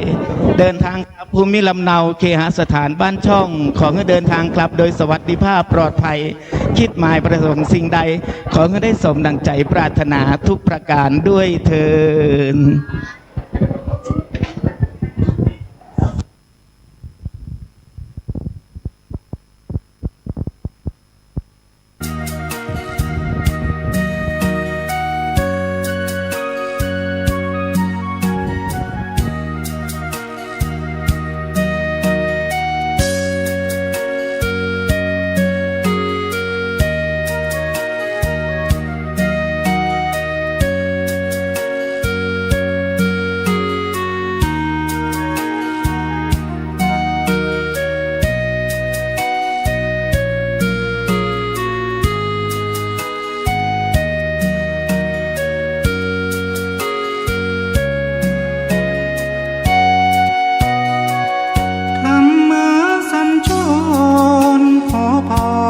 เดินทางกลับภูมิลำเนาเคหสถานบ้านช่องขอให้เดินทางกลับโดยสวัสดิภาพปลอดภัยคิดหมายประสงค์สิ่งใดขอให้ได้สมดังใจปรารถนาทุกประการด้วยเถิด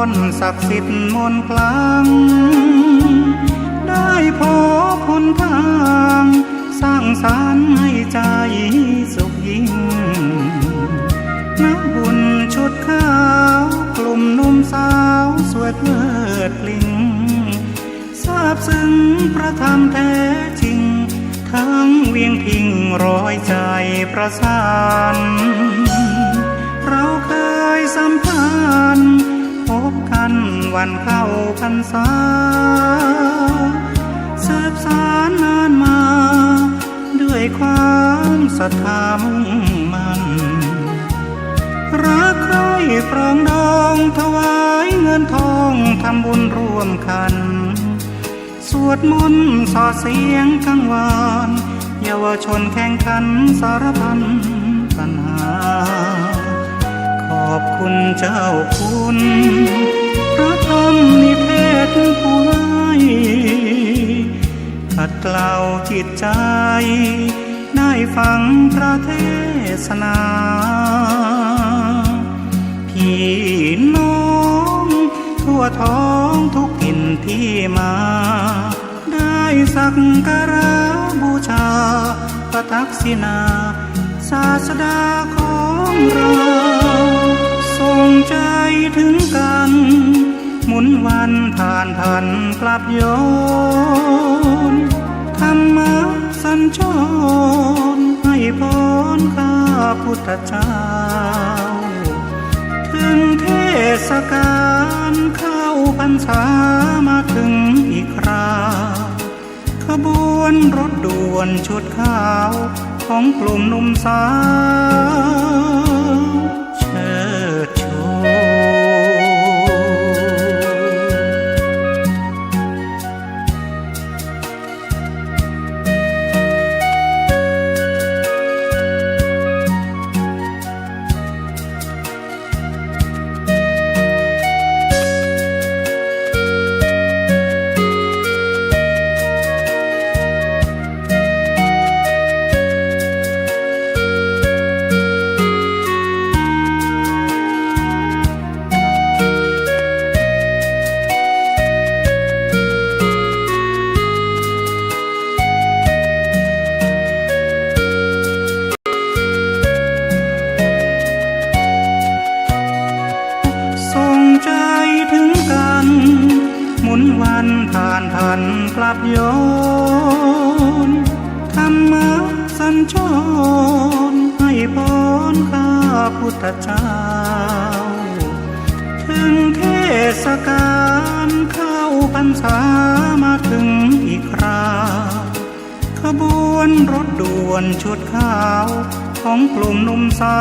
รศักดิ์สิทธิ์มนต์คลังได้พบหนทางสร้างสรรค์ให้ใจสุขยิ่งนักบุญชุดขาวกลุ่มหนุ่มสาวสวยเพลิดพลิ้งทราบซึ้งพระธรรมแท้จริงทั้งเวียงพิงร้อยใจประสานเราเคยสัมพันธ์พบกันวันเข้าพรรษาสืบสานนานมาด้วยความศรัทธามุ่งมั่นรักใคร่ปรองดองถวายเงินทองทำบุญร่วมกันสวดมนต์สอดเสียงกังวานเยาวชนแข่งขันสารพันปัญหาขอบคุณเจ้าคุณพระธรรมนิเทศผู้ให้ขัดเกลาจิตใจได้ฟังพระเทศนาพี่น้องทั่วท้องทุกถิ่นที่มาได้สักการะบูชาพระทักษิณาศาสดาของเราส่งใจถึงกันหมุนวันผ่านพันกลับย้อนธรรมะสัญจรให้พรข้าพุทธเจ้าถึงเทศกาลเข้าพรรษามาถึงอีกคราขบวนรถด่วนชุดขาวของกลุ่มหนุ่มสาวเชิดชู บย้อนธรรมะสัญจรให้พรข้าพุทธเจ้าถึงเทศกาลเข้าพรรษามาถึงอีกคราขบวนรถด่วนชุดขาวของกลุ่มหนุ่มสา